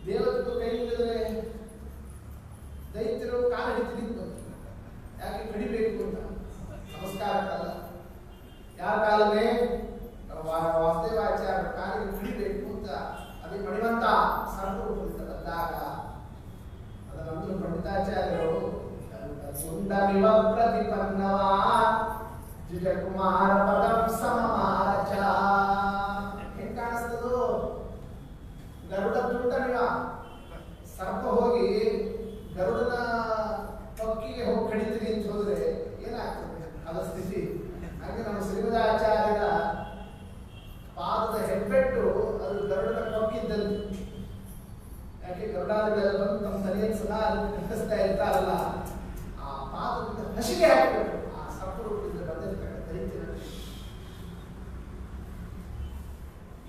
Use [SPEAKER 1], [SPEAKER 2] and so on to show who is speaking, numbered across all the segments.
[SPEAKER 1] ದೇವತೆಗಳು ಕೈ ಮುಗಿದ್ರೆ ದೈತ್ಯರು ಕಾಲ ಹಿಡಿದು तुण्डमिव प्रतिपन्नवान् द्विजकुमार पदं सममारच ಹೆಂಗೆ ಕಾಣಿಸ್ತದೋ ಗರುಡ ತುಂಡಮಿವ ಸರ್ಪ ಹೋಗಿ ಗರುಡನ ಪಕ್ಕಿಗೆ ಹೋಗಿ ಕಡಿತೀರಿ ಅಂತ ಹೋದ್ರೆ ಏನಾಗ್ತದೆ ಅದ ಸ್ಥಿತಿ. ಹಾಗೆ ನಮ್ಮ ಶ್ರೀಮದಾಚಾರ್ಯರ ಪಾದದ ಹೆಬ್ಬೆಟ್ಟು ಅದು ಗರುಡನ ಪಕ್ಕಿದ್ದಂತೆ. ಯಾಕೆ ಗರುಡಾದಿಗಳೆಲ್ಲ ಬಂದು ತಮ್ಮ ತಲೆಯನ್ನು ಸದಾ ಕಟ್ಟಿಸ್ತಾ ಇರ್ತಾರಲ್ಲ, ಆ ಪಾದದಿಂದ ಹಸಿಗೆ ಹಾಕಿಬಿಟ್ಟು ಆ ಸರ್ಪ ರೂಪದಿಂದ ಬಂದಿರ್ತಾರೆ ದೈತ್ಯನ.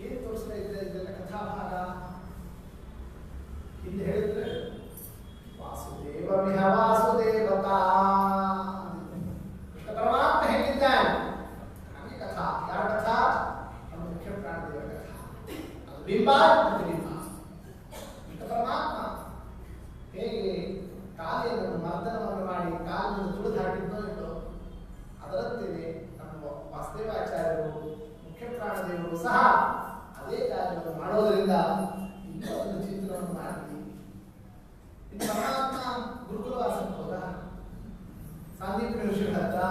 [SPEAKER 1] ಏನು ತೋರಿಸ್ತಾ ಇದ್ರೆ ಇದೆಲ್ಲ ಕಥಾಭಾಗ ಹಿಂದೆ ಹೇಳಿದ್ರೆ ವಾಸುದೇವಮಿಹ ವಾಸುದೇವತಾ ಕೃಷ್ಣ ಪರಮಾತ್ಮ ಹೇಗಿದ್ದಾನೆ ಹಾಗೆ ಕಥಾ. ಯಾರ ಕಥಾ? ನಮ್ಮ ಮುಖ್ಯ ಪ್ರಾಣದೇವರ ಕಥಾ. ಅದು ಬಿಂಬ ಪ್ರತಿಬಿಂಬ. ಕೃಷ್ಣ ಪರಮಾತ್ಮ ಹೇಗೆ ಕಾಲಿಯನ್ನು ಮರ್ದನವನ್ನು ಮಾಡಿ ಕಾಲಿನಿಂದ ತುಳಿದು ಹಾಕಿದ್ದೋ ಇಲ್ಲೋ ಅದರಂತೆಯೇ ನಮ್ಮ ವಾಸುದೇವಾಚಾರ್ಯರು ಮುಖ್ಯ ಪ್ರಾಣದೇವರು ಸಹ ಅದೇ ಕಾರ್ಯವನ್ನು ಮಾಡೋದರಿಂದ ಇನ್ನೂ ಒಂದು ಚಿತ್ರವನ್ನು ಮಾಡಿದ್ವಿ. ಇನ್ನು ಪರಮಾತ್ಮ ಗುರುಕುಲವಾಸಕ್ಕೆ ಹೋದ ಸಂದೀಪ ಋಷಿಗಳ ಹತ್ರ.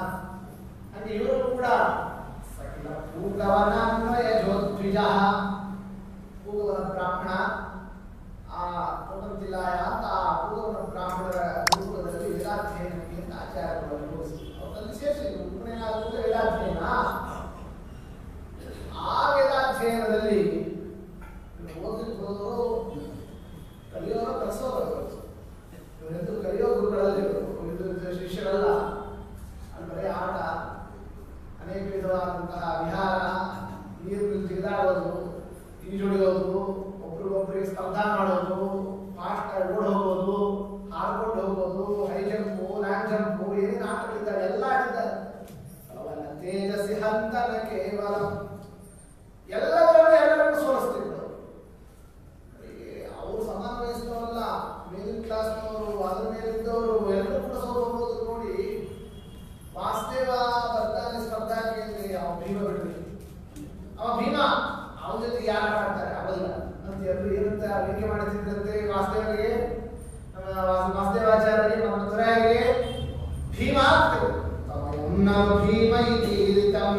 [SPEAKER 1] ಹಾಗೆ ಇವರು ಕೂಡ ಸಕಲ ಪೂಗವನಾನ್ವಯ ಜ್ಯೋದ್ವಿಜ ಪೂಗವನ ಬ್ರಾಹ್ಮಣ. ಆ ಜಿಲ್ಲಾಯ ಅಂತ ಆ ಪೂಗವನ ಬ್ರಾಹ್ಮಣರ ಗುರುಕುಲದಲ್ಲಿ ವೇದಾಧ್ಯಯನಕ್ಕೆ ಅಂತ ಆಚಾರ್ಯಗಳನ್ನು ಘೋಷಿಸಿ ಅವರಲ್ಲಿ ಸೇರಿಸಿದ್ರು. ಗುರುಕುಲೇನಾದರೂ ವೇದಾಧ್ಯಯನ. ಆ ವೇದಾಧ್ಯಯನದಲ್ಲಿ ಓದಲಿಕ್ಕೆ ಹೋದವರು ಕಲಿಯೋರು ಕಲಿಸೋರು. ಇವರೆಂದು ಕಲಿಯೋ ಗುರುಗಳಲ್ಲಿ ಶಿಷ್ಯರಲ್ಲ. ಅಲ್ಲಿ ಬರೀ ಆಟ, ಅನೇಕ ವಿಧವಾದಂತಹ ವಿಹಾರ, ನೀರಿನಲ್ಲಿ ಜಿಗಿದಾಡೋದು, ಈಜೊಡೆಯೋದು, ಒಬ್ರಿಗೊಬ್ಬರಿಗೆ ಸ್ಪರ್ಧಾ ಮಾಡೋದು, ಫಾಸ್ಟ್ ಓಡ್ ಹೋಗೋದು, ಹಾಡ್ಕೊಂಡು ಹೋಗೋದು, ಹೈ ಜಂಪು, ಲಾಂಗ್ ಜಂಪು, ಏನೇನು ಆಟಗಳಿದ್ದಾರೆ ಎಲ್ಲ ಆಡಿದ್ದಾರೆ. ಅವನ ತೇಜಸ್ಸಿ ಹಂತನ ಕೇವಲ ಎಲ್ಲರನ್ನು ಸೋಲಿಸ್ತಿದ್ರು. ಅವರು ಸಮಾನ ವಯಸ್ಸಿನವರಲ್ಲ, ಮೇಲಿನ ಕ್ಲಾಸ್ನವರು, ಅದ್ರ ಮೇಲಿದ್ದವರು ಎಲ್ಲರೂ ಕೂಡ ಸೋಲಬಹುದು ನೋಡಿ. ವಾಸುದೇವ ಬರ್ತಾನೆ ಸ್ಪರ್ಧಾಕ್ಕೆ, ಅವ ಭೀಮ ಬಿಡ್ರಿ. ಅವ ಭೀಮ ಅವನ ಜೊತೆಗೆ ಯಾರು ಆಡ್ತಾರೆ ಅವಲ್ಲ ಅಂತ ಎಲ್ಲರೂ ಏನಂತ ವ್ಯಂಗ್ಯ ಮಾಡುತ್ತಿದ್ದಂತೆ ವಾಸುದೇವರಿಗೆ, ವಾಸುದೇವಾಚಾರ್ಯರಿಗೆ, ನಮ್ಮ ದೊರೆಯಾಗೆ ಭೀಮ ಭೀಮ ಇತೀರಿತಂ.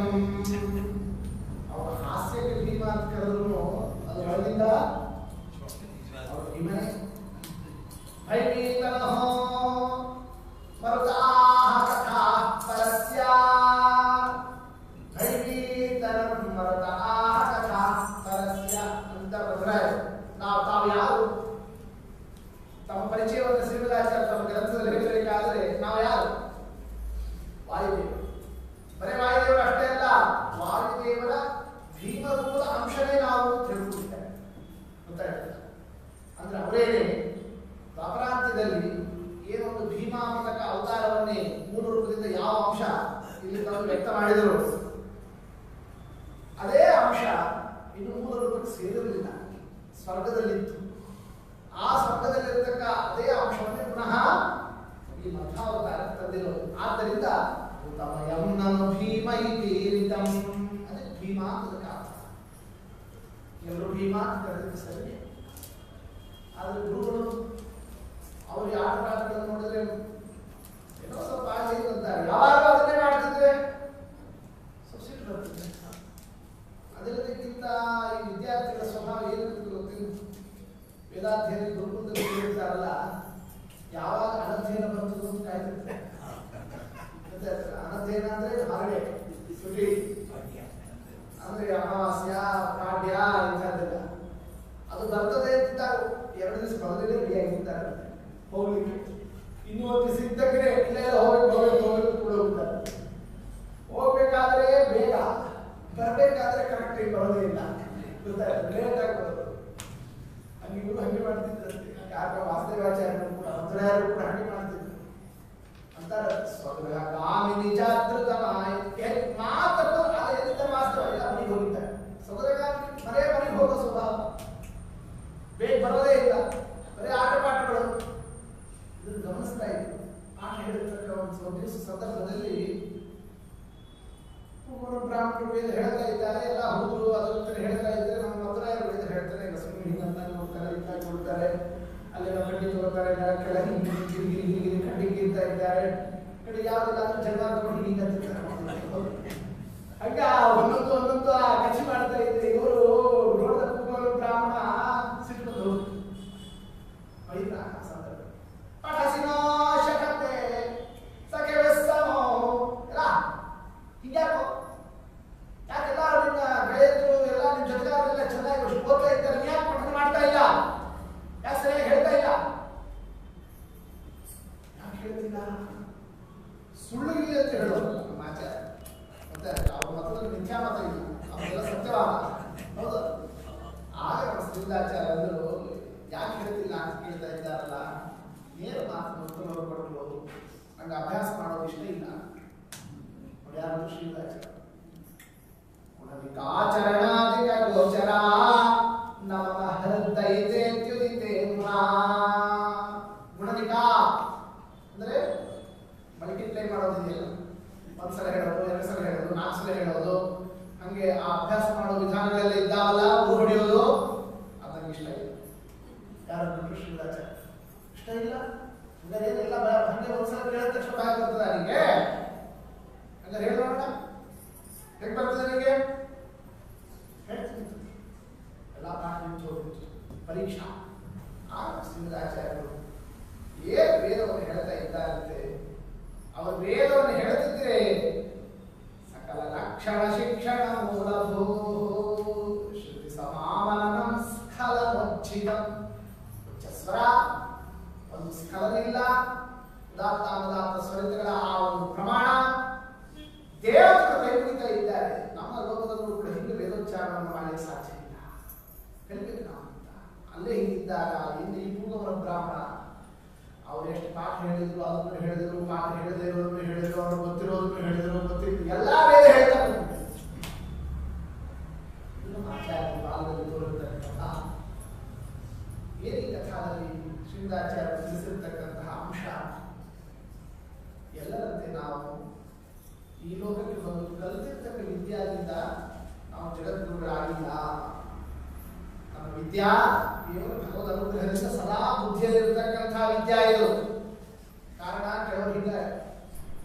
[SPEAKER 1] ಅವರ ಹಾಸ್ಯಕ್ಕೆ ಭೀಮ ಅಂತ ಕರೆದ್ರು ಅದು ಒಳಗಿಂದ ಅವ್ರ ಭೀಮನೇ. ಭೈಮೀತನೋ ಮರುತಾಹ ಕಥಾ ಪರಸ್ಯ ಭೈಮೀತನಂ ಮರುತಾಹ ಕಥಾ ಪರಸ್ಯ ಅಂತ ಬಂದ್ರೆ ತಾವು ಯಾರು? ತಮ್ಮ ಪರಿಚಯವನ್ನು ಶ್ರೀಮದಾಚಾರ್ಯ ತಮ್ಮ ಗ್ರಂಥದಲ್ಲಿ ಹೇಳಬೇಕಾದ್ರೆ ನಾವು ಯಾರು? ವಾಯುದೇವರು. ಬರೀ ವಾಯುದೇವರು ಅಷ್ಟೇ ಅಲ್ಲ, ವಾಯುದೇವರ ಭೀಮರೂಪದ ಅಂಶನೇ ನಾವು ತಿಳ್ಕೊಂಡಿದ್ದೇವೆ. ಗೊತ್ತಾಯ್ತಲ್ಲ? ಅಂದ್ರೆ ಅವರೇನೆ ದ್ವಾಪರಾಂತ್ಯದಲ್ಲಿ ಏನೊಂದು ಭೀಮಾತ್ಮಕ ಅವತಾರವನ್ನೇ ಮೂಲ ರೂಪದಿಂದ ಯಾವ ಅಂಶ ಇಲ್ಲಿ ತಂದು ವ್ಯಕ್ತ ಮಾಡಿದರು, ಅದೇ ಅಂಶ ಇನ್ನು ಮೂಲ ರೂಪಕ್ಕೆ ಸೇರಿರಲಿಲ್ಲ, ಸ್ವರ್ಗದಲ್ಲಿತ್ತು. ಆ ಸ್ವರ್ಗದಲ್ಲಿರ್ತಕ್ಕ ಅದೇ ಅಂಶವನ್ನೇ ಪುನಃ ಈ ಮಧ್ವಾವತಾರಕ್ಕೆ ತಂದಿರೋದು. ಆದ್ದರಿಂದ ತಮಯಂ ನನು ಭೀಮ ಇತೀರಿತಂ, ಅದೇ ಭೀಮ ಅಂತ ಕಾರಣ. ಎಲ್ಲರೂ ಭೀಮ ಅಂತ ಕರೆದಿದ್ದು ಸರಿ. ಆದ್ರೆ ಗುರುಗಳು ಅವ್ರು ಯಾವ ಪಾಠಗಳನ್ನು ನೋಡಿದ್ರೆ ಏನೋ ಸ್ವಲ್ಪ ಆಗಿ ಅಂತಾರೆ. ಯಾರು ಅದನ್ನೇ ಮಾಡ್ತಿದ್ರೆ ಸಬ್ಸಿಡಿ ಬರ್ತಿದೆ. ಅದೆಲ್ಲದಕ್ಕಿಂತ ಈ ವಿದ್ಯಾರ್ಥಿಗಳ ಸ್ವಭಾವ ಏನಿರ್ತದೆ ಗೊತ್ತಿಲ್ಲ. ವೇದಾಧ್ಯಯನ ಗುರುಕುಲದಲ್ಲಿ ಹೇಳ್ತಾರಲ್ಲ, ಯಾವಾಗ ಅನಧ್ಯಯನ ಬರ್ತದೆ ಅಂತ ಕಾಯ್ತಿರ್ತಾರೆ. ಅನಧ್ಯಯನ ಅಂದ್ರೆ ಹಾಗೆ ಸುಟಿ ಅಂದ್ರೆ ಅಮಾವಾಸ್ಯ, ಪಾಡ್ಯ ಇಂಥದ್ದೆಲ್ಲ ಅದು ಬರ್ತದೆ ಅಂತ 2 ದಿವಸ ಮೊದಲೇ ರೆಡಿ ಆಗಿರ್ತಾರೆ ಹೋಗ್ಲಿಕ್ಕೆ. ಇನ್ನೂ ಒಂದು ದಿವಸ ಇದ್ದಕ್ಕೆ ಇಲ್ಲೆಲ್ಲ ಹೋಗ್ಬೇಕು ಕೂಡ ಹೋಗ್ತಾರೆ. ಹೋಗ್ಬೇಕಾದ್ರೆ ಬೇಗ, ಬರಬೇಕಾದ್ರೆ ಕರೆಕ್ಟ್ ಬರೋದೇ ಇಲ್ಲ. ಗೊತ್ತಾಯ್ತು, ಲೇಟ್ ಆಗಿ ಬರೋದು. ಹಂಗೆ ಮಾಡ್ತಿದ್ರಂತೆ. ಯಾಕೆ ವಾಸುದೇವಾಚಾರ್ಯರು ಕೂಡ ಮಧುರಾಯರು ಕೂಡ ಹಂಗೆ ಮಾಡ್ತಿದ್ರು ಅಂತಾರೆ. ಸ್ವಗ್ರಹ ಕಾಮಿನಿ ಜಾಗೃತಮಾಯ ಮಾತನ್ನು ಅದೆಂತ ವಾಸ್ತವ ಇಲ್ಲ. ಮನೆಗೆ ಹೋಗಿದ್ದಾರೆ ಸ್ವಗ್ರಹ ಮನೆಗೆ ಹೋಗೋ ಸ್ವಭಾವ, ಬೇಗ ಬರೋದೇ ಇಲ್ಲ, ಬರೀ ಆಟ ಪಾಠಗಳು. ಇದನ್ನು ಗಮನಿಸ್ತಾ ಇದ್ರು. ಆಟ ಹೇಳಿರ್ತಕ್ಕ ಒಂದು ದಿವಸ ಸಂದರ್ಭದಲ್ಲಿ ಬ್ರಾಹ್ಮಣರು ವೇದ ಹೇಳ್ತಾ ಇದ್ದಾರೆ, ಎಲ್ಲ ಹುಡುಗರು ಅದರ ಹೇಳ್ತಾ ಇದ್ರೆ ನಮ್ಮ ಮಧುರಾಯರು ವೇದ ಹೇಳ್ತಾರೆ. ಲಕ್ಷ್ಮೀ ಹಿಂಗಂತ ನೋಡ್ತಾರೆ, ಇದ್ದಾಗಿ ನೋಡ್ತಾರೆ, ಅಲ್ಲೆಲ್ಲ ಕಡ್ಡಿ ತಗೋತಾರೆ, ಕೆಳಗೆ ಕಡ್ಡಿ ಗೀರ್ತಾ ಇದ್ದಾರೆ. ಕಡೆ ಯಾವ್ದಿಲ್ಲ ಅಂದ್ರೆ ಜಗಳ ನೋಡಿ ಹಂಗ ಒಂದೊಂದು ಕಚ್ಚಿ ಮಾಡ್ತಾ ಇದ್ರೆ ಇವರು ನೋಡಿದ ಕೂಗಲು ಬ್ರಾಹ್ಮಣ ಸಿಟ್ಟು ಬೈದ ಸಂದರ್ಭ ಪಠಸಿನೋ ಶಕತೆ ಸಖೆ ವೆಸ್ತನೋ ಎಲ್ಲ ಹಿಂಗ್ಯಾಕೋ ಯಾಕೆಲ್ಲ ನಿನ್ನ ಗೆಳೆಯರು ಎಲ್ಲ ನಿನ್ನ ಜೊತೆಗಾರರೆಲ್ಲ ಚೆನ್ನಾಗಿ ಓದ್ತಾ ಇದ್ದಾರೆ ನೀ ಯಾಕೆ ಪಠನೆ ಮಾಡ್ತಾ ಇಲ್ಲ ಯಾಕೆ ಸರಿಯಾಗಿ ಹೇಳ್ತಾ ಇಲ್ಲ ಯಾಕೆ ಹೇಳ್ತಿಲ್ಲ ಸುಳ್ಳು ಇದೆ ಅಂತ ಹೇಳೋದು ನಮ್ಮ ಆಚಾರ್ಯ ಮತ್ತೆ ಅವ್ರ ಮತದಲ್ಲಿ ಮಿಥ್ಯಾ ಮತ ಇಲ್ಲ ಅವರೆಲ್ಲ ಸತ್ಯವಾದ ಹೌದು ಆಗ ನಮ್ಮ ಶ್ರೀಮದಾಚಾರ್ಯ ಅಂದರು ಯಾಕೆ ಹೇಳ್ತಿಲ್ಲ ಅಂತ ಕೇಳ್ತಾ ಇದ್ದಾರಲ್ಲ ನೇರ ಮಾತು ಉತ್ತರವರು ಕೊಟ್ಟರು ನಂಗೆ ಅಭ್ಯಾಸ ಮಾಡೋದು ಇಷ್ಟ ಇಲ್ಲ ನೋಡಿ ಯಾರು ಶ್ರೀಮದಾಚಾರ್ಯ ಗುಣವಿಕಾಚರಣಾದಿಕ ಗೋಚರ ನಮಃ ಹೃದಯೇತ್ಯುದಿತೆ ಗುಣವಿಕಾ ಅಂದ್ರೆ ಮಲ್ಟಿಪ್ಲೈ ಮಾಡೋದಿದೆಯಲ್ಲ ಒಂದ್ಸಲ ಹೇಳೋದು ಎರಡು ಸಲ ಹೇಳೋದು ನಾಲ್ಕು ಸಲ ಹೇಳೋದು ಹಂಗೆ ಆ ಅಭ್ಯಾಸ ಮಾಡೋ ವಿಧಾನಗಳೆಲ್ಲ ಇದ್ದಾವಲ್ಲ ಊರು ಹೊಡೆಯೋದು ಅದಂಗೆ ಇಷ್ಟ ಇಲ್ಲ ಯಾರು ಶ್ರೀಮದಾಚಾರ್ಯ ಇಷ್ಟ ಇಲ್ಲ ಹಂಗಾರೆ ಏನೆಲ್ಲ ಹಂಗೆ ಒಂದ್ಸಲ ಕೇಳಿದ ತಕ್ಷಣ ಬಾಯಿ ಬರ್ತದ ನಿಮಗೆ ಹಂಗಾರೆ ಹೇಳೋಣ ಹೇಗೆ ಬರ್ತದೆ ನಿಮಗೆ ಹೇಳ್ತೀನಿ ಎಲ್ಲ ಪಾಠ ಪರೀಕ್ಷಾ ಆ ಶ್ರೀಮದಾಚಾರ್ಯರು ಏನು ವೇದವನ್ನು ಹೇಳ್ತಾ ಇದ್ದಾರಂತೆ ಅವರು ವೇದವನ್ನು ಹೇಳ್ತಿದ್ರೆ ಸಕಲ ಲಕ್ಷಣ ಶಿಕ್ಷಣ ಮೂಲಭೂ ಶ್ರುತಿ ಸಮಾನಂ ಸ್ಖಲನೋಚ್ಛಿತಂ ಉಚ್ಚಸ್ವರ ಒಂದು ಸ್ಖಲನಿಲ್ಲ ಉದಾತ್ತ ಅನುದಾತ್ತ ಸ್ವರಗಳ ಆ ಒಂದು ಪ್ರಮಾಣ ದೇವತೆಗಳು ಕೈಗುಣಿತಾ ಇದ್ದಾರೆ ನಮ್ಮ ಲೋಕದಲ್ಲೂ ಕೂಡ ಹಿಂಗೆ ವೇದೋಚ್ಚಾರಣವನ್ನು ಮಾಡಲಿಕ್ಕೆ ಸಾಧ್ಯ ಇಲ್ಲ ಕಲಿಬೇಕು ನಾವು ಅಂತ ಅಲ್ಲೇ ಹಿಂಗಿದ್ದಾಗ ಇನ್ನು ಈ ಪೂರ್ವವರ ಬ್ರಾಹ್ಮಣ ಅವ್ರು ಎಷ್ಟು ಪಾಠ ಹೇಳಿದ್ರು ಅದನ್ನು ಹೇಳಿದ್ರು ಪಾಠ ಹೇಳದೇ ಇರೋದನ್ನು ಹೇಳಿದ್ರು ಅವ್ರು ಗೊತ್ತಿರೋದನ್ನು ಹೇಳಿದ್ರು ಗೊತ್ತಿದ್ರು ಎಲ್ಲಾ ವೇದ ಹೇಳ್ತಾರೆ ಆಚಾರ್ಯ ಕಾಲದಲ್ಲಿ ತೋರಿರ್ತಕ್ಕಂತಹ ಏನಿ ಕಥಾದಲ್ಲಿ ಶ್ರೀಮದಾಚಾರ್ಯ ತಿಳಿಸಿರ್ತಕ್ಕಂತಹ ಅಂಶ ಎಲ್ಲರಂತೆ ನಾವು ಈ ಲೋಕಕ್ಕೆ ಬಂದು ಕಲಿತಿರ್ತಕ್ಕ ವಿದ್ಯಾದಿಂದ ನಾವು ಜಗದ್ಗುರುಗಳಾಗಿಲ್ಲ ನಮ್ಮ ವಿದ್ಯಾ ಕೇವಲ ಭಗವದ್ ಅನುಗ್ರಹದಿಂದ ಸದಾ ಬುದ್ಧಿಯಲ್ಲಿರತಕ್ಕಂತಹ ವಿದ್ಯಾ ಇದು ಕಾರಣ ಕೆಲವರು ಇಲ್ಲ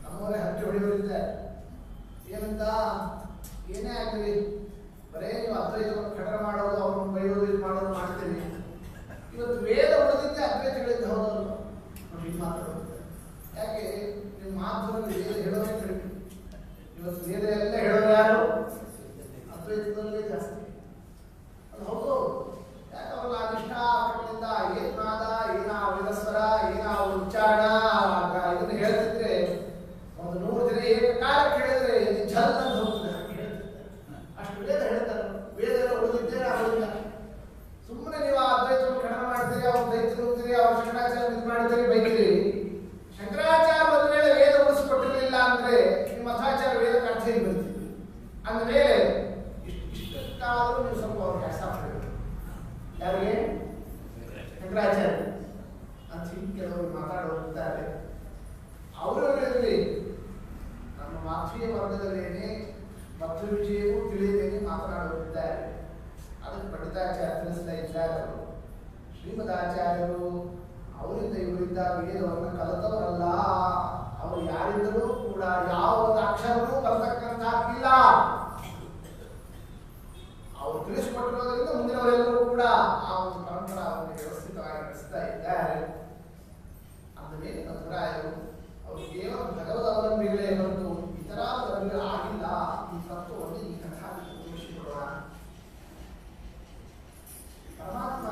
[SPEAKER 1] ನಮ್ಮವರೇ ಹಟ್ಟಿ ಹೊಡೆಯೋರಿದ್ದಾರೆ ಏನಂತ ಏನೇ ಆಗಲಿ ಬರೇ ನೀವು ಅದ್ವೈತವನ್ನು ಖಂಡನ ಮಾಡೋದು ಅವ್ರನ್ನ ಬೈಯೋದು ಇದು ಮಾಡೋದು ಮಾಡ್ತೀವಿ ಇವತ್ತು ವೇದ ಉಳಿದಿದ್ದೆ ಅದ್ವೈತಗಳಿಂದ ಹೋದವರು ನೋಡಿ ಹಿಂಗೆ ಮಾತಾಡೋದು ಯಾಕೆ ನಿಮ್ಮ ಮಾತುಗಳಲ್ಲಿ ವೇದ ಹೇಳೋದೇ ಕಡಿಮೆ ಇವತ್ತು ವೇದ ಎಲ್ಲ ಹೇಳೋರು ಯಾರು ಅದ್ವೈತದಲ್ಲೇ ಜಾಸ್ತಿ ಅದು ಹೌದು ಯಾಕವಲ್ಲ ಅನಿಷ್ಠಾಪಗಳಿಂದ ಏನ್ ನಾದ ಏನ ವೇದಸ್ವರ ಏನ ಉಚ್ಚಾರಣ ಇದನ್ನು ಹೇಳ್ತಿದ್ರೆ ಒಂದು 100 ದಿನ ಏಕಕಾಲಕ್ಕೆ ಹೇಳಿದ್ರೆ ಝಲ್ ಅಂತ ಹೋಗ್ತದೆ ಅಷ್ಟು ವೇದ ಹೇಳ್ತಾರೆ ವೇದ ಎಲ್ಲ ಉಳಿದಿದ್ದೇ ಆಗೋದಿಲ್ಲ ಸುಮ್ಮನೆ ನೀವು ಅದ್ವೈತವನ್ನು ಖಂಡನ ಮಾಡ್ತೀರಿ ಅವ್ರ ದೈತ್ಯರು ಹೋಗ್ತೀರಿ ಅವ್ರ ಶಂಕರಾಚಾರ್ಯ ಇದು ಮಾಡ್ತೀರಿ ಬೈತೀರಿ ಶಂಕರಾಚಾರ್ಯ ಒಂದು ವೇಳೆ ವೇದ ಉಳಿಸಿಕೊಟ್ಟಿರಲಿಲ್ಲ ಅಂದ್ರೆ ನಿಮ್ಮ ಮಧ್ವಾಚಾರ್ಯ ವೇದಕ್ಕೆ ಅರ್ಥ ಏನು ಬರ್ತೀವಿ ಅಂದಮೇಲೆ ಇಷ್ಟಕ್ಕಾದರೂ ನೀವು ಸ್ವಲ್ಪ ಅವ್ರಿಗೆ ಕೆಲಸ ಮಾಡಬೇಕು ಯಾರಿಗೆ ಶಂಕರಾಚಾರ್ಯ ಅಂತ ಹಿಂಗೆ ಕೆಲವರು ಮಾತಾಡೋರಿದ್ದಾರೆ ಅವರವರಲ್ಲಿ ನಮ್ಮ ಮಾಧ್ವೀಯ ವರ್ಗದಲ್ಲೇನೆ ಮತ್ತು ವಿಷಯವೂ ತಿಳಿದೇನೆ ಮಾತನಾಡುತ್ತಿದ್ದಾರೆ ಅದಕ್ಕೆ ಪಂಡಿತಾಚಾರ್ಯ ತಿಳಿಸ್ತಾ ಇದ್ದಾರೆ ಅವರು ಶ್ರೀಮದಾಚಾರ್ಯರು ಅವರಿಂದ ಇವರಿಂದ ವೇದವನ್ನು ಕಲಿತವರಲ್ಲ ಅವರು ಯಾರಿಂದಲೂ ಕೂಡ ಯಾವ ಒಂದು ಅಕ್ಷರವೂ ಬರ್ತಕ್ಕಂಥದ್ದಿಲ್ಲ ಅವರು ತಿಳಿಸಿಕೊಟ್ಟಿರೋದ್ರಿಂದ ಮುಂದಿನವರೆಲ್ಲರೂ ಕೂಡ ಆ ಒಂದು ಪರಂಪರಾವನ್ನು ವ್ಯವಸ್ಥಿತವಾಗಿ ನಡೆಸ್ತಾ ಇದ್ದಾರೆ ಅಂದಮೇಲೆ ಮಧುರಾಯರು ಅವರು ಕೇವಲ ಭಗವದ್ ಅವಲಂಬಿಗಳೇ ಹೊರತು ಇತರ ಅವಲಂಬಿಗಳು ಆಗಿಲ್ಲ ಈ ತತ್ವವನ್ನು ಈ ಕಥಾದಲ್ಲಿ ತೋರಿಸಿಕೊಡೋಣ ಪರಮಾತ್ಮ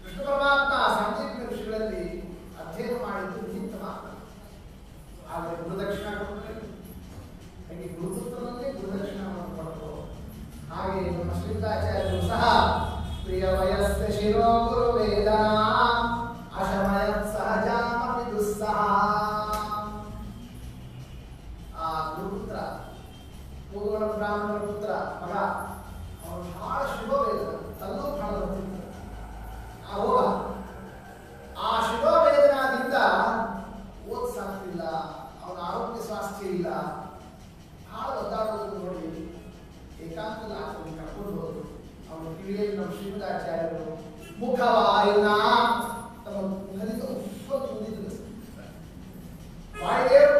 [SPEAKER 1] ಕೃಷ್ಣ ಪರಮಾತ್ಮ ಸಾಂಖ್ಯಿಕ ಋಷಿಗಳಲ್ಲಿ ಅಧ್ಯಯನ ಮಾಡಿದ್ದು ನಿಮಿತ್ತ ಮಾತ್ರ ಆದರೆ ಗುರುದಕ್ಷಿಣ ಕೊಟ್ಟರೆ ಹಾಗೆ ಗುರುಪುತ್ರನಲ್ಲೇ ಗುರುದಕ್ಷಿಣವನ್ನು ಕೊಟ್ಟರು ಹಾಗೆ ನಮ್ಮ ಶ್ರೀಮದಾಚಾರ್ಯರು ಸಹ ಪ್ರಿಯ ವಯಸ್ಸ ಶಿರೋ ಗುರು ವೇದನಾ ಅಶಮಯ ಸಹಜಾಮಪಿ ದುಸ್ಸಹ ಆ ಗುರುಪುತ್ರ ಮೂಗುವನ ಬ್ರಾಹ್ಮಣರ ಪುತ್ರ ಮಗ ಅವನು ಬಹಳ ಶಿವವೇದನ ತನ್ನೂ ಬಹಳ ಬರ್ತಿದ್ದ ಆ ಶಿವವೇದನಾದಿಂದ ಓದ್ ಸಾಕ್ತಿಲ್ಲ ಅವನ ಆರೋಗ್ಯ ಸ್ವಾಸ್ಥ್ಯ ಇಲ್ಲ ಬಹಳ ಒದ್ದಾಡೋದನ್ನು ನೋಡಿ ಏಕಾಂತದಲ್ಲಿ ಆತನ ಕರ್ಕೊಂಡು ಹೋದ್ರು ಅವನ ಕಿವಿಯಲ್ಲಿ ನಮ್ಮ ಶ್ರೀಮದಾಚಾರ್ಯರು ಮುಖವಾಯುನ ತಮ್ಮ ಮುಖದಿಂದ ಉಪ್ಪ ತುಂಬಿದ್ರು ವಾಯುದೇವರು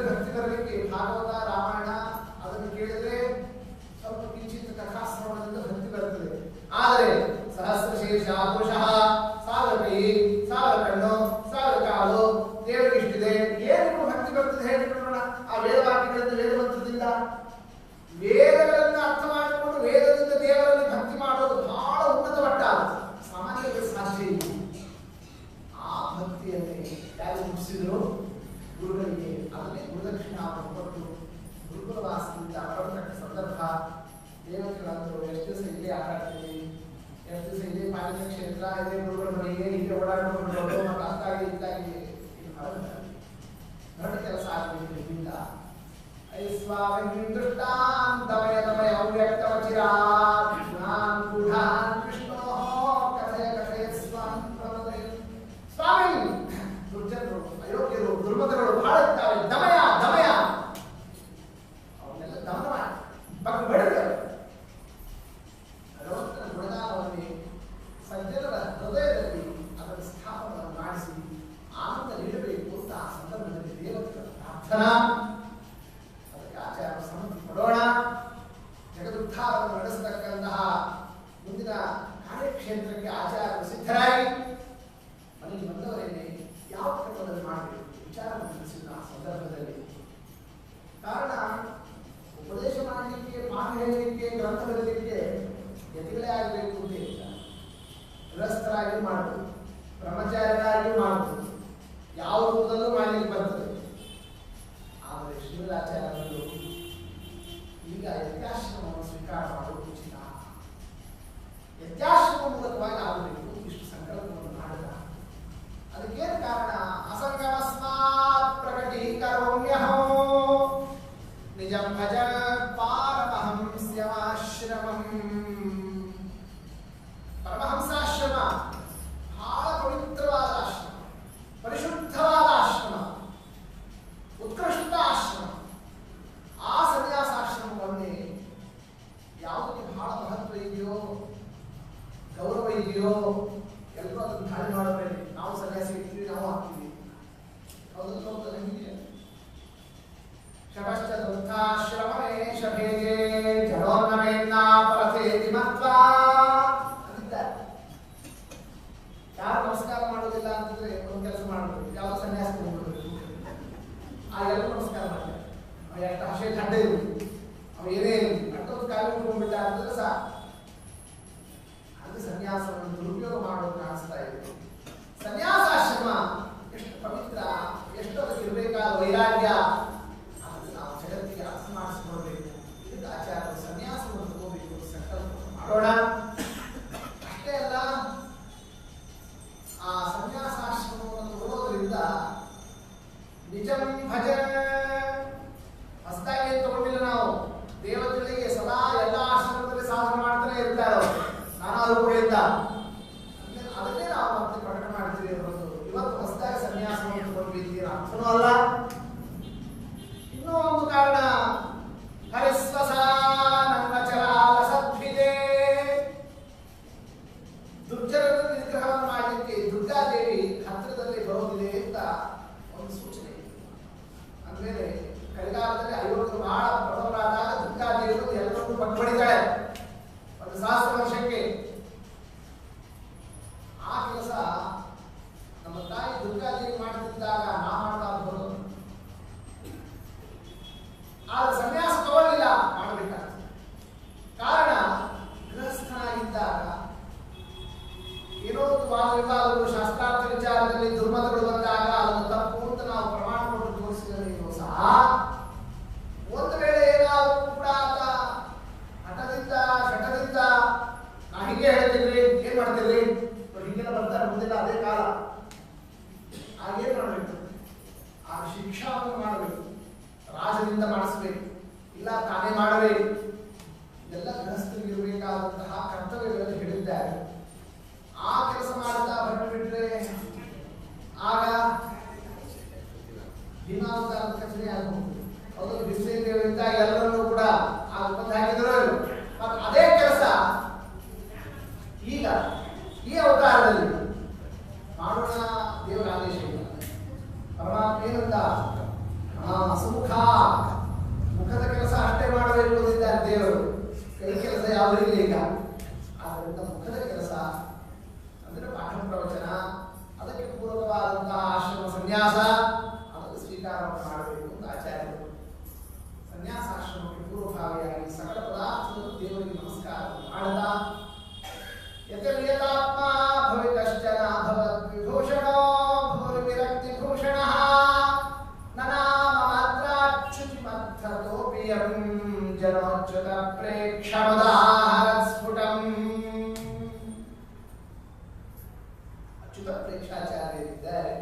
[SPEAKER 1] ಭಕ್ತಿ ಬರಲಿಕ್ಕೆ ಭಾಗವತ ರಾಮಾಯಣ ಅದನ್ನು ಕೇಳಿದ್ರೆ ಸ್ವಲ್ಪ ಕಿಂಚಿತ್ ಕಥಾಶ್ರವಣದಿಂದ ಭಕ್ತಿ ಬರ್ತದೆ. ಆದರೆ ಸಹಸ್ರಶೀರ್ಷ ಪುರುಷಃ, 1000 ಕೈ, 1000 ಕಣ್ಣು, 1000 ಕಾಲು, ದೇವರಿಗೆ ಇಷ್ಟಿದೆ, ಏನು ಭಕ್ತಿ ಬರ್ತದೆ ಹೇಳಿಬಿಡೋಣ. ಆ ವೇದವಾಕ್ಯಗಳಿಂದ ವೇದಮಂತ್ರದಿಂದ ವೇದಗಳನ್ನು ಅರ್ಥ ಮಾಡಿಕೊಂಡು ವೇದದಿಂದ ದೇವರಲ್ಲಿ ಭಕ್ತಿ ಮಾಡೋದು ಬಹಳ ಉನ್ನತ ಮಟ್ಟ. ಸಾಮಾನ್ಯರಿಗೆ ಸಾಧ್ಯ ಇಲ್ಲ. ಆ ಭಕ್ತಿಯನ್ನೇ ಯಾರು ಮುಗಿಸಿದ್ರು ಗುರುಗಳಿಗೆ. ಅದನ್ನೇ ಗುರುದಕ್ಷಿಣಾವನ್ನು ಕೊಟ್ಟು ಗುರುಕುಲವಾಸದಿಂದ ಹೊರತಕ್ಕ ಸಂದರ್ಭ. ದೇವತೆಗಳಂತರೂ ಎಷ್ಟು ದಿವಸ ಇಲ್ಲೇ ಆಟಾಡ್ತೀವಿ, ಎಷ್ಟು ದಿವಸ ಇಲ್ಲೇ ಪಾಲಿನ ಕ್ಷೇತ್ರ, ಇದೇ ಗುರುಗಳ ಮನೆಗೆ ಇಲ್ಲೇ ಓಡಾಡಿಕೊಂಡು ಮತ್ತು ಅಷ್ಟಾಗಿ ಇದ್ದಾಗಿ ದೊಡ್ಡ ಕೆಲಸ ಆಗಬೇಕು. ಇಲ್ಲಿಂದ ಐಸ್ವಾಮಿ ದೃಷ್ಟಾಂತಮಯ ತಮಯ ಅವ್ಯಕ್ತವಚಿರಾತ್ ಗುಣಾನ್ ಗೂಢಾನ್ ವಿಷ್ಣೋ ಕಥಯ ಕಥಯ ಸ್ವಾಮಿ ಪ್ರಮದೇ. ಸ್ವಾಮಿ ದುರ್ಜನರು, ಅಯೋಗ್ಯರು, ದುರ್ಮತಗಳು ಬಹಳ ಇದ್ದಾವೆ. ದಮಯ ದಮಯ ಅವನ್ನೆಲ್ಲ ದಮನ ಮಾಡಿ ಬಗ್ಗೆ ಬೆಳೆದ ಭಗವಂತನ ಗುಣಗಾನವನ್ನೇ ಸಜ್ಜನರ ಹೃದಯದಲ್ಲಿ ಅದರ ಸ್ಥಾಪನವನ್ನು ಮಾಡಿಸಿ ಆನಂದ ನೀಡಬೇಕು ಅಂತ ಆ ಸಂದರ್ಭದಲ್ಲಿ ದೇವತೆಗಳ ಪ್ರಾರ್ಥನಾ. ಅದಕ್ಕೆ ಆಚಾರ್ಯ ಸಮ್ಮತಿ ಕೊಡೋಣ. ಜಗದುದ್ಧಾರವನ್ನು ನಡೆಸತಕ್ಕಂತಹ ಮುಂದಿನ ಕಾರ್ಯಕ್ಷೇತ್ರಕ್ಕೆ ಆಚಾರ್ಯರು ಸಿದ್ಧರಾಗಿ ಮನೆಗೆ ಬಂದವರೇನೆ ಯಾವ ಕ್ರಮದಲ್ಲಿ ಮಾಡಬೇಕು ವಿಚಾರವನ್ನು ತಿಳಿಸಿದ ಆ ಸಂದರ್ಭದಲ್ಲಿ. ಕಾರಣ ಉಪದೇಶ ಮಾಡಲಿಕ್ಕೆ, ಪಾಠ ಹೇಳಲಿಕ್ಕೆ, ಗ್ರಂಥ ಬರಲಿಕ್ಕೆ ಯತಿಗಳೇ ಆಗಬೇಕು ಅಂತ ಇಲ್ಲ. ಗೃಹಸ್ಥರಾಗಿ ಮಾಡಬಹುದು, ಬ್ರಹ್ಮಚಾರಿಗಳಾಗಿ ಮಾಡಬಹುದು, ಯಾವ ರೂಪದಲ್ಲೂ ಮಾಡಲಿಕ್ಕೆ ಬರ್ತದೆ. ಆದರೆ ಶ್ರೀಮದಾಚಾರ್ಯರು ಈಗ ಯತ್ಯಾಶ್ರಮವನ್ನು ಸ್ವೀಕಾರ ಮಾಡುವುದು ಉಚಿತ, ಯತ್ಯಾಶ್ರಮ ಮೂಲಕವಾಗಿ ಆಗಬೇಕು ಇಷ್ಟು ಸಂಕಲ್ಪವನ್ನು ಮಾಡಿದ. ಅದಕ್ಕೇನು ಕಾರಣ? ಅಸಂಗಮಸ್ಮಾತ್ ಪ್ರಕಟೀಕರೋಮ್ಯಹೋ ನಿಜಂ ಭಜ ಪಾರಮಹಂಸ್ಯಮಾಶ್ರಮಂ. ಪರಮಹಂಸಾಶ್ರಮ ಬಹಳ ಪವಿತ್ರವಾದ ಆಶ್ರಮ, ಪರಿಶುದ್ಧವಾದ ಆಶ್ರಮ, ಉತ್ಕೃಷ್ಟ ಆಶ್ರಮ. ಆ ಸನ್ಯಾಸಾಶ್ರಮವನ್ನೇ ಯಾವುದಕ್ಕೆ ಬಹಳ ಮಹತ್ವ ಇದೆಯೋ, ಗೌರವ ಇದೆಯೋ ಎಲ್ಲರೂ ಅದನ್ನು ಧಾರಣೆ ಮಾಡಬೇಡಿ. ನಾವು ಸನ್ಯಾಸಿ ಇರ್ತೀವಿ, ನಾವು ಆಗ್ತೀವಿ, ಹೌದಲ್ಲ ನಿಮಗೆ ಶಪಶ್ಚ ದುಃಖಾಶ್ರಮೇಶ ಭೇಜೆ ಜಡೋರ್ನವೇನ್ನ ಪರಥೇತಿ ಮತ್ವಾ ಅಂದಿದ್ದಾರೆ. ಯಾರು ನಮಸ್ಕಾರ ಮಾಡೋದಿಲ್ಲ ಅಂತಂದ್ರೆ ಒಂದು ಕೆಲಸ ಮಾಡಬೇಕು, ಯಾವ ಸನ್ಯಾಸ ಹೋಗ್ಬಿಡ್ಬೇಕು. ಆ ಎಲ್ಲರೂ ನಮಸ್ಕಾರ ಮಾಡ್ತಾರೆ. ಅವ ಎಷ್ಟು ಹಸೆ ಗಡ್ಡ ಇರಲಿ, ಅವ ಏನೇ ಇರಲಿ, ಅಷ್ಟೊಂದು ಕಾಲು ಉಟ್ಕೊಂಡ್ಬಿಟ್ಟ ಅಂತಂದ್ರೆ ಸಾ ಅದು ಸನ್ಯಾಸವನ್ನು ದುರುಪಯೋಗ ಮಾಡೋದು ಕಾಣಿಸ್ತಾ ಇದೆ. ಸನ್ಯಾಸಾಶ್ರಮ ಎಷ್ಟು ಪವಿತ್ರ, ಎಷ್ಟು ಅದಕ್ಕೆ ಇರಬೇಕಾದ ವೈರಾಗ್ಯ ಅದನ್ನು ನಾವು ಜಗತ್ತಿಗೆ ಅರ್ಥ ಮಾಡಿಸ್ಕೊಳ್ಬೇಕು. ಇದಕ್ಕೆ ಆಚಾರ್ಯರು ಸನ್ಯಾಸವನ್ನು ತಗೋಬೇಕು ಸಂಕಲ್ಪ ಮಾಡೋಣ. ಅಷ್ಟೇ ಅಲ್ಲ, ಆ ಸನ್ಯಾಸಾಶ್ರಮವನ್ನು ತಗೊಳ್ಳೋದ್ರಿಂದ ನಿಜಂ ಭಜ ಹೊಸದಾಗಿ ಏನು ತಗೊಂಡಿಲ್ಲ ನಾವು. ದೇವತೆಗಳಿಗೆ ಸದಾ ಎಲ್ಲ ಆಶ್ರಮದಲ್ಲಿ ಸಾಧನೆ ಮಾಡ್ತಾನೆ ಇರ್ತಾರೆ ಅವರು ನಾನಾ ರೂಪಗಳಿಂದ. ಅದನ್ನೇ ನಾವು ಮತ್ತೆ ಪ್ರಕಟ ಮಾಡ್ತೀವಿ ಅನ್ನೋದು. ಇವತ್ತು ಹೊಸದಾಗಿ ಸನ್ಯಾಸವನ್ನು ತಗೊಂಡಿದ್ದೀರ ಅರ್ಥನೂ ಅಲ್ಲ. ಇನ್ನೂ ಒಂದು ಕಾರಣ, ಹರಿಸ್ವಸಾನಂದಚರಾಲಸದ್ಭಿದೆ. ದುರ್ಜನರನ್ನು ನಿಗ್ರಹವನ್ನು ಮಾಡಲಿಕ್ಕೆ ದುರ್ಗಾದೇವಿ ಹತ್ತಿರದಲ್ಲಿ ಬರೋದಿದೆ ಅಂತ ಒಂದು ಸೂಚನೆ. ಅಂದಮೇಲೆ ಕಲಿಕಾಲದಲ್ಲಿ ಅಯೋಗ್ಯರು ಬಹಳ ಪ್ರಬಲರಾದಾಗ ದುರ್ಗಾದೇವಿಯರು ಎಲ್ಲರನ್ನೂ ಪಟ್ಬಡಿದ್ದಾಳೆ 1000 ವರ್ಷಕ್ಕೆ. ಆ ಕೆಲಸ ನಮ್ಮ ತಾಯಿ ದುರ್ಗಾದೇವಿ ಮಾಡುತ್ತಿದ್ದಾಗ ನಾ ಮಾಡಬಾರ್ದು ಬರೋದು. ಆದ್ರೆ ಸನ್ಯಾಸ ತಗೊಳ್ಳಿಲ್ಲ, ಮಾಡಬೇಕಾಗ್ತದೆ. ಕಾರಣ ಗೃಹಸ್ಥನಾಗಿದ್ದಾಗ ಏನೋ ಒಂದು ವಾದ ವಿವಾದಗಳು, ಶಾಸ್ತ್ರಾರ್ಥ ವಿಚಾರದಲ್ಲಿ ದುರ್ಮತಗಳು ಬಂದಾಗ ಅದನ್ನು ತಪ್ಪು ಅಂತ ನಾವು ಪ್ರಮಾಣ ಕೊಟ್ಟು ತೋರಿಸಿದರೂ ಸಹ ಒಂದು ವೇಳೆ ಏನಾದರೂ ಕೂಡ ಆತ ಹಠದಿಂದ ಶಠದಿಂದ ನಾ ಹೀಗೆ ಹೇಳ್ತಿದ್ರಿ, ಏನ್ ಮಾಡ್ತಿದ್ರಿ, ಹೀಗೆಲ್ಲ ಬರ್ತಾರೆ ಮುಂದಿಲ್ಲ ಅದೇ ಕಾಲ. ಆಗೇನ್ ಮಾಡಬೇಕು? ಆ ಶಿಕ್ಷಾವನ್ನು ಮಾಡಬೇಕು, ರಾಜನಿಂದ ಮಾಡಿಸಬೇಕು, ಇಲ್ಲ ತಾನೇ ಮಾಡಬೇಕು. ಇದೆಲ್ಲ ಗೃಹಸ್ಥರಿಗೆ ಇರಬೇಕಾದಂತಹ ಕರ್ತವ್ಯಗಳನ್ನು ಹೇಳಿದ್ದಾರೆ. ಆ ಕೆಲಸ ಮಾಡ್ತಾ ಹೊರಟು ಬಿಟ್ರೆ ಆಗ ಭೀಮಾವತಾರದ ಕಚೇರಿ ಆಗಬಹುದು. ಅವರು ಬಿಸಿಲಿಂದ ಎಲ್ಲರನ್ನೂ ಕೂಡ ಆ ಬಂದು ಹಾಕಿದ್ರು. ಮತ್ತು ಅದೇ ಕೆಲಸ ಈಗ ಈ ಅವತಾರದಲ್ಲಿ ಮಾಡೋಣ. ದೇವರ ಆದೇಶ ಇಲ್ಲ. ಪರಮಾತ್ಮ ಏನಂತ ಸಮ್ಮುಖ ಮುಖ, ಮುಖದ ಕೆಲಸ ಅಷ್ಟೇ ಮಾಡಬೇಕು ಅಂದಿದ್ದಾರೆ ದೇವರು. ಕೈ ಕೆಲಸ ಯಾವುದು ಇಲ್ಲ ಈಗ. ಆದ್ದರಿಂದ ಮುಖದ ಕೆಲಸ ಅಂದ್ರೆ ಪಾಠ ಪ್ರವಚನ, ಅದಕ್ಕೆ ಪೂರಕವಾದಂತಹ ಆಶ್ರಮ ಸನ್ಯಾಸ ಅದನ್ನು ಸ್ವೀಕಾರ ಮಾಡಬೇಕು ಅಂತ ಆಚಾರ್ಯರು ಸನ್ಯಾಸಾಶ್ರಮಕ್ಕೆ ಪೂರ್ವಭಾವಿಯಾಗಿ ಸಕಲ ಪದಾರ್ಥಗಳು ದೇವರಿಗೆ ನಮಸ್ಕಾರ ಮಾಡದ ಯತನಿಯತಾತ್ಮ ಭವಿತಶ್ಚನ ಭವದ್ವಿಭೂಷಣೋ ಭೂರ್ವಿರಕ್ತಿಭೂಷಣಃ ನನಾಮ ಮಾತ್ರಾಚ್ಯುತಿಮರ್ಥತೋಪಿಯಂ ಜನೋಚ್ಯುತ ಪ್ರೇಕ್ಷಮದಾಹರಸ್ಫುಟಂ. ಅಚ್ಯುತ ಪ್ರೇಕ್ಷಾಚಾರ್ಯರಿದ್ದಾರೆ.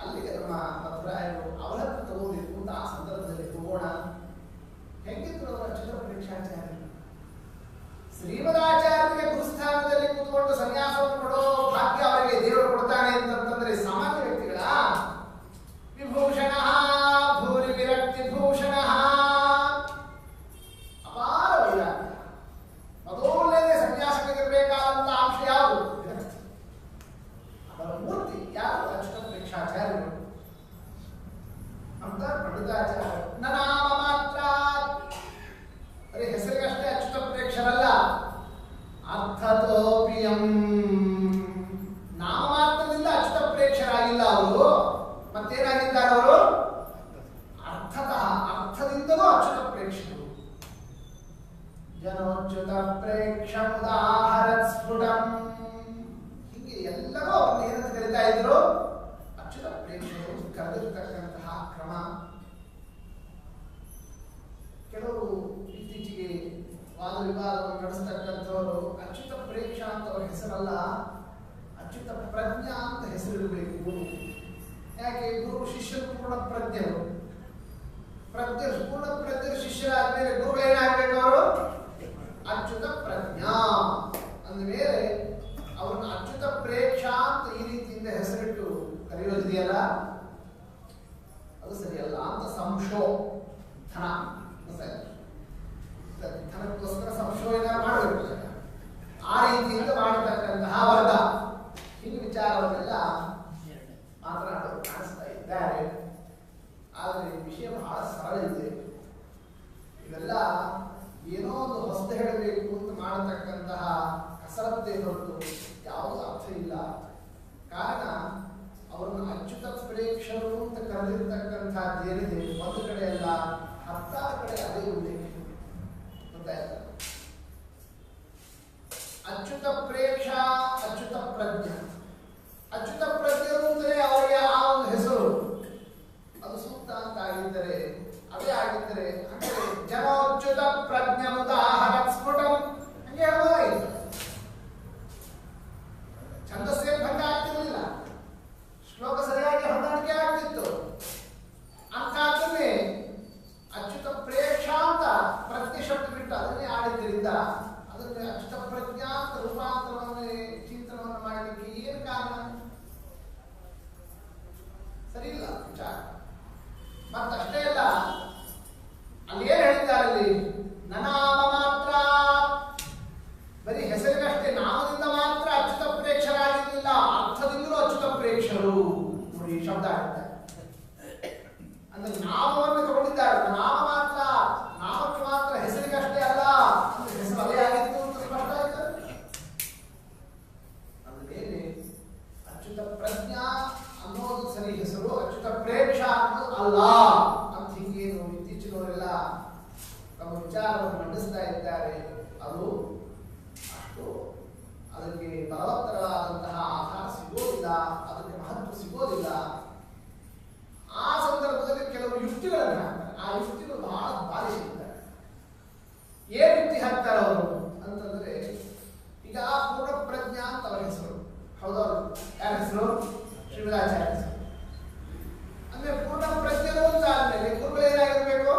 [SPEAKER 1] ಅಲ್ಲಿಗೆ ನಮ್ಮ ಮಧುರಾಯರು ಅವರ ಹತ್ರ ತಗೋಬೇಕು ಅಂತ ಆ ಸಂದರ್ಭದಲ್ಲಿ ತಗೋಣ. ಹೆಂಗಿದ್ರು ಅವರ ಅಚ್ಯುತ ಪ್ರೇಕ್ಷಾಚಾರ್ಯರು ಶ್ರೀಮದಾಚಾರ್ಯರಿಗೆ ಗುರುಸ್ಥಾನದಲ್ಲಿ ಕೂತ್ಕೊಂಡು ಸನ್ಯಾಸವನ್ನು ಕೊಡೋ ಭಾಗ್ಯ ಅವರಿಗೆ ದೇವರು ಕೊಡ್ತಾನೆ ಅಂತಂದ್ರೆ ಸಾಮಾನ್ಯ ವ್ಯಕ್ತಿಗಳ ವಿಭೂಷಣ ಭೂರಿ ವಿರಕ್ತಿ ಭೂಷಣ ಅಪಾರ ವೈರಾಗ್ಯ. ಮೊದಲನೇ ಸನ್ಯಾಸಕ್ಕಿರಬೇಕಾದಂತ ಅಂಶ ಯಾವುದು? ಅವರ ಮೂರ್ತಿ ಯಾರು? ಅಚ್ಯುತ ಪ್ರೇಕ್ಷಾಚಾರ್ಯರು ಅಂತ ಪಂಡಿತಾಚಾರ್ಯರು. ನಾಮ ಮಾತ್ರ ಬರೀ ಹೆಸರಿಗಷ್ಟೇ ಅಚ್ಯುತ ಪ್ರೇಕ್ಷರಲ್ಲ, ಅರ್ಥತೋಪಿಯಂ ನಾಮ ಮಾತ್ರದಿಂದ ಅಚ್ಯುತ ಪ್ರೇಕ್ಷರಾಗಿಲ್ಲ ಅವರು. ಮತ್ತೇನಾಗಿದ್ದಾರೆ ಅವರು? ಅರ್ಥತಃ ಅರ್ಥದಿಂದಲೂ ಅಚ್ಯುತ ಪ್ರೇಕ್ಷರು. ಜನೋಚ್ಯುತ ಪ್ರೇಕ್ಷಮುದಾಹರತ್ ಸ್ಫುಟಂ. ಹೀಗೆ ಎಲ್ಲರೂ ಅವ್ರನ್ನ ಏನಂತ ಕರೀತಾ ಇದ್ರು? ಅಚ್ಯುತ ಪ್ರೇಕ್ಷರು ಕರೆದಿರ್ತಕ್ಕಂತಹ ಕ್ರಮ. ಕೆಲವರು ಇತ್ತೀಚೆಗೆ ವಾದ ವಿವಾದವನ್ನು ನಡೆಸ್ತಕ್ಕಂಥವರು ಅಚ್ಯುತ ಪ್ರೇಕ್ಷ ಅಂತ ಅವರ ಹೆಸರಲ್ಲ, ಅಚ್ಯುತ ಪ್ರಜ್ಞಾ ಅಂತ ಹೆಸರಿಡಬೇಕು. ಯಾಕೆ? ಗುರು ಶಿಷ್ಯರು ಪೂರ್ಣ ಪ್ರಜ್ಞರು, ಪೂರ್ಣ ಪ್ರಜ್ಞರು ಶಿಷ್ಯರಾದ್ಮೇಲೆ ಗುರುಗಳು ಏನಾಗಬೇಕು? ಅವರು ಅಚ್ಯುತ ಪ್ರಜ್ಞಾ ಅಂದಮೇಲೆ ಅವ್ರನ್ನ ಅಚ್ಯುತ ಪ್ರೇಕ್ಷ ಅಂತ ಈ ರೀತಿಯಿಂದ ಹೆಸರಿಟ್ಟು ಕರೆಯೋದಿದೆಯಲ್ಲ, ಅದು ಸರಿಯಲ್ಲ ಅಂತ ಸಂಶೋಧನ. ಧನಕ್ಕೋಸ್ಕರ ಸಂಶೋಧನೆ ಮಾಡಬೇಕು. ಆ ರೀತಿಯಿಂದ ಮಾಡತಕ್ಕಂತಹ ವರ್ಗ ಹಿಂಗೆ ವಿಚಾರವನ್ನೆಲ್ಲ ಮಾತನಾಡೋದು ಕಾಣಿಸ್ತಾ ಇದ್ದಾರೆ. ಆದರೆ ವಿಷಯ ಬಹಳ ಸರಳ ಇದೆ. ಇವೆಲ್ಲ ಏನೋ ಒಂದು ಹೊಸದು ಹೇಳಬೇಕು ಅಂತ ಮಾಡತಕ್ಕಂತಹ ಕಸರತ್ತೆ ಹೊರತು ಯಾವುದೂ ಅರ್ಥ ಇಲ್ಲ. ಕಾರಣ ಅವರನ್ನು ಅಚ್ಯುತ ಪ್ರೇಕ್ಷರು ಅಂತ ಕರೆದಿರ್ತಕ್ಕಂಥದ್ದು ಏನಿದೆ ಒಂದು ಕಡೆ ಅಲ್ಲ, 10 ಕಡೆ ಅದೇ ಉಲ್ಲೇಖ. ಗೊತ್ತಾಯ್ತಾ? ಅಚ್ಯುತ ಪ್ರೇಕ್ಷ, ಅಚ್ಯುತ ಪ್ರಜ್ಞ. ಅಚ್ಯುತ ಪ್ರಜ್ಞರು ಅಂದರೆ ಅವರಿಗೆ ಆ ಒಂದು ಹೆಸರು ಅದು ಸೂಕ್ತ ಅಂತ ಆಗಿದ್ದರೆ, ಅದೇ ಆಗಿದ್ದರೆ ಅಂದರೆ ಜನೋಚ್ಯುತ ಪ್ರಜ್ಞಮುದಾಹರತ್ ಸ್ಫುಟಂ ಹಂಗೆ ಹೇಳ್ಬೋದಾಗಿತ್ತು. ಛಂದಸ್ಸೇ ಭಂಗ ಆಗ್ತಿರಲಿಲ್ಲ, ಶ್ಲೋಕ ಸರಿಯಾಗಿ ಹೊಂದಾಣಿಕೆ ಆಗ್ತಿತ್ತು. ಅಂಥದ್ದನ್ನೇ ಅಚ್ಯುತ ಪ್ರೇಕ್ಷ ಅಂತ ಪ್ರಜ್ಞೆ ಶಬ್ದ ಬಿಟ್ಟು ಅದನ್ನೇ ಆಡಿದ್ದರಿಂದ ಅದನ್ನೇ ಅಚ್ಯುತ ಪ್ರಜ್ಞಾ ಅಂತ ರೂಪಾಂತರವನ್ನು ಚಿಂತನವನ್ನು ಮಾಡಲಿಕ್ಕೆ ಏನು ಕಾರಣ? ಸರಿ ಇಲ್ಲ ವಿಚಾರ. ಮತ್ತಷ್ಟೇ ಅಲ್ಲ, ಅಲ್ಲಿ ಏನು ಹೇಳಿದ್ದಾರೆ? ಅಲ್ಲಿ ನನಾಮ ಮಾತ್ರ, ಬರೀ ಹೆಸರಿಗಷ್ಟೇ ನಾಮದಿಂದ ಮಾತ್ರ ಅಚ್ಯುತ ಪ್ರೇಕ್ಷರಾಗಿರಲಿಲ್ಲ, ಅರ್ಥದಿಂದಲೂ ಅಚ್ಯುತ ಪ್ರೇಕ್ಷರು. ನೋಡಿ ಈ ಶಬ್ದ ಆಗುತ್ತೆ ಅಂದ್ರೆ ನಾಮವನ್ನು ತಗೊಂಡಿದ್ದಾರೆ. ನಾಮ ಮಾತ್ರ, ನಾಮಕ್ಕೆ ಮಾತ್ರ, ಹೆಸರಿಗಷ್ಟೇ ಅಲ್ಲ ಅಂದ್ರೆ ಹೆಸರು ಅದೇ ಆಗಿತ್ತು ಅಂತ ಸ್ಪಷ್ಟ ಆಯ್ತು. ಅಂದ್ಮೇಲೆ ಅಚ್ಯುತ ಪ್ರಜ್ಞಾ ಅನ್ನೋದು ಸರಿ ಹೆಸರು, ಅಚ್ಯುತ ಪ್ರೇಕ್ಷ ಅನ್ನೋದು ಅಲ್ಲ ಅಂತ ಹಿಂಗೇನು ಇತ್ತೀಚಿನವರೆಲ್ಲ ತಮ್ಮ ವಿಚಾರವನ್ನು ಮಂಡಿಸ್ತಾ ಇದ್ದಾರೆ. ಅದು ಅಷ್ಟು ಅದಕ್ಕೆ ಬಲವತ್ತರವಾದಂತಹ ಆಧಾರ ಸಿಗೋದಿಲ್ಲ, ಅದಕ್ಕೆ ಮಹತ್ವ ಸಿಗೋದಿಲ್ಲ. ಆ ಸಂದರ್ಭದಲ್ಲಿ ಕೆಲವು ಯುಕ್ತಿಗಳನ್ನು ಹಾಕ್ತಾರೆ. ಆ ಯುಕ್ತಿಗಳು ಬಹಳ ಬಾಲಿಸಿದ್ದಾರೆ. ಏನ್ ಯುಕ್ತಿ ಹಾಕ್ತಾರೆ ಅವರು ಅಂತಂದ್ರೆ, ಈಗ ಪೂರ್ಣ ಪ್ರಜ್ಞಾ ಅಂತ ಅವರ ಹೆಸರು, ಹೌದೌದು. ಯಾರ ಹೆಸರು? ಶ್ರೀಮದಾಚಾರ್ಯ ಹೆಸರು. ಅಂದ್ರೆ ಪೂರ್ಣ ಪ್ರಜ್ಞರು ಅಂತ ಆದ್ಮೇಲೆ ಗುರುಗಳು ಏನಾಗಿರ್ಬೇಕು?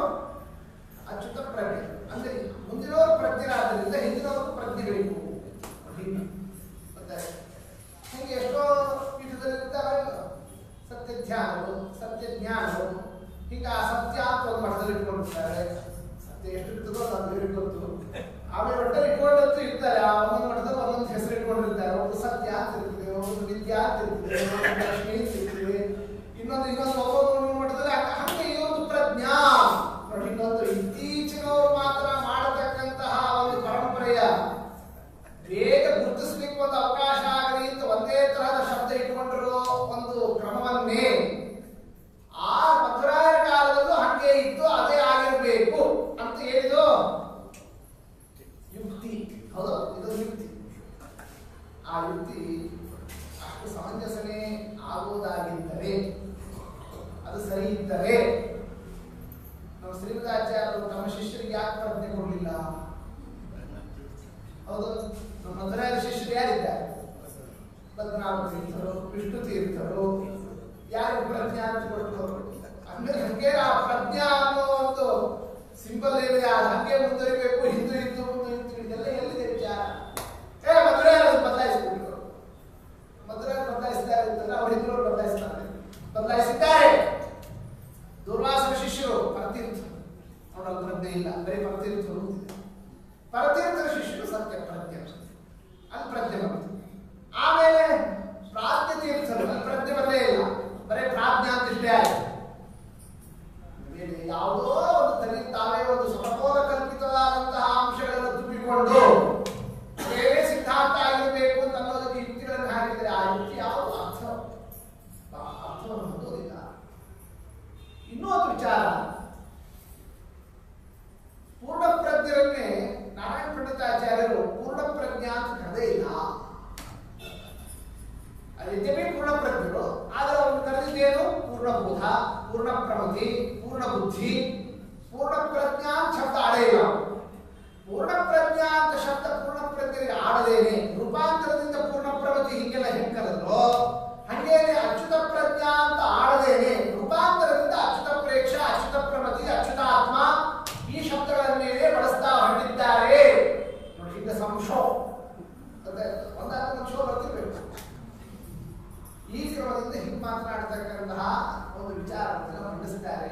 [SPEAKER 1] ಅಚ್ಯುತ ಪ್ರಜ್ಞೆ. ಅಂದ್ರೆ ಮುಂದಿನವರು ಪ್ರಜ್ಞರಾದ್ದರಿಂದ ಹಿಂದಿನವರು ಪ್ರಜ್ಞೆ ಬೇಕು. ಮತ್ತೆ ಹೀಗೆ ಎಷ್ಟೋ ಪೀಠದಲ್ಲಿರ್ತಾರೆ ಸತ್ಯ ಧ್ಯಾನರು, ಸತ್ಯ ಜ್ಞಾನರು, ಹೀಗ ಸತ್ಯ ಅಂತ ಒಂದು ಮಠದಲ್ಲಿ ಇಟ್ಕೊಂಡಿರ್ತಾರೆ. ಸತ್ಯ ಎಷ್ಟು ಇರ್ತದೋ ಅದು ಗೊತ್ತು. ಆಮೇಲೆ ಒಟ್ಟಲ್ಲಿ ಇಟ್ಕೊಂಡಂತೂ ಇರ್ತಾರೆ. ಆ ಒಂದೊಂದು ಮಠದಲ್ಲಿ ಒಂದೊಂದು ಹೆಸರು ಇಟ್ಕೊಂಡಿರ್ತಾರೆ. ಒಂದು ಸತ್ಯ ಅಂತ ಇರ್ತದೆ, ಒಂದು ವಿದ್ಯಾ ಅಂತ ಇರ್ತದೆ, ಒಂದು ಲಕ್ಷ್ಮಿ ಅಂತ ಇರ್ತದೆ, ಇನ್ನೊಂದು ಒಬ್ಬೊಂದು ಮಠದಲ್ಲಿ ಹಂಗೆ ಈ ಒಂದು ಪ್ರಜ್ಞೆ ಶ್ರೀಮದಾಚಾರ್ಯರು ತಮ್ಮ ಶಿಷ್ಯರಿಗೆ ಯಾಕೆ ಪ್ರಜ್ಞೆ ಕೊಡಲಿಲ್ಲ? ಹೌದು, ನಮ್ಮ ಮಧುರಾಯ ಶಿಷ್ಯರು ಯಾರಿದ್ದಾರೆ? ಪದ್ಮನಾಭ ತೀರ್ಥರು, ವಿಷ್ಣು ತೀರ್ಥರು, ಯಾರು ಪ್ರಜ್ಞಾ ಅಂತ ಕೊಟ್ಟವರು? ಅಂದ್ರೆ ಹಂಗೆ ಆ ಪ್ರಜ್ಞಾ ಅನ್ನೋ ಒಂದು ಸಿಂಬಲ್ ಏನಿದೆ ಅದು ಹಂಗೆ ಮುಂದುವರಿಬೇಕು, ಹಿಂದೂ ಇದ್ದು ಮುಂದೆ ಇದ್ದು ಇದೆಲ್ಲ ಎಲ್ಲಿದೆ ವಿಚಾರ? ಮಧುರಾಯ ಬದಲಾಯಿಸಿಬಿಟ್ರು. ಮಧುರಾಯ ಬದಲಾಯಿಸಿದ್ದಾರೆ ಅಂತಂದ್ರೆ ಅವ್ರ ಹಿಂದೂ ಬದಲಾಯಿಸಿದ್ದಾರೆ. ದುರ್ವಾಸನ ಶಿಷ್ಯರು ಪರತೀರ್ಥರು, ನೋಡಲು ಪ್ರಜ್ಞೆ ಇಲ್ಲ, ಬರೀ ಪರತೀರ್ಥರು. ಪರತೀರ್ಥರ ಶಿಷ್ಯರು ಸತ್ಯ ಪ್ರಜ್ಞೆ, ಅಲ್ಲಿ ಪ್ರಜ್ಞೆ ಬಂತು. ಆಮೇಲೆ ಪ್ರಾಜ್ಞ ತೀರ್ಥರು, ಅಲ್ಲಿ ಪ್ರಜ್ಞೆ ಬರಲೇ ಇಲ್ಲ, ಬರೀ ಪ್ರಾಜ್ಞಾ ಅಂತ ಇಷ್ಟೇ ಆಯ್ತು. ಯಾವುದೋ ಒಂದು ತನಿ ತಾವೇ ಒಂದು ಸಮತೋಲ ಕಲ್ಪಿತವಾದಂತಹ ಅಂಶಗಳನ್ನು ತುಂಬಿಕೊಂಡು ಬೇರೆ ಸಿದ್ಧಾಂತ ಆಗಿರಬೇಕು ಅಂತ ಅನ್ನೋದಕ್ಕೆ ಯುಕ್ತಿಗಳನ್ನು ಹಾಕಿದರೆ ಆ ಯುಕ್ತಿ ಯಾವುದು ಅರ್ಥವನ್ನು ಹೊಂದೋದಿಲ್ಲ. ಇನ್ನೂ ಒಂದು ವಿಚಾರ, ಪೂರ್ಣ ಪ್ರಜ್ಞರನ್ನೇ ನಾರಾಯಣ ಪಂಡಿತಾಚಾರ್ಯರು ಪೂರ್ಣ ಪ್ರಜ್ಞಾ ಅಂತ ಕರೆದೇ ಇಲ್ಲ. ಅದೇ ಪೂರ್ಣ ಪ್ರಜ್ಞರು, ಆದರೆ ಅವ್ರನ್ನು ಕರೆದಿದ್ದೇನು? ಪೂರ್ಣಬೋಧ, ಪೂರ್ಣ ಪ್ರಮತಿ, ಪೂರ್ಣ ಬುದ್ಧಿ. ಪೂರ್ಣ ಪ್ರಜ್ಞಾ ಶಬ್ದ ಆಡೇ ಇಲ್ಲ. ಪೂರ್ಣ ಪ್ರಜ್ಞಾ ಅಂತ ಶಬ್ದ ಪೂರ್ಣ ಪ್ರಜ್ಞರಿಗೆ ಆಡದೇನೆ ರೂಪಾಂತರದಿಂದ ಪೂರ್ಣ ಪ್ರಮತಿ ಹೀಗೆಲ್ಲ ಹೆಂಗ್ ಕರೆದ್ರು, ಹಂಗೇನೆ ಅಚ್ಯುತ ಪ್ರಜ್ಞಾ ಅಂತ ಆಡದೇನೆ ರೂಪಾಂತರದಿಂದ ಅಚ್ಯುತ ಪ್ರೇಕ್ಷ, ಅಚ್ಯುತ ಪ್ರಮತಿ, ಅಚ್ಯುತಾತ್ಮ ಈ ಶಬ್ದಗಳನ್ನೇ ಬಳಸ್ತಾ ಹೊರಟಿದ್ದಾರೆ. ನೋಡಿ, ಈಗ ಸಂಶೋ ಒಂದಾದ ಶೋ ಬರ್ತಿರ್ಬೇಕು. ಈ ಕ್ರಮದಿಂದ ಹಿಂಗೆ ಮಾತನಾಡತಕ್ಕಂತಹ ಒಂದು ವಿಚಾರವನ್ನು ಮಂಡಿಸಿದ್ದಾರೆ.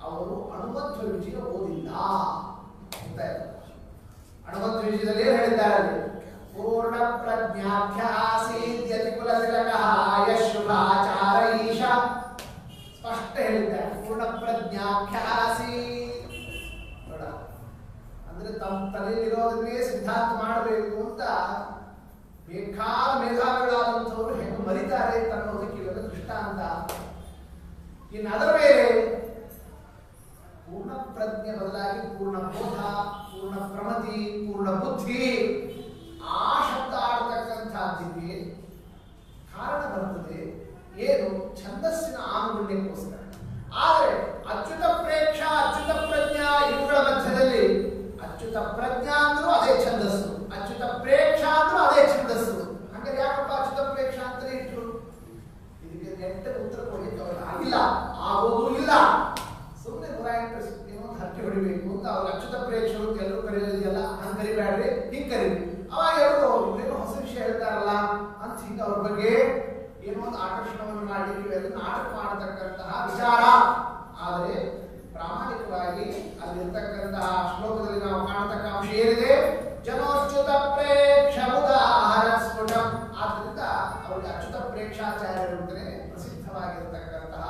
[SPEAKER 1] ಅವರು ಅಣುಮಧ್ವ ವಿಜಯ ಓದಿಲ್ಲ ಅಂತ. ಅಣುಮಧ್ವ ವಿಜಯದಲ್ಲಿ ಏನು ಹೇಳಿದ್ದಾರೆ? ಪೂರ್ಣ ಪ್ರಜ್ಞಾಖ್ಯ ಆಸೀದ್ಯತಿ ಕುಲತಿಲಕಃ ಯಶುಭಾಚಾರ ಈಶ. ಸ್ಪಷ್ಟ ಹೇಳಿದ್ದಾರೆ, ಪೂರ್ಣ ಪ್ರಜ್ಞಾಖ್ಯ ಆಸೀತ್. ನೋಡ, ಅಂದ್ರೆ ತಮ್ಮ ತಲೆಯಲ್ಲಿರೋದನ್ನೇ ಸಿದ್ಧಾಂತ ಮಾಡಬೇಕು ಅಂತ ಬೇಕಾದ ಮೇಧಾವಿಗಳಾದಂಥವರು ಹೆಂಗೆ ಮರಿತಾರೆ ಅಂತ ಅನ್ನೋದಕ್ಕೆ ಇವೆಲ್ಲ ದೃಷ್ಟಾಂತ. ಇನ್ನು ಅದರ ಮೇಲೆ ಪೂರ್ಣ ಪ್ರಜ್ಞೆ ಬದಲಾಗಿ ಪೂರ್ಣ ಬೋಧ, ಪೂರ್ಣ ಪ್ರಮತಿ, ಪೂರ್ಣ ಬುದ್ಧಿ ಆ ಶಬ್ದ ಆಡ್ತಕ್ಕಂಥದ್ದಿಗೆ ಕಾರಣ ಬರ್ತದೆ. ಏನು? ಛಂದಸ್ಸಿನ ಆನುಗುಣ್ಯಕ್ಕೋಸ್ಕರ. ಆದರೆ ಅಚ್ಯುತ ಪ್ರೇಕ್ಷ, ಅಚ್ಯುತ ಪ್ರಜ್ಞಾ ಇವುಗಳ ಮಧ್ಯದಲ್ಲಿ ಅಚ್ಯುತ ಪ್ರಜ್ಞಾ ಅಂದ್ರೂ ಅದೇ ಛಂದಸ್ಸು, ಅಚ್ಯುತ ಪ್ರೇಕ್ಷ ಅಂದ್ರೂ ಅದೇ ಛಂದಸ್ಸು. ಹಾಗಾದ್ರೆ ಯಾಕಪ್ಪ ಅಚ್ಯುತ ಪ್ರೇಕ್ಷ ಅಂತಲೇ ಇಟ್ರು? ಇದಕ್ಕೆ ನೆಟ್ಟ ಉತ್ತರ ಕೊಡಲಿಕ್ಕೆ ಅವ್ರಿಗೆ ಆಗಿಲ್ಲ, ಆಗೋದು ಇಲ್ಲ. ಸುಮ್ಮನೆ 108 ಏನೋ ಹರಕೆ ಹೊಡಿಬೇಕು ಅಂತ ಅವ್ರು ಅಚ್ಯುತ ಪ್ರೇಕ್ಷರು ಅಂತ ಎಲ್ಲರೂ ಕರೆಯೋದಿದೆಯಲ್ಲ, ಹಂಗೆ ಕರಿಬೇಡ್ರಿ, ಹಿಂಗೆ ಕರೀರಿ. ಅವಾಗ ಎಲ್ಲರೂ ಏನೋ ಹೊಸ ವಿಷಯ ಹೇಳ್ತಾರಲ್ಲ ಅಂತ ಹಿಂಗೆ ಅವ್ರ ಬಗ್ಗೆ ಏನೋ ಒಂದು ಆಕರ್ಷಣವನ್ನು ಮಾಡಿ ಇವೆಲ್ಲ ನಾಟಕ ಮಾಡತಕ್ಕಂತಹ ವಿಚಾರ. ಆದರೆ ಪ್ರಾಮಾಣಿಕವಾಗಿ ಅಲ್ಲಿರ್ತಕ್ಕಂತಹ ಶ್ಲೋಕದಲ್ಲಿ ನಾವು ಕಾಣತಕ್ಕ ಅಂಶ ಏನಿದೆ? ಜನೋಚ್ಯುತ ಪ್ರೇಕ್ಷ ಉದಾಹರ ಸ್ಫುಟಂ. ಆದ್ದರಿಂದ ಅವರಿಗೆ ಅಚ್ಯುತ ಪ್ರೇಕ್ಷಾಚಾರ್ಯರು ಅಂತಲೇ ಪ್ರಸಿದ್ಧವಾಗಿರತಕ್ಕಂತಹ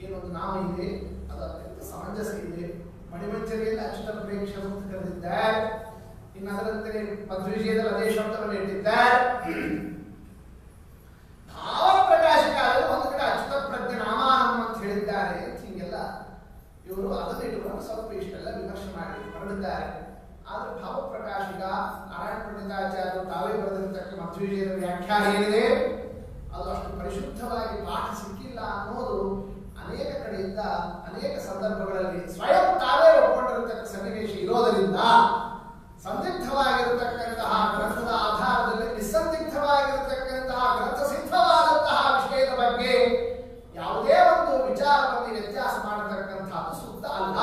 [SPEAKER 1] ಏನೊಂದು ನಾಮ ಇದೆ, ಅದು ಅತ್ಯಂತ ಸಮಂಜಸ ಇದೆ. ಮಣಿಮಂಜರಿಯಲ್ಲಿ ಅಚ್ಯುತ ಪ್ರೇಕ್ಷರು ಅಂತ ಕರೆದಿದ್ದಾರೆ. ಇನ್ನು ಅದರಂತೆ ಮಧ್ವಿಜಯದಲ್ಲಿ ಅದೇ ಶಬ್ದವನ್ನು ಇಟ್ಟಿದ್ದಾರೆ. ಭಾವ ಪ್ರಕಾಶಕಾರರು ಒಂದು ಕಡೆ ಅಚ್ಯುತ ಪ್ರಜ್ಞೆ ನಾಮಾನಂ ಅಂತ ಹೇಳಿದ್ದಾರೆ. ಹೀಗೆಲ್ಲ ಇವರು ಅದನ್ನು ಇಟ್ಟುಕೊಂಡು ಸ್ವಲ್ಪ ಇಷ್ಟೆಲ್ಲ ವಿಮರ್ಶೆ ಮಾಡಿ ಹೊರಡಿದ್ದಾರೆ. ಆದ್ರೆ ಭಾವ ಪ್ರಕಾಶಿಕ ನಾರಾಯಣ ಪಂಡಿತಾಚಾರ್ಯರು ತಾವೇ ಬರೆದಿರತಕ್ಕ ಮಧ್ವಿಜಯದ ವ್ಯಾಖ್ಯಾನ ಏನಿದೆ ಅದು ಅಷ್ಟು ಪರಿಶುದ್ಧವಾಗಿ ಪಾಠ ಸಿಕ್ಕಿಲ್ಲ ಅನ್ನೋದು ಅನೇಕ ಕಡೆಯಿಂದ ಅನೇಕ ಸಂದರ್ಭಗಳಲ್ಲಿ ಸ್ವಯಂ ತಾವೇ ಒಪ್ಕೊಂಡಿರತಕ್ಕ ಸನ್ನಿವೇಶ ಇರೋದರಿಂದ ಸಂದಿಗ್ಧವಾಗಿರತಕ್ಕಂತಹ ಗ್ರಂಥದ ಆಧಾರದಲ್ಲಿ ನಿಸ್ಸಂದಿಗ್ಧವಾಗಿರತಕ್ಕಂತಹ ಗ್ರಂಥ ಸಿದ್ಧವಾದಂತಹ ವಿಷಯದ ಬಗ್ಗೆ ಯಾವುದೇ ಒಂದು ವಿಚಾರವನ್ನು ವ್ಯತ್ಯಾಸ ಮಾಡತಕ್ಕಂಥದ್ದು ಸೂಕ್ತ ಅಲ್ಲ.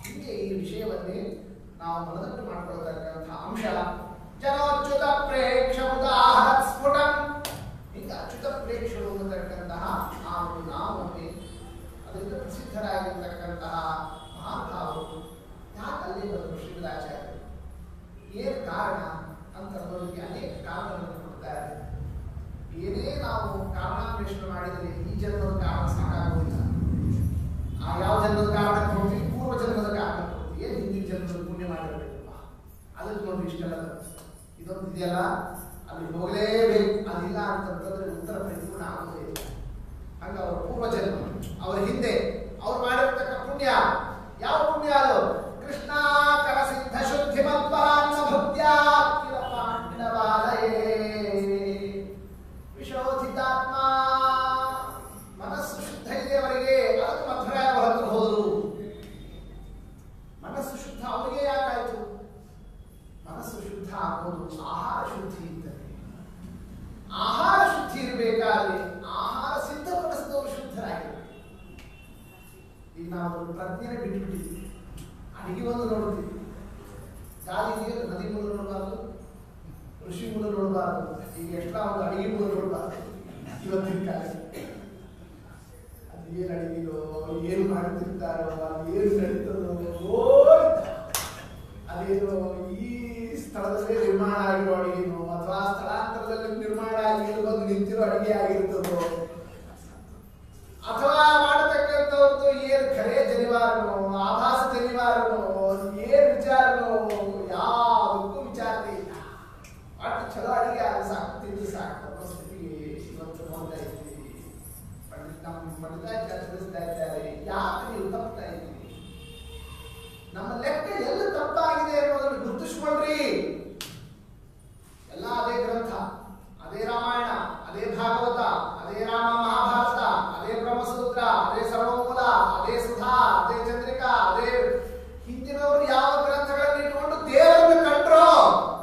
[SPEAKER 1] ಹೀಗೆ ಈ ವಿಷಯವನ್ನೇ ನಾವು ಮನದಟ್ಟು ಮಾಡಿಕೊಳ್ಳತಕ್ಕಂತಹ ಅಂಶ. ಜನೋಚ್ಯುತ ಪ್ರೇಕ್ಷ ಉದಾಹರ ಸ್ಫುಟಂ. ಈಗ ಅಚ್ಯುತ ಪ್ರೇಕ್ಷರು ಅನ್ನತಕ್ಕಂತಹ ಆ ಒಂದು ನಾಮವನ್ನೇ ಅದರಿಂದ ಪ್ರಸಿದ್ಧರಾಗಿರ್ತಕ್ಕಂತಹ ಮಹಾನುಭಾವರು ಯಾಕೆ ಅಲ್ಲಿ ಬರೆದರು ಶ್ರೀಮದಾಚಾರ್ಯರು? ಏನು ಕಾರಣ ಅಂತ ಅನ್ನೋದಕ್ಕೆ ಅನೇಕ ಕಾರಣಗಳನ್ನು ಕೊಡ್ತಾರೆ. ಏನೇ ನಾವು ಕಾರಣಾನ್ವೇಷಣೆ ಮಾಡಿದರೆ ಈ ಜನ್ಮದ ಕಾರಣ ಸಾಕಾಗುವುದಿಲ್ಲ. ಆ ಯಾವ ಜನ್ಮದ ಕಾರಣಕ್ಕೆ ಹೋಗ್ತೀವಿ? ಪೂರ್ವ ಜನ್ಮದ ಕಾರಣಕ್ಕೆ ಹೋಗ್ತೀವಿ. ಏನು ಹಿಂದಿನ ಜನ್ಮದ ಪುಣ್ಯ ಮಾಡಿರಬೇಕಪ್ಪ, ಅದಕ್ಕೆ ನೋಡಿ ಇಷ್ಟೆಲ್ಲ ಇದೊಂದು ಇದೆಯಲ್ಲ, ಅಲ್ಲಿ ಹೋಗಲೇಬೇಕು. ಅದಿಲ್ಲ ಅಂತಂತಂದ್ರೆ ಉತ್ತರ ಪರಿಪೂರ್ಣ ಆಗೋದೇ ಇಲ್ಲ. ಹಂಗ ಅವರ ಪೂರ್ವ ಜನ್ಮ, ಅವರ ಹಿಂದೆ ಅವ್ರು ಮಾಡಿರ್ತಕ್ಕ ಪುಣ್ಯ ಯಾವ ಪುಣ್ಯ? ಅದು ಕೃಷ್ಣಾಕರ ಸಿದ್ಧ ಶುದ್ಧಿ ಮತ್ಪರಾನ್ನ ಭಕ್ತ್ಯ ಕಿಲ ಪಾಂಡವಾಲಯೇ ವಿಶೋಧಿತಾತ್ಮ. ಮನಸ್ಸು ಶುದ್ಧ ಇದೆ ಅವರಿಗೆ, ಅದಕ್ಕೆ ಮಧುರಾಯ ಹತ್ರ ಹೋದರು. ಈಗ ನಾವು ಪ್ರಜ್ಞೆನೇ ಬಿಟ್ಬಿಟ್ಟಿದ್ವಿ. ಅಡಿಗೆ ಒಂದು ನೋಡ್ತೀವಿ, ಗಾಳಿಗೆ ನದಿ ಮೂಲ ನೋಡಬಾರ್ದು, ಋಷಿ ಮೂಲ ನೋಡಬಾರ್ದು, ಈಗ ಎಷ್ಟೋ ಒಂದು ಅಡಿಗೆ ಮೂಲ ನೋಡಬಾರ್ದು ಇವತ್ತಿನ ಕಾಲ. ಅದು ಏನು ಅಡಿಗೆಯೋ, ಏನು ಮಾಡ್ತಿರ್ತಾರೋ, ಅದು ಏನು ನಡೀತದೋ, ಅದೇನು ಈ ಸ್ಥಳದಲ್ಲೇ ನಿರ್ಮಾಣ ಆಗಿರೋ ಅಡಿಗೆನೋ ಅಥವಾ ಸ್ಥಳಾಂತರದಲ್ಲಿ ನಿರ್ಮಾಣ ಆಗಿರೋ ಬಂದು ನಿಂತಿರೋ ಅಡಿಗೆ ಆಗಿರ್ತದೋ, ಅಥವಾ ಮಾಡತಕ್ಕಂಥವ್ರದ್ದು ಏನು ಖರೆ ಜನಿವಾರನೋ ಆಭಾಸ ಜನಿವಾರನೋ ಏನು ವಿಚಾರನೋ ಯಾವುದಕ್ಕೂ ವಿಚಾರನೇ ಇಲ್ಲ. ಅಷ್ಟು ಚಲೋ ಅಡಿಗೆ ಅದು ಸಾಕು, ತಿಂದು ಸಾಕು ಅನ್ನೋ ಸ್ಥಿತಿಗೆ ಇವತ್ತು ನೋಡ್ತಾ ಇದ್ದೀವಿ. ನಮ್ಮ ಪಂಡಿತಾಚಾರ್ಯ ತಿಳಿಸ್ತಾ ಇದ್ದಾರೆ, ಯಾಕೆ ನೀವು ತಪ್ತಾ ಇದ್ದೀರಿ, ನಮ್ಮ ಲೆಕ್ಕ ಎಲ್ಲ ತಪ್ಪಾಗಿದೆ ಅನ್ನೋದನ್ನು ಗುರುತಿಸ್ಕೊಳ್ರಿ. ಎಲ್ಲ ಅದೇ ಗ್ರಂಥ, ಅದೇ ರಾಮಾಯಣ, ಅದೇ ಭಾಗವತ, ಅದೇ ರಾಮ ಮಹಾಭಾರತ, ಅದೇ ಬ್ರಹ್ಮಸೂತ್ರ, ಅದೇ ಸರ್ವಮೂಲ, ಅದೇ ಸುಧಾ, ಅದೇ ಚಂದ್ರಿಕಾ, ಅದೇ ಹಿಂದಿನವರು ಯಾವ ಗ್ರಂಥಗಳನ್ನು ಇಟ್ಟುಕೊಂಡು ದೇವರನ್ನು ಕಂಡ್ರೋ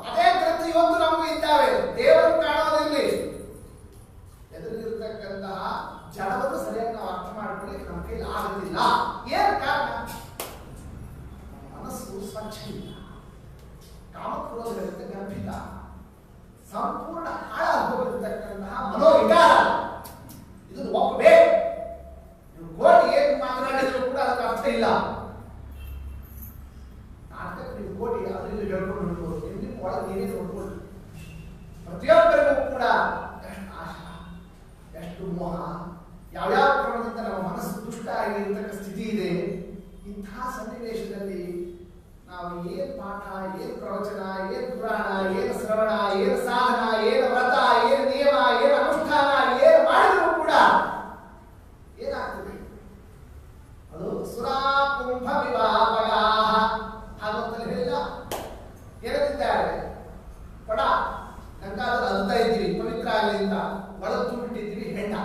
[SPEAKER 1] ಅದೇ ಗ್ರಂಥ ಇವತ್ತು ನಮಗೂ ಇದ್ದಾವೆ. ದೇವರನ್ನು ಕಾಣೋದಿಲ್ಲಿ ಎದುರಿಗಿರ್ತಕ್ಕಂತಹ ಜಡವನ್ನು ಸರಿಯಾಗಿ ನಾವು ಅರ್ಥ ಮಾಡ್ಕೊಳ್ಳಿ ನಮ್ಮ ಕೈಲಿ ಆಗುತ್ತಿಲ್ಲ. ಏನು ಕಾರಣ? ಮನಸ್ಸು ಸ್ವಚ್ಛ ಇಲ್ಲ, ಕಾಮಕ್ರೋಧಗಳಿಂದ ಗರ್ಭಿತ, ಸಂಪೂರ್ಣ ಹಾಳಾಗೋಗಿರ್ತಕ್ಕಂತಹ ಮನೋವಿಕಾರ. ಇದನ್ನು ಒಪ್ಪಬೇಕು. ನೀವು ಕೋಟಿ ಏನು ಮಾತನಾಡಿದ್ರು ಕೂಡ ಅದಕ್ಕೆ ಅರ್ಥ ಇಲ್ಲ. ನಾಟಕಕ್ಕೆ ನೀವು ಕೋಟಿ ಅದರಿಂದ ಹೇಳ್ಕೊಂಡು ನೋಡ್ಬೋದು, ನಿಮ್ಮ ಒಳಗೆ ನೀವೇ ನೋಡ್ಬೋದು. ಪ್ರತಿಯೊಬ್ಬರಿಗೂ ಕೂಡ ಎಷ್ಟು ಆಶಾ, ಎಷ್ಟು ಮೋಹ, ಯಾವ್ಯಾವ ಕ್ರಮದಿಂದ ನಮ್ಮ ಮನಸ್ಸು ದುಷ್ಟ ಆಗಿರ್ತಕ್ಕ ಸ್ಥಿತಿ ಇದೆ. ಇಂತಹ ಸನ್ನಿವೇಶದಲ್ಲಿ ನಾವು ಏನು ಪಾಠ, ಏನು ಪ್ರವಚನ, ಏನು ಪುರಾಣ, ಏನು ಶ್ರವಣ, ಏನು ಸಾಧನ, ಏನು ವ್ರತ, ಏನು ನಿಯಮ, ಏನು ಅನುಷ್ಠಾನ, ಏನು ಮಾಡಿದರೂ ಕೂಡ ಏನಾಗ್ತದೆ? ಅದು ಸುರಾ ಕುಂಭ ವಿವಾಹಗಳ ಆಗುತ್ತಲೇ ಹೇಳಿಲ್ಲ, ಏನಂತಿದ್ದಾರೆ? ಕೊಡ ಗಂಗಾಧರ ಅರ್ಧ ಇದ್ದೀವಿ ಪವಿತ್ರ ಆಗಲಿಂದ ಒಳಗೆ ತುಂಬಿಟ್ಟಿದ್ದೀವಿ ಹೆಂಡ.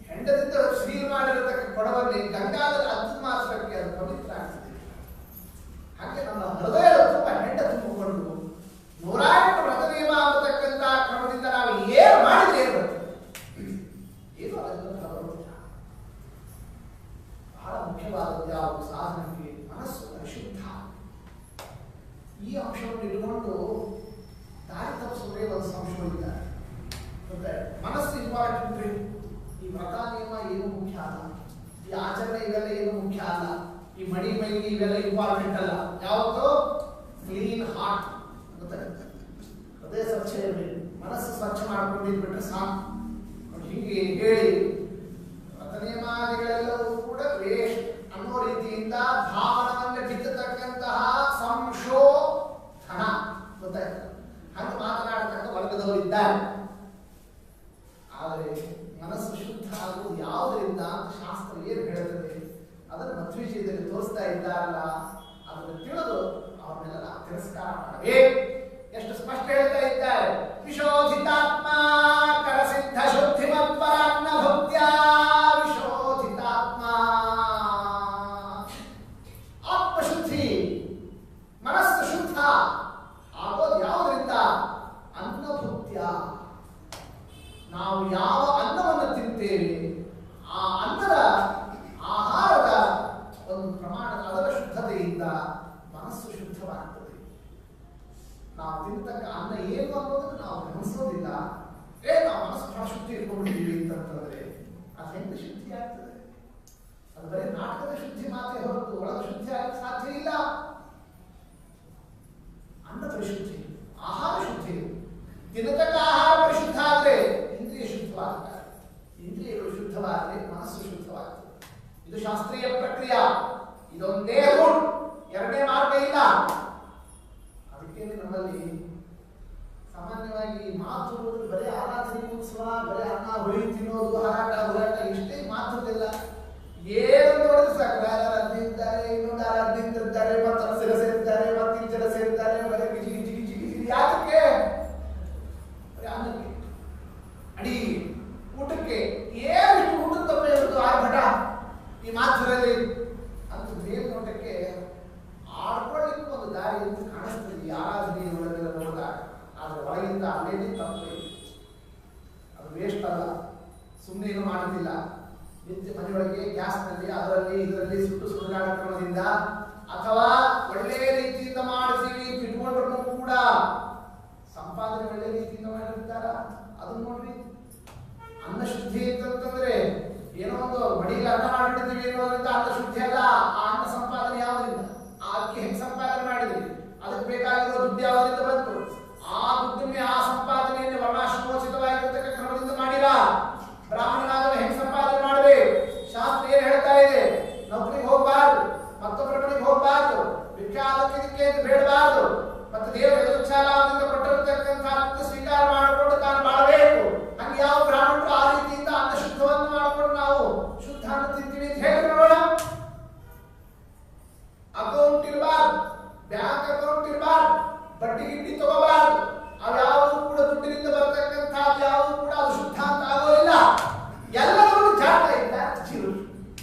[SPEAKER 1] ಹೆಂಡದಿಂದ ಶ್ರೀಲ್ ಮಾಡಿರತಕ್ಕ ಕೊಡವಲ್ಲಿ ಗಂಗಾಧರ ಅರ್ಧ ಮಾತ್ರಕ್ಕೆ ಅದು ಪವಿತ್ರ ಆಗ್ತದೆ. ಹಾಗೆ ನಮ್ಮ ಹೃದಯದ ತುಂಬ ಹೆಂಡ ತುಂಬಿಕೊಂಡು 108 ವ್ರತ ನಿಯಮ ಆಗತಕ್ಕಂಥ ಕ್ರಮದಿಂದ ನಾವು ಏನು ಮಾಡಿದ್ರೆ ಏನು ಬರ್ತದೆ? ಏನು ಅದನ್ನು ಬರುವುದಿಲ್ಲ. ಬಹಳ ಮುಖ್ಯವಾದದ್ದು ಯಾವುದು? ಸಾಧನಕ್ಕೆ ಮನಸ್ಸು ಪರಿಶುದ್ಧ. ಈ ಅಂಶವನ್ನು ಇಟ್ಕೊಂಡು ದಾರಿ ತಪ್ಪಿಸೋದೇ ಒಂದು ಸಂಶಯ ಇದ್ದಾರೆ. ಮನಸ್ಸು ಇಂಪಾರ್ಟೆಂಟ್. ಈ ವ್ರತ ನಿಯಮ ಏನು ಮುಖ್ಯ ಅಲ್ಲ, ಈ ಆಚರಣೆ ಇವೆಲ್ಲ ಏನು ಮುಖ್ಯ ಅಲ್ಲ, ಈ ಮಣಿ ಮೈಲಿ ಇವೆಲ್ಲ ಇಂಪಾರ್ಟೆಂಟ್ ಅಲ್ಲ. ಯಾವತ್ತೋ ಕ್ಲೀನ್ ಹಾರ್ಟ್, ಹೃದಯ ಸ್ವಚ್ಛ ಇರಬೇಕು, ಮನಸ್ಸು ಸ್ವಚ್ಛ ಮಾಡ್ಕೊಂಡಿದ್ಬಿಟ್ರೆ ಸಾಕು. ಹೀಗೆ ಹೇಳಿ ವ್ರತ ನಿಯಮಾದಿಗಳೆಲ್ಲವೂ ಕೂಡ ವೇಸ್ಟ್ ಅನ್ನೋ ರೀತಿಯಿಂದ ಭಾವನವನ್ನು ಬಿತ್ತತಕ್ಕಂತಹ ಸಂಶೋಧನ ಗೊತ್ತಾಯ್ತು. ಹಾಗೆ ಮಾತನಾಡತಕ್ಕ ವರ್ಗದವರಿದ್ದಾರೆ. ಆದರೆ ಮನಸ್ಸು ಶುದ್ಧ ಆಗುವುದು ಯಾವುದರಿಂದ ಅಂತ ಶಾಸ್ತ್ರ ಏನು ಹೇಳುತ್ತದೆ ಅದನ್ನು ಮಧ್ವಿಷಯದಲ್ಲಿ ತೋರಿಸ್ತಾ ಇದ್ದಾರಲ್ಲ, ಅದನ್ನು ತಿಳಿದು ಅವನ್ನೆಲ್ಲ ನಾವು ತಿರಸ್ಕಾರ ಮಾಡಬೇಕು. ಎಷ್ಟು ಸ್ಪಷ್ಟ ಹೇಳ್ತಾ ಇದ್ದಾರೆ. ವಿಶೋಧಿತಾತ್ಮ ಕರಸಿದ್ಧ ಶುದ್ಧಿ ಮತ್ಪರಾನ್ನ ಭಕ್ತ್ಯ. ವಿಶೋಧಿತಾತ್ಮ ಆತ್ಮಶುದ್ಧಿ, ಮನಸ್ಸು ಶುದ್ಧ ಆಗೋದು ಯಾವುದರಿಂದ? ಅನ್ನಭಕ್ತ್ಯ. ನಾವು ಯಾವ ಅನ್ನವನ್ನು ತಿಂತೇವೆ ಆ ಅನ್ನದ ಆಹಾರದ ಒಂದು ಪ್ರಮಾಣದ ಅದರ ಶುದ್ಧತೆಯಿಂದ ಮನಸ್ಸು ಶುದ್ಧವಾಗ್ತದೆ. ನಾವು ತಿಂತಕ್ಕ ಅನ್ನ ಏನು ಅನ್ನೋದನ್ನು ನಾವು ಗಮನಿಸೋದಿಲ್ಲ. ನಾವು ಮನಸ್ಸು ಬಹಳ ಶುದ್ಧಿ ಇಟ್ಕೊಂಡಿದ್ದೀವಿ ಅಂತಂದ್ರೆ ಅದು ಹೆಂಗೆ ಶುದ್ಧಿ ಆಗ್ತದೆ? ಅದು ಬರೀ ನಾಟಕದ ಶುದ್ಧಿ ಮಾತ್ರೇ ಹೊರತು ಒಳಗ ಶುದ್ಧಿ ಆಗಕ್ಕೆ ಸಾಧ್ಯ ಇಲ್ಲ. ಅನ್ನ ಪರಿಶುದ್ಧಿ, ಆಹಾರ ಶುದ್ಧಿ, ತಿನ್ನತಕ್ಕ ಆಹಾರ ಪರಿಶುದ್ಧ ಆದ್ರೆ ಇಂದ್ರಿಯ ಶುದ್ಧವಾಗ್ತದೆ. ಇಂದ್ರಿಯಗಳು ಶುದ್ಧವಾದರೆ ಮನಸ್ಸು ಶುದ್ಧವಾಗ್ತದೆ. ಇದು ಶಾಸ್ತ್ರೀಯ ಪ್ರಕ್ರಿಯೆ. ಇದೊಂದೇ ರೂಟ್, ಎರಡನೇ ಮಾರ್ಗ ಇಲ್ಲ. ಅದಕ್ಕೆ ನಮ್ಮಲ್ಲಿ ಸಾಮಾನ್ಯವಾಗಿ ಮಾತು ಬರೀ ಆರಾಧನೆ ಉತ್ಸವ, ಬರೀ ಅನ್ನ ಹುಳಿ ತಿನ್ನೋದು, ಹಾರಾಟ ಹೋರಾಟ, ಇಷ್ಟೇ ಮಾತುದಿಲ್ಲ. ಏನು ನೋಡಿದ್ರೆ ಸಾಕು, ಯಾರು ಅದ್ದಿದ್ದಾರೆ, ಇನ್ನೊಂದು ಯಾರು ಅದ್ದಿದ್ದಾರೆ, ಮತ್ತೊಂದು ಜನ ಸೇರಿದ್ದಾರೆ, ಮತ್ತಿನ ಜನ ಸೇರಿದ್ದಾರೆ, ಬರೀ ಗಿಜಿ ಗಿಜಿ ಗಿಜಿ ಗಿಜಿ. ಯಾತಕ್ಕೆ? ಬರೀ ಅನ್ನಕ್ಕೆ, ಅಡಿಗೆ, ಊಟಕ್ಕೆ. ಏನು ಊಟದ ತಪ್ಪೇ ಇರುತ್ತೋ ಆರ್ಭಟ ಈ ಮಾತುಗಳಲ್ಲಿ ಅಂತ ಮೇಲ್ನೋಟಕ್ಕೆ ಆಡ್ಕೊಳ್ಳಿಕ್ಕೂ ಒಂದು ದಾರಿ ಅಂತ ಕಾಣಿಸ್ತದೆ ಈ ಆರಾಧನೆ ಒಳಗೆಲ್ಲ ನೋಡಿದಾಗ. ಆದ್ರೆ ಒಳಗಿಂದ ಅಲ್ಲೇನೇ ತಪ್ಪು. ಅದು ವೇಸ್ಟ್ ಅಲ್ಲ, ಸುಮ್ಮನೆ ಏನು ಮಾಡುತ್ತಿಲ್ಲ. ನಿತ್ಯ ಮನೆಯೊಳಗೆ ಗ್ಯಾಸ್ನಲ್ಲಿ ಅದರ ಇದರಲ್ಲಿ ಸುಟ್ಟು ಸುಡುಗಾಡ ಕ್ರಮದಿಂದ ಅಥವಾ ಒಳ್ಳೆ ರೀತಿಯಿಂದ ಮಾಡಿಸಿ ಇಟ್ಕೊಂಡ್ರು ಕೂಡ ಸಂಪಾದನೆ ಒಳ್ಳೆ ರೀತಿಯಿಂದ ಮಾಡಿರ್ತಾರ. ಅದನ್ನ ನೋಡ್ರಿ. ಅನ್ನ ಶುದ್ಧಿ ಅಂತಂದ್ರೆ ಏನೋ ಒಂದು ಮಡಿಗೆ ಅನ್ನ ಮಾಡಿರ್ತೀವಿ ಅನ್ನೋದ್ರಿಂದ ಅನ್ನ ಶುದ್ಧಿ ಅಲ್ಲ. ಆ ಅನ್ನ ಸಂಪಾದನೆ ಯಾವ್ದ್ರಿಂದ, ಆ ಅಕ್ಕಿ ಹೆಂಗ್ ಸಂಪಾದನೆ ಮಾಡಿದ್ವಿ, ಅದಕ್ಕೆ ಬೇಕಾಗಿರೋ ದುಡ್ಡು ಯಾವ್ದ್ರಿಂದ ಬಂತು, ಆ ದುಡ್ಡನ್ನೇ ಆ ಸಂಪಾದನೆಯನ್ನು ವರ್ಣಾಶ್ರಮೋಚಿತವಾಗಿರ್ತಕ್ಕ ಕ್ರಮದಿಂದ ಮಾಡಿಲ್ಲ. ಬ್ರಾಹ್ಮಣನಾದವ ಹೆಂಗ್ ಸಂಪಾದನೆ ಮಾಡಬೇಕು, ಶಾಸ್ತ್ರ ಏನ್ ಹೇಳ್ತಾ ಇದೆ, ನೌಕರಿಗೆ ಹೋಗ್ಬಾರ್ದು, ಮತ್ತೊಬ್ಬರ ಮನೆಗೆ ಹೋಗ್ಬಾರ್ದು, ಭಿಕ್ಷಾದಕ್ಕೆ ಬೇಡಬಾರ್ದು, ಮತ್ತೆ ದೇವರ ಎದುರ್ಚಾಲದಿಂದ ಕೊಟ್ಟಿರತಕ್ಕಂಥ ಸ್ವೀಕಾರ ಮಾಡಿಕೊಂಡು ತಾನು ಮಾಡಬೇಕು. ಹಂಗೆ ಯಾವ ಬ್ರಾಹ್ಮಣರು ಆ ರೀತಿಯಿಂದ ಅನ್ನ ಶುದ್ಧವನ್ನು ಮಾಡಿಕೊಂಡು ನಾವು ಶುದ್ಧ ಅನ್ನ ತಿಂತೀವಿ ಅಂತ ಹೇಳಿ ನೋಡೋಣ. ಅಕೌಂಟ್ ಇರಬಾರ್ದು, ಬ್ಯಾಂಕ್ ಅಕೌಂಟ್ ಇರಬಾರ್ದು, ಬಡ್ಡಿ ಗಿಡ್ಡಿ ತಗೋಬಾರ್ದು. ಅವ್ಯಾವುದು ಕೂಡ ದುಡ್ಡಿನಿಂದ ಬರತಕ್ಕಂಥ ಯಾವುದು ಕೂಡ ಅದು ಶುದ್ಧ ಅಂತ ಆಗೋದಿಲ್ಲ. ಎಲ್ಲರೂ ಜಾಟ ಇಲ್ಲ ಜೀವ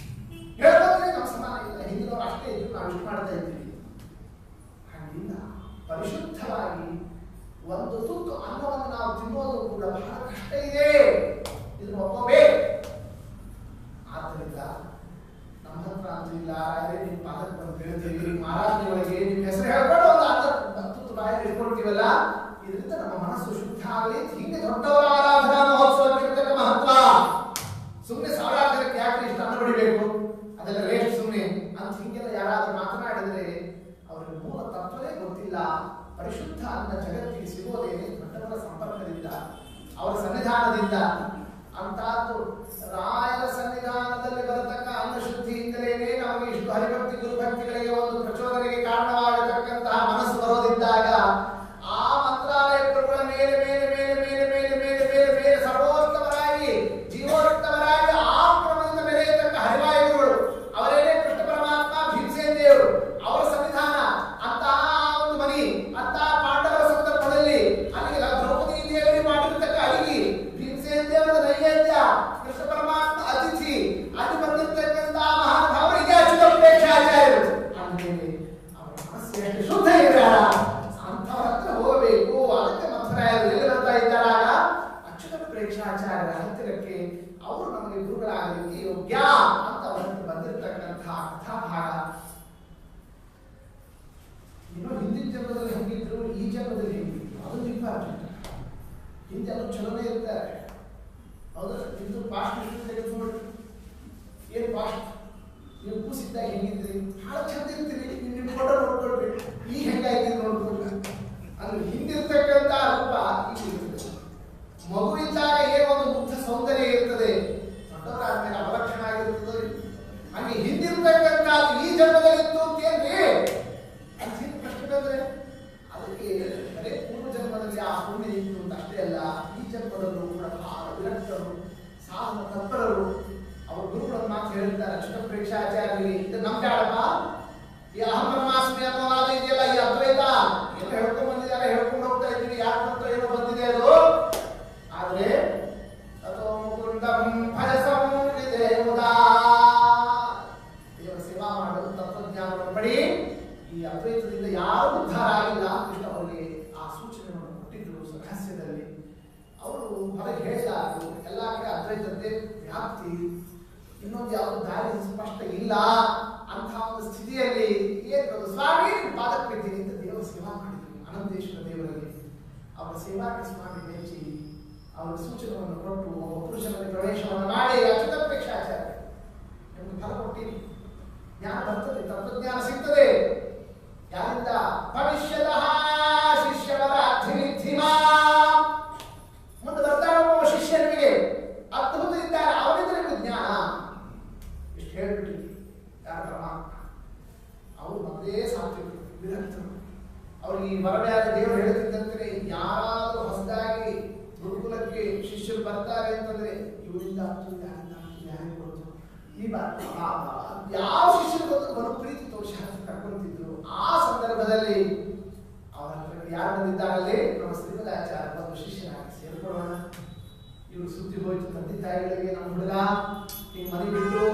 [SPEAKER 1] ಹೇಳ್ಕೊಂಡ್ರೆ ನಮ್ಮ ಸಮಾನ ಇಲ್ಲ, ಹಿಂದಿನವ್ರು ಅಷ್ಟೇ ಇದ್ರು, ನಾವು ಇಷ್ಟು ಮಾಡ್ತಾ ಇದ್ದೀವಿ. ಹಂಗಿಲ್ಲ, ಪರಿಶುದ್ಧವಾಗಿ ಒಂದು ತುತ್ತು ಅನ್ನವನ್ನು ನಾವು ತಿನ್ನೋದು ಕೂಡ ಬಹಳ ಕಷ್ಟ ಇದೆ. ಇದನ್ನು ಒಪ್ಪಬೇಕು. ಆದ್ದರಿಂದ ನಮ್ಮ ಹತ್ರ ಅಂತೂ ಇಲ್ಲ, ನಿಮ್ಮ ಪಾದಕ್ಕೆ ಬಂದು ಹೇಳ್ತೀವಿ, ಮಹಾರಾಜನಿಗೆ ನಿಮ್ಮ ಹೆಸರು ಹೇಳ್ಕೊಂಡು ಒಂದು ಅನ್ನ ತುತ್ತು ಬಾಯಲ್ಲಿ ಇಟ್ಕೊಳ್ತೀವಲ್ಲ, ಇದರಿಂದ ನಮ್ಮ ಮನಸ್ಸು ಶುದ್ಧ ಆಗಲಿ. ಹೀಗೆ ದೊಡ್ಡವರ ಆರಾಧನಾ ಮಹೋತ್ಸವಕ್ಕಿರ್ತಕ್ಕ ಮಹತ್ವ. ಸುಮ್ಮನೆ ಸಾವಿರಾರು ಜನಕ್ಕೆ ಯಾಕೆ ಇಷ್ಟ ಅನ್ನ ಬಡಿಬೇಕು, ಅದೆಲ್ಲ ವೇಸ್ಟ್ ಸುಮ್ಮನೆ ಅಂತ ಹಿಂಗೆಲ್ಲ ಯಾರಾದ್ರೂ ಮಾತನಾಡಿದ್ರೆ ಅವರಿಗೆ ಮೂಲ ತತ್ವನೇ ಗೊತ್ತಿಲ್ಲ. ಪರಿಶುದ್ಧ ಅನ್ನ ಜಗತ್ತಿಗೆ ಸಿಗೋದೇನೆ ದೊಡ್ಡವರ ಸಂಪರ್ಕದಿಂದ, ಅವರ ಸನ್ನಿಧಾನದಿಂದ. ಅಂತದ್ದು ರಾಯರ ಸನ್ನಿಧಾನದಲ್ಲಿ ಬರತಕ್ಕ ಅನ್ನ ಶುದ್ಧಿಯಿಂದಲೇ ನಮಗೆ ಇಷ್ಟು ಹರಿಭಕ್ತಿ ಗುರುಭಕ್ತಿಗಳಿಗೆ ಒಂದು ಪ್ರಚೋದನೆಗೆ ಕಾರಣವಾಗತಕ್ಕಂತಹ ಮನಸ್ಸು ಬರೋದಿದ್ದಾಗ ಆ ಮಂತ್ರಾಲಯ ಗುರುಗಳ ಮೇಲೆ ಮೇಲೆ ಮೇಲೆ ಮೇಲೆ ಮೇಲೆ ಮೇಲೆ ಮೇಲೆ ಮೇಲೆ ಸರ್ವೋತ್ತಮರಾಗಿ ಜೀವೋತ್ತಮರಾಗಿ ಆ ಕ್ರಮದಿಂದ ಬೆಳೆಯತಕ್ಕ ಹರಿವಾಯುಗಳು ಅವರೇನೇ ಕೃಷ್ಣ ಪರಮಾತ್ಮ ಭೀಮಸೇನ ದೇವರು ಅವರ ಸನ್ನಿಧಾನ ಅಂತಹ ಒಂದು ಮನಿ, ಅಂತಹ ಪಾಂಡವರ ಸಂದರ್ಭದಲ್ಲಿ ಅಲ್ಲಿಗೆ ದ್ರೌಪದಿ ದೇವರಿಗೆ ಮಾಡಿರ್ತಕ್ಕ ಅಡಿಗೆ, ಭೀಮಸೇನ ದೇವರ ನೈವೇದ್ಯ, ಕೃಷ್ಣ ಪರಮಾತ್ಮ ಅತಿಥಿ, ಅಲ್ಲಿ ಬಂದಿರ್ತಕ್ಕಂಥ ಮಹಾನುಭಾವರಿಗೆ ಅಚ್ಯುತ ಪ್ರೇಕ್ಷಾಚಾರ್ಯರು. ಅಂದ್ಮೇಲೆ ಅವರ ಮನಸ್ಸು ಎಷ್ಟು ಶುದ್ಧ ಇರಲ್ಲ, ಅಂಥವ್ರ ಹತ್ರ ಹೋಗಬೇಕು. ಅದಕ್ಕೆ ಮಧ್ವರಾಯರು ಎಲ್ಲಿ ಬರ್ತಾ ಇದ್ದಾರಾಗ ಅಚ್ಯುತ ಪ್ರೇಕ್ಷಾಚಾರ್ಯರ ಹತ್ತಿರಕ್ಕೆ ಅವರು ನಮಗೆ ಗುರುಗಳಾಗಲಿಕ್ಕೆ ಯೋಗ್ಯ ಅಂತ ಅವರಿಗೆ ಬಂದಿರತಕ್ಕಂತಹ ಕಥಾಭಾಗ. ಇನ್ನು ಹಿಂದಿನ ಜನ್ಮದಲ್ಲಿ ಹೆಂಗಿದ್ರು, ಈ ಜನ್ಮದಲ್ಲಿ ಹೆಂಗಿದ್ರು, ಅದು ಇಂಪಾರ್ಟೆಂಟ್. ಹಿಂದೆ ಅದು ಚಲೋನೇ ಇರ್ತಾರೆ. ಹೌದಾ? ಇದು ಪಾಸ್ಟ್ ಇಷ್ಟು ತೆಗೆದು ನೋಡಿ, ಏನು ಪಾಸ್ಟ್, ನೀವು ಕೂಸಿದ್ದಾಗ ಹೆಂಗಿದ್ರಿ, ಭಾಳ ಚಂದ ಇರ್ತೀರಿ, ನಿಮ್ಮ ಫೋಟೋ ನೋಡ್ಕೊಳ್ರಿ, ಈಗ ಹೆಂಗಾಗಿದ್ದೀರಿ ನೋಡ್ಕೊಳ್ರಿ. ಅಂದ್ರೆ ಹಿಂದಿರ್ತಕ್ಕಂಥ ರೂಪ ಈಗ ಇರ್ತದೆ. ಮಗು ಇದ್ದಾಗ ಏನೋ ಒಂದು ಮುಗ್ಧ ಸೌಂದರ್ಯ ಇರ್ತದೆ, ದೊಡ್ಡವರಾದ್ಮೇಲೆ ಅವಲಕ್ಷಣ ಆಗಿರ್ತದೆ. ಹಂಗೆ ಹಿಂದಿರ್ತಕ್ಕಂಥ ಈ ಜನ್ಮದಲ್ಲಿ ಇತ್ತು ಅಂತೇನ್ರಿ ಅಂತ ಹಿಂದೆ ಪ್ರಶ್ನೆ ಬಂದ್ರೆ ಅದಕ್ಕೆ ಬರೇ ಪೂರ್ವ ಜನ್ಮದಲ್ಲಿ ಆ ಪುಣ್ಯ ಇತ್ತು ಅಂತ ಅಷ್ಟೇ ಅಲ್ಲ, ಈ ಜನ್ಮದಲ್ಲೂ ಕೂಡ ಬಹಳ ವಿರಕ್ತರು, ಸಾಧನ ತತ್ಪರರು. ಅವರು ಗುರುಗಳನ್ನು ಮಾತು ಹೇಳ್ತಾರೆ, ಅಚ್ಯುತ ಪ್ರೇಕ್ಷಾಚಾರ್ಯರಿಗೆ ಇದು ನಮ್ಗಾಡಪ್ಪ, ಈ ಅಹಂ ಬ್ರಹ್ಮಾಸ್ಮಿ ಅನ್ನೋವಾದ ಇದೆಯಲ್ಲ, ಈ ಅದ್ವೈತ ಎಲ್ಲ ಹೇಳ್ಕೊಂಡ್ ಬಂದಿದ್ದಾರೆ, ಹೇಳ್ಕೊಂಡು ಹೋಗ್ತಾ ಇದ್ದೀವಿ, ಯಾಕೆ ಬಂತು ಏನೋ ಬಂದಿದೆ ಅದು. ಆದ್ರೆ ತಥೋ ಮುಕುಂದಂ ಭಜಸಂ ವಿದೇವದಾ, ದೇವರ ಸೇವಾ ಮಾಡೋದು, ತತ್ವಜ್ಞಾನವನ್ನು ಪಡಿ. ಈ ಅದ್ವೈತದಿಂದ ಯಾರು ಉದ್ಧಾರ ಆಗಿಲ್ಲ ಕೃಷ್ಣ ಅವರಿಗೆ ಆ ಸೂಚನೆಯನ್ನು ಕೊಟ್ಟಿದ್ರು ರಹಸ್ಯದಲ್ಲಿ. ಅವರು ಹೊರಗೆ ಹೇಳಿದಾರು ಎಲ್ಲ ಕಡೆ ಅದ್ವೈತತೆ ವ್ಯಾಪ್ತಿ, ಇನ್ನೊಂದು ಯಾವುದು ದಾರಿ ಸ್ಪಷ್ಟ ಇಲ್ಲ ಅಂತ ಒಂದು ಸ್ಥಿತಿಯಲ್ಲಿ ಏನು ಸ್ವಾಮಿ ಪಾದಕ್ಕೆ ಬಿದ್ದೀನಿ ಅಂತ ದೇವರ ಸೇವಾ ಮಾಡಿದ್ರು. ಅನಂತೇಶ್ವರ ದೇವರಲ್ಲಿ ಅವರ ಸೇವಾಕ್ಕೆ ಸ್ವಾಮಿ ಮೆಚ್ಚಿ ಅವರ ಸೂಚನೆಯನ್ನು ಕೊಟ್ಟು ಒಬ್ಬ ಪುರುಷನಲ್ಲಿ ಪ್ರವೇಶವನ್ನು ಮಾಡಿ ಅಚ್ಯುತ ಪ್ರೇಕ್ಷಾಚಾರ್ಯ ನಿಮಗೆ ಫಲ ಕೊಟ್ಟಿರಿ. ಜ್ಞಾನ ಬರ್ತದೆ, ತತ್ವಜ್ಞಾನ ಸಿಗ್ತದೆ. ಯಾರಿಂದ? ಭವಿಷ್ಯದ ಶಿಷ್ಯವರ ಅಧಿನಿಧಿಮಾ. ಮುಂದೆ ಬರ್ತಾರ ಒಬ್ಬ ಶಿಷ್ಯನಿಗೆ ಅದ್ಭುತದಿದ್ದಾರೆ, ಅವನಿದ್ರೆ ಜ್ಞಾನ. ಇಷ್ಟು ಹೇಳ್ಬಿಟ್ಟು ಯಾರ ಪರಮಾತ್ಮ ಅವರು ಮೊದಲೇ ಸಾತ್ವಿಕರು, ವಿರಕ್ತರು. ಅವ್ರಿಗೆ ಈ ವರವ್ಯಾದ ದೇವರು ಹೇಳ್ತಿದ್ದಂತೆ ಯಾರಾದರೂ ಹೊಸದಾಗಿ ಗುರುಕುಲಕ್ಕೆ ಶಿಷ್ಯರು ಬರ್ತಾರೆ ಅಂತಂದ್ರೆ ಇವರಿಂದ ಯಾರಿಗೆ ಕೊಡ್ತು ಈ ಯಾವ ಶಿಷ್ಯರು ಬಂದು ಬರೋ ಪ್ರೀತಿ ತೋರಿಸಿ ಕರ್ಕೊಂತಿದ್ರು. ಆ ಸಂದರ್ಭದಲ್ಲಿ ಅವರ ಹತ್ರ ಯಾರು ಬಂದಿದ್ದಾಗಲೇ ನಮ್ಮ ಶ್ರೀಮದಾಚಾರ್ಯ ಒಂದು ಶಿಷ್ಯನಾಗಿ ಸೇರ್ಕೊಳ್ಳೋಣ. ಇವರು ಸುದ್ದಿ ಹೋಯ್ತು ತಂದೆ ತಾಯಿಗಳಿಗೆ, ನಮ್ಮ ಹುಡುಗ ಈ ಮನೆ ಬಿಟ್ಟು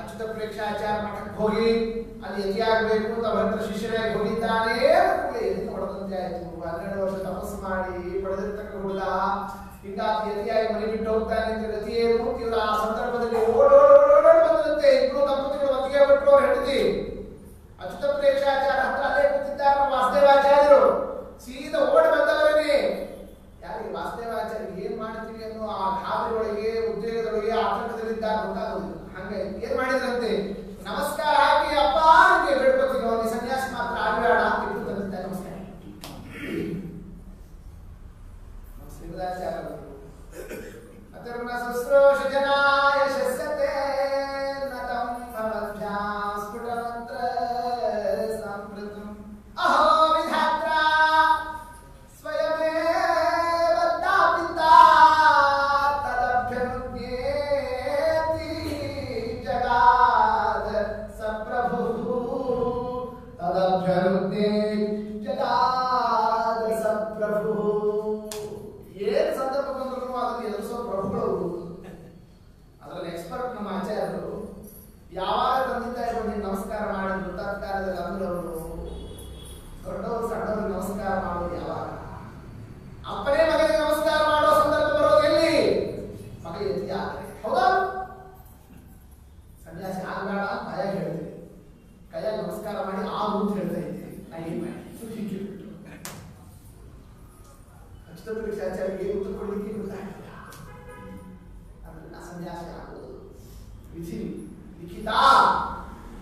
[SPEAKER 1] ಅಚ್ಯುತ ಪ್ರೇಕ್ಷಾಚಾರ ಮಠಕ್ಕೆ ಹೋಗಿ ಅಲ್ಲಿ ಎದಿಯಾಗಬೇಕು ಅಂತ ಅವರ ಹತ್ರ ಶಿಷ್ಯನಾಗಿ ಹೋಗಿದ್ದಾನೆ. ಎಲ್ಲಿ ಹೊಡೆದಂತೆ ಆಯ್ತು. 12 ವರ್ಷ ತಪಸ್ಸು ಮಾಡಿ ಪಡೆದಿರ್ತಕ್ಕ ಹುಡುಗ ಈಗ ಯತಿಯಾಗಿ ಮನೆ ಬಿಟ್ಟು ಹೋಗ್ತಾನೆ ಅಂತ ಗತಿಯೇನು. ಇವರು ಆ ಸಂದರ್ಭದಲ್ಲಿ ಓಡೋಡಿ ಬಂದಂತೆ ಇಬ್ಬರು ದಂಪತಿಗಳು ಒತ್ತಿಗೆ ಅವ್ರ ಹೆಂಡತಿ ಅಚ್ಯುತ ಪ್ರೇಕ್ಷಾಚಾರ್ಯ ಹತ್ರ ಅಲ್ಲೇ ಕೂತಿದ್ದಾರೆ ವಾಸುದೇವಾಚಾರ್ಯರು. ಸೀದಾ ಓಡಿ ಬಂದವರೇ ಯಾರಿಗೆ ವಾಸುದೇವಾಚಾರ್ಯ ಏನ್ ಮಾಡ್ತೀವಿ ಅನ್ನೋ ಆ ಗಾಬರಿ ಒಳಗೆ ಉದ್ವೇಗದೊಳಗೆ ಆತಂಕದಲ್ಲಿದ್ದಾಗ ಗೊತ್ತಾಗೋದಿಲ್ಲ. ಹಂಗೆ ಏನ್ ಮಾಡಿದ್ರಂತೆ, ನಮಸ್ಕಾರ ಹಾಕಿ ಅಪ್ಪ ನಿಮಗೆ ಬೇಡ್ಕೋತೀನಿ, ಅವನಿಗೆ ಸನ್ಯಾಸಿ ಮಾತ್ರ ಆಗಬೇಡ ಅಂತ ಇಟ್ಟು ತಂದಿದ್ದ. ನಮಸ್ಕಾರ ಶ್ರೀಮದಾಚಾರ್ಯರು ಅಥರ್ವ ಶುಶ್ರೂಷ ಜನಾಯ ಶಸ್ಯತೆ ನತಂ ಭವಭ್ಯಾ ಸ್ಫುಟಮಂತ್ರ ಸಂಪ್ರತಂ ಅಹೋ ವಿಧಾತ್ರ ಸ್ವಯಮೇವ ಪಿತಾ ತದಭ್ಯನುಜ್ಞೇತಿ ಜಗಾದ ಸಪ್ರಭು ತದಭ್ಯನುಜ್ಞೇತಿ ಜಗಾದ ಸಪ್ರಭು. ಏನ್ ಸಂದರ್ಭ ಬಂದ್ರು ಅದನ್ನು ಎದುರಿಸೋ ಪ್ರಭುಗಳು, ಅದರಲ್ಲಿ ಎಕ್ಸ್ಪರ್ಟ್ ನಮ್ಮ ಆಚಾರ್ಯರು. ಯಾವಾಗ ತಂದೆ ತಾಯಿ ಬಂದು ನಮಸ್ಕಾರ ಮಾಡಿದ್ರು ತತ್ಕಾಲದಲ್ಲಿ ಅಂದ್ರೆ ಅವರು ದೊಡ್ಡವರು ಸಣ್ಣವರು ನಮಸ್ಕಾರ ಮಾಡೋದು ಯಾವಾಗ? ಅಪ್ಪನೇ ಮಗನಿಗೆ ನಮಸ್ಕಾರ ಮಾಡೋ ಸಂದರ್ಭ ಬರೋದು ಎಲ್ಲಿ? ಮಗ ಎತ್ತಿ ಆದರೆ ಹೌದಾ? ಸನ್ಯಾಸಿ ಆಗಬೇಡ ಭಯ ಹೇಳ್ತೀವಿ, ಕೈಯಾಗ ನಮಸ್ಕಾರ ಮಾಡಿ ಆಗು ಅಂತ ಹೇಳ್ತಾ ಇದ್ದೀವಿ. ನಾ ಏನ್ ಮಾಡಿ ಅಚ್ಯುತ ಪ್ರೇಕ್ಷಾಚಾರ್ಯರಿಗೆ ಉತ್ತರ ಕೊಡ್ಲಿಕ್ಕೆ ಗೊತ್ತಾಗಿಲ್ಲ. ಅಂದ್ರೆ ನಾ ಸನ್ಯಾಸಿ ಆಗೋದು ವಿಧಿ ಲಿಖಿತ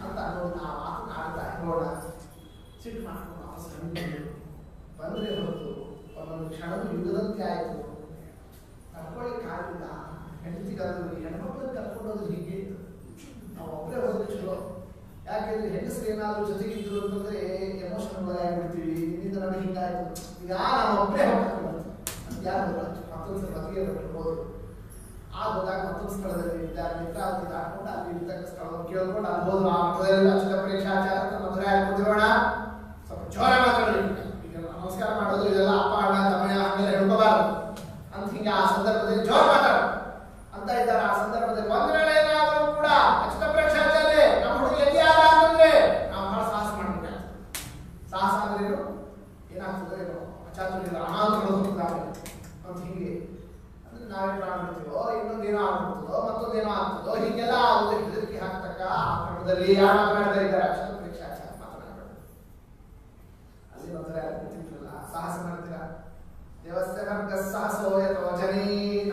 [SPEAKER 1] ಅಂತ ಅನ್ನೋದು ನಾವು ಮಾತನಾಡ್ತಾ ನೋಡ ಸಿಟ್ಟು ಮಾಡ್ಕೊಂಡು ಅವಸರ ಬಂದ್ರೆ ಹೊರತು ಒಂದೊಂದು ಕ್ಷಣದ ಯುಗದಂತೆ ಆಯಿತು. ಕರ್ಕೊಳ್ಳಿಕ್ಕೆ ಆಗಿಲ್ಲ. ಹೆಂಡತಿಗಾದ್ರು ಹೆಣ್ಮಕ್ಳನ್ನ ಕರ್ಕೊಂಡೋದು ಹೀಗೆ ನಾವು ಒಬ್ಬರೇ ಹೋದ್ರೆ ಚಲೋ. ಯಾಕೆಂದ್ರೆ ಹೆಂಗಸರು ಏನಾದ್ರು ಜೊತೆಗಿದ್ರು ಅಂತಂದ್ರೆ ಎಮೋಷನಲ್ ಆಗಿಬಿಡ್ತೀವಿ. ನಿನ್ನಿಂದ ನಮಗೆ ಹಿಂಗಾಯ್ತು, ಈಗ ನಾವು ಒಬ್ಬರೇ ಹೋಗ್ಬೇಕು ಯಾರು ಮತ್ತೊಂದು ಮದುವೆ ಬರ್ಬೋದು. ಆಗೋದಾಗ ಮತ್ತೊಂದು ಸ್ಥಳದಲ್ಲಿ ಮಿತ್ರಾವತಿ ದಾಟ್ಕೊಂಡು ಅಲ್ಲಿ ಇರ್ತಕ್ಕ ಸ್ಥಳವನ್ನು ಕೇಳ್ಕೊಂಡು ಅಲ್ಲಿ ಹೋದ್ರು. ಆ ಮಠದಲ್ಲಿ ಅಚ್ಯುತ ಪ್ರೇಕ್ಷಾಚಾರ್ಯ ಮದುವೆ ಆಗ್ಬಿಟ್ಟಿರೋಣ. ಸ್ವಲ್ಪ ಜೋರ ಮಾತಾಡೋದು, ಈಗ ನಮಸ್ಕಾರ ಮಾಡೋದು ಇದೆಲ್ಲ ಅಪ್ಪ ಅಣ್ಣ ತಮ್ಮಯ್ಯ ಹಂಗೆಲ್ಲ ಹೇಳ್ಕೋಬಾರ್ದು ಅಂತ ಹಿಂಗೆ ಆ ಸಂದರ್ಭದಲ್ಲಿ ಜೋರ ಮಾತಾಡು ಅಂತ ಇದ್ದಾರೆ. ಆ ಸಂದರ್ಭದಲ್ಲಿ ಒಂದ್ ವೇಳೆ ಏನಾದರೂ ಕೂಡ ಅಚ್ಯುತ ಪ್ರೇಕ್ಷಾಚಾರ್ಯ ನಮ್ಮ ಹುಡುಗ ಎಲ್ಲಿ ಆದ ಅಂತಂದ್ರೆ ನಾವು ಬಹಳ ಸಾಹಸ ಮಾಡ್ಬಿಟ್ಟೆ. ಸಾಹಸ ಅಂದ್ರೆ ಏನಾಗ್ತದೆ ಏನೋ ಅಚಾತುರ್ಯ ಅನಾಹುತಗಳು ಹೋಗ್ತಾವೆ ಅಂತ ಹಿಂಗೆ ಅಂದ್ರೆ ನಾವೇ ಪ್ರಾಣ ಬಿಡ್ತೀವೋ, ಇನ್ನೊಂದೇನೋ ಆಗ್ಬಿಡ್ತದೋ, ಮತ್ತೊಂದೇನೋ ಆಗ್ತದೋ, ಹೀಗೆಲ್ಲ ಹೆದರಿಕೆ ಹಾಕ್ತಕ್ಕ ಆ ಕ್ರಮದಲ್ಲಿ ಯಾರು ಮಾತನಾಡ್ತಾ ಇದ್ದಾರೆ? ಅಚ್ಯುತ ಪ್ರೇಕ್ಷಾಚಾರ್ಯ ಮಾತನಾಡಬೇಡ. ಅಲ್ಲಿ ಮದುವೆ ಕೂತಿದ್ರಲ್ಲ, ಸಾಹಸ ಮಾಡ್ತೀರಾ? ದೇವಸ್ಥಾನ ಸಾಹಸೋ ಅಥವಾ ಜನೇ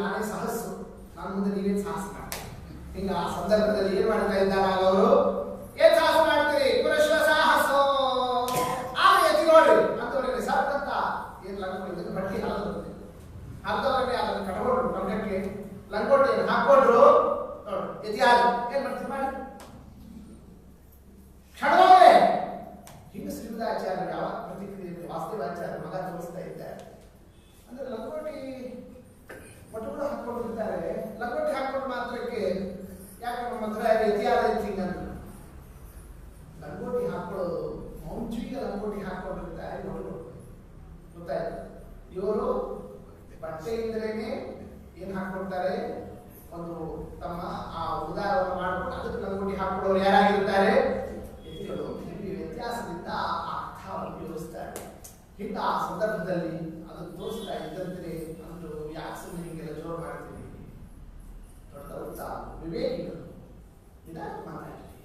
[SPEAKER 1] ನಾನೇ ಸಾಹಸು, ನಾನು ಮುಂದೆ ನೀವೇನು ಸಾಹಸ ಮಾಡ್ತೀರಿ? ಹಿಂಗ ಆ ಸಂದರ್ಭದಲ್ಲಿ ಏನ್ ಮಾಡ್ತಾ ಇದ್ದಾರೆ ಅವರು? ಏನ್ ಸಾಹಸ ಮಾಡ್ತೀರಿ? ಪುರುಷ ಸಾಹಸೋ ಆಗ ಎತ್ತಿ ನೋಡ್ರಿ ಅಂತವ್ರಿಗೆ ಸಾಕಂತ ಏನ್ ಲಂಗೋಟಿ ಬಟ್ಟೆ ಹಾಕೋದು ಅಂತವ್ರನ್ನೇ ಅದನ್ನು ಕಟ್ಕೊಂಡ್ರು ಕಂಕಕ್ಕೆ ಲಂಗೋಟಿ ಹಾಕೊಂಡ್ರು ನೋಡ್ರಿ ಇತಿಹಾಸ ಏನ್ ಮಾಡ್ತೀವಿ ಮಾಡಿ ಕ್ಷಣವೇ ಹಿಂಗ ಶ್ರೀಮದಾಚಾರ್ಯ ಯಾವ ಪ್ರತಿಕ್ರಿಯೆ ವಾಸುದೇವಾಚಾರ್ಯ ಮಗ ತೋರಿಸ್ತಾ ಇದ್ದಾರೆ ಅಂದ್ರೆ ಲಂಗೋಟಿ ಮಠಗಳು ಹಾಕೊಂಡಿರ್ತಾರೆ. ಲಂಗೋಟಿ ಹಾಕೊಂಡು ಮಾತ್ರಕ್ಕೆ ಯಾಕೆ ನಮ್ಮ ಮದುವೆ ಇತಿಹಾಸ ಹಿಂಗಂತ ಲಂಗೋಟಿ ಹಾಕೊಳ್ಳೋದು ಮೌಂಜಿಗೆ ಲಂಗೋಟಿ ಹಾಕೊಂಡಿರ್ತಾರೆ ಮಠಗಳು ಗೊತ್ತಾಯ್ತು. ಇವರು ಬಟ್ಟೆಯಿಂದಲೇ ಏನ್ ಹಾಕೊಳ್ತಾರೆ, ಒಂದು ತಮ್ಮ ಆ ಉದಾರವನ್ನು ಮಾಡಿಕೊಂಡು ಅದಕ್ಕೆ ಲಂಗೋಟಿ ಹಾಕೊಳ್ಳೋರು ಯಾರಾಗಿರ್ತಾರೆ? ವ್ಯತ್ಯಾಸದಿಂದ ಆ ಅರ್ಥವನ್ನು ವಿವರಿಸ್ತಾರೆ. ಹಿಂಗ ಆ ಸಂದರ್ಭದಲ್ಲಿ ಅದನ್ನು ತೋರಿಸ್ತಾ ಇದ್ದಂತೆ ಅಂದ್ರು ಯಾಕೆ ಸುಮ್ಮನೆ ಹಿಂಗೆಲ್ಲ ಜೋರು ಮಾಡ್ತೀವಿ? ದೊಡ್ಡ ವಿವೇಕಿಗಳು ನಿಧಾನ ಮಾತಾಡ್ತೀವಿ.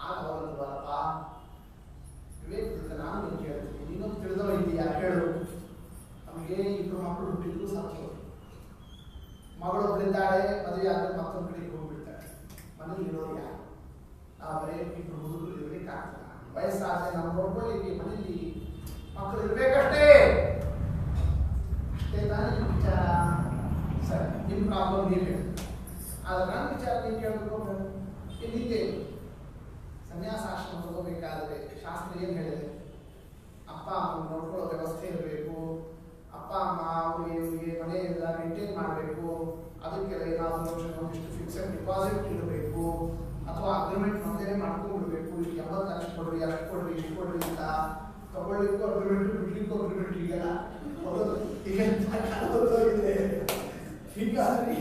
[SPEAKER 1] ಆಗ ಅವರನ್ನು ಬರಪ್ಪ ವಿವೇಕದಿಂದ ನಾನು ನೀನು ಕೇಳ್ತೀನಿ, ನೀನೊಂದು ತಿಳಿದವ ಇದೆಯಾ ಹೇಳು. ನಮಗೆ ಇಬ್ಬರು ಮಕ್ಕಳು ಹುಟ್ಟಿದ್ರು ಸಾಕು. ಮಗಳೊಬ್ಬಳಿದ್ದಾಳೆ, ಮದುವೆ ಆದ್ರೆ ಮತ್ತೊಂದು ಕಡೆಗೆ ಹೋಗ್ಬಿಡ್ತಾಳೆ. ಮನೇಲಿ ಇರೋರು ಯಾರು? ನಾವು ಬರೀ ಇಬ್ಬರು ಹುಡುಗರು ಇರ್ಲಿಕ್ಕೆ ಆಗ್ತದೆ. ವಯಸ್ಸಾದ್ರೆ ನಾವು ನೋಡ್ಕೊಳ್ಳಿಕ್ಕೆ ಮನೇಲಿ ಮಕ್ಕಳು ಇರ್ಬೇಕಷ್ಟೇ. ಅಷ್ಟೇ ತಾನೇ ನಿಮ್ಮ ವಿಚಾರ. ಸರಿ, ನಿಮ್ಮ ಪ್ರಾಬ್ಲಮ್ ನೀವು ಹೇಳಿ, ಆದ್ರೆ ನನ್ನ ವಿಚಾರ ನೀವು ಕೇಳಬೇಕು. ಹಿಂದೆ ಸನ್ಯಾಸಾಶ್ರಮ ತಗೋಬೇಕಾದ್ರೆ ಶಾಸ್ತ್ರ ಏನ್ ಹೇಳಿದೆ? ಅಪ್ಪ ಅಮ್ಮ ನೋಡ್ಕೊಳ್ಳೋ ವ್ಯವಸ್ಥೆ ಇರಬೇಕು. ಅಪ್ಪ ಅಮ್ಮ ಅವ್ರಿಗೆ ಮನೆ ಎಲ್ಲ ಮೇಂಟೈನ್ ಮಾಡಬೇಕು. ಅದಕ್ಕೆಲ್ಲ ಏನಾದರೂ ಒಂದಿಷ್ಟು ಫಿಕ್ಸೆಡ್ ಡಿಪಾಸಿಟ್ ಇರಬೇಕು ಅಥವಾ ಅಗ್ರಿಮೆಂಟ್ ಮೊದಲೇ ಮಾಡ್ಕೊಂಡ್ಬಿಡ್ಬೇಕು. ಈಗ 80 ಲಕ್ಷ ಕೊಡ್ರಿ, ಅಷ್ಟು ಕೊಡ್ರಿ, ಇಷ್ಟು ಕೊಡ್ರಿ ಅಂತ ತಗೊಳ್ಳಿಕ್ಕೂ ಅಗ್ರಿಮೆಂಟ್, ಬಿಡ್ಲಿಕ್ಕೂ ಅಗ್ರಿಮೆಂಟ್. ಈಗೆಲ್ಲ ಈಗ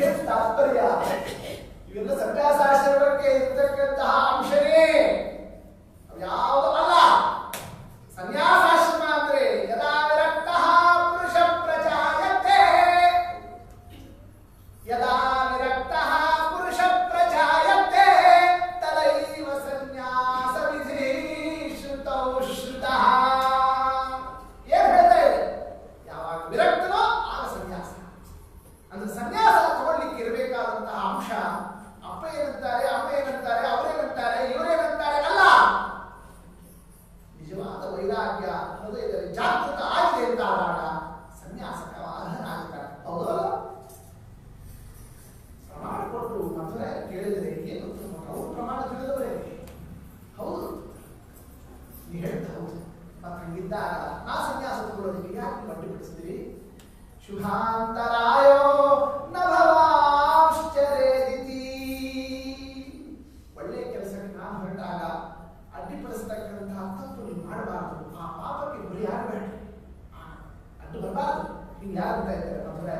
[SPEAKER 1] ಏನ್ ತಾತ್ಪರ್ಯ? ಇವೆಲ್ಲ ಸನ್ಯಾಸಾಶ್ರಮಕ್ಕೆ ಇರ್ತಕ್ಕಂತಹ ಅಂಶನೇ ಯಾವುದು ಅಲ್ಲ. ಸನ್ಯಾಸಾಶ್ರಮ ಅಂದ್ರೆ ಯದಾ ವಿರಕ್ತಃ ಪುರುಷ ಪ್ರಜಾಯತೆ, ಯದಾ ವಿರಕ್ತಃ ಪುರುಷ ಪ್ರಜಾಯತೆ ತದೈವ ಸನ್ಯಾಸ ಇದ್ದಾಗ ನಾ ಸನ್ಯಾಸ ತಗೊಳ್ಳೋದಕ್ಕೆ ಯಾಕೆ ನೀವು ಅಡ್ಡಿಪಡಿಸ್ತೀರಿ? ಶುಭಾಂತರಾಯೋ ನಭವಾಶ್ಚರೇದಿತಿ. ಒಳ್ಳೆಯ ಕೆಲಸಕ್ಕೆ ನಾನು ಹೊರಟಾಗ ಅಡ್ಡಿಪಡಿಸ್ತಕ್ಕಂತಹ ತಪ್ಪು ನೀವು ಮಾಡಬಾರದು. ಆ ಪಾಪಕ್ಕೆ ಗುರಿಯಾಗಬೇಡಿ, ಅಡ್ಡು ಬರಬಾರದು. ಹಿಂಗೆ ಯಾರು ಅಂತ ಇದ್ದಾರೆ ಮಧುರೆ.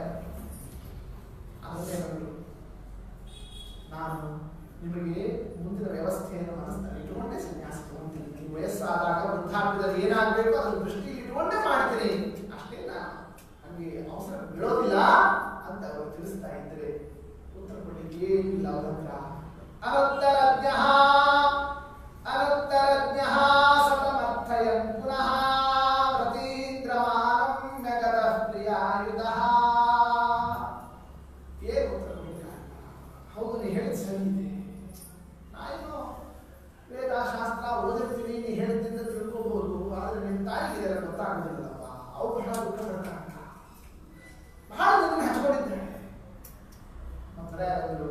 [SPEAKER 1] ಅದನ್ನೇ ನಾನು ನಿಮಗೆ ಮುಂದಿನ ವ್ಯವಸ್ಥೆಯನ್ನು ಮನಸ್ಸಿನಲ್ಲಿ ಇಟ್ಟುಕೊಂಡೇ ಸನ್ಯಾಸ ತಗೊಂತೀನಿ. ನೀವು ವಯಸ್ಸಾದಾಗ ವೃದ್ಧಾಪ್ಯದಲ್ಲಿ ಏನಾಗಬೇಕು ಅದನ್ನು ದೃಷ್ಟಿ ಇಟ್ಟುಕೊಂಡೇ ಮಾಡ್ತೀನಿ ಅಷ್ಟೇ. ನಾನು ನಮಗೆ ಅವಸರ ಬೀಳೋದಿಲ್ಲ ಅಂತ ಅವರು ತಿಳಿಸ್ತಾ ಇದ್ದಾರೆ. ಉತ್ತರ ಕೊಡಲಿಕ್ಕೆ ಏನಿಲ್ಲ ಅವರ ಹತ್ರ. ಅನಂತರಜ್ಞಃ ಸತಮರ್ಥಯನ್ ಪುನಃ ಪ್ರತೀಂದ್ರಮಾನಂ ನಗತಃ ಪ್ರಿಯಾಯುಧಃ. ಏನು ಉತ್ತರ ಕೊಡಲಿಲ್ಲ? ಹೌದು, ನೀ ಹೇಳಿದ ಸರಿ ಇದೆ. ನಾನು ವೇದ ಶಾಸ್ತ್ರ ಓದಿರ್ತೀನಿ, ನೀ ಹೇಳಿದ್ದಿಂದ ತಿಳ್ಕೋಬಹುದು. ಆದರೆ ನಿಮ್ಮ ತಾಯಿಗೆ ಗೊತ್ತಾಗೋದಿಲ್ಲಪ್ಪ. ಅವ್ರು ಬಹಳ ದುಃಖ ಪಡ್ತಾರಂತ, ಬಹಳ ದಿನ ಹಚ್ಕೊಂಡಿದ್ದಾರೆ. ಮಕ್ಕಳೇ ಅದನ್ನು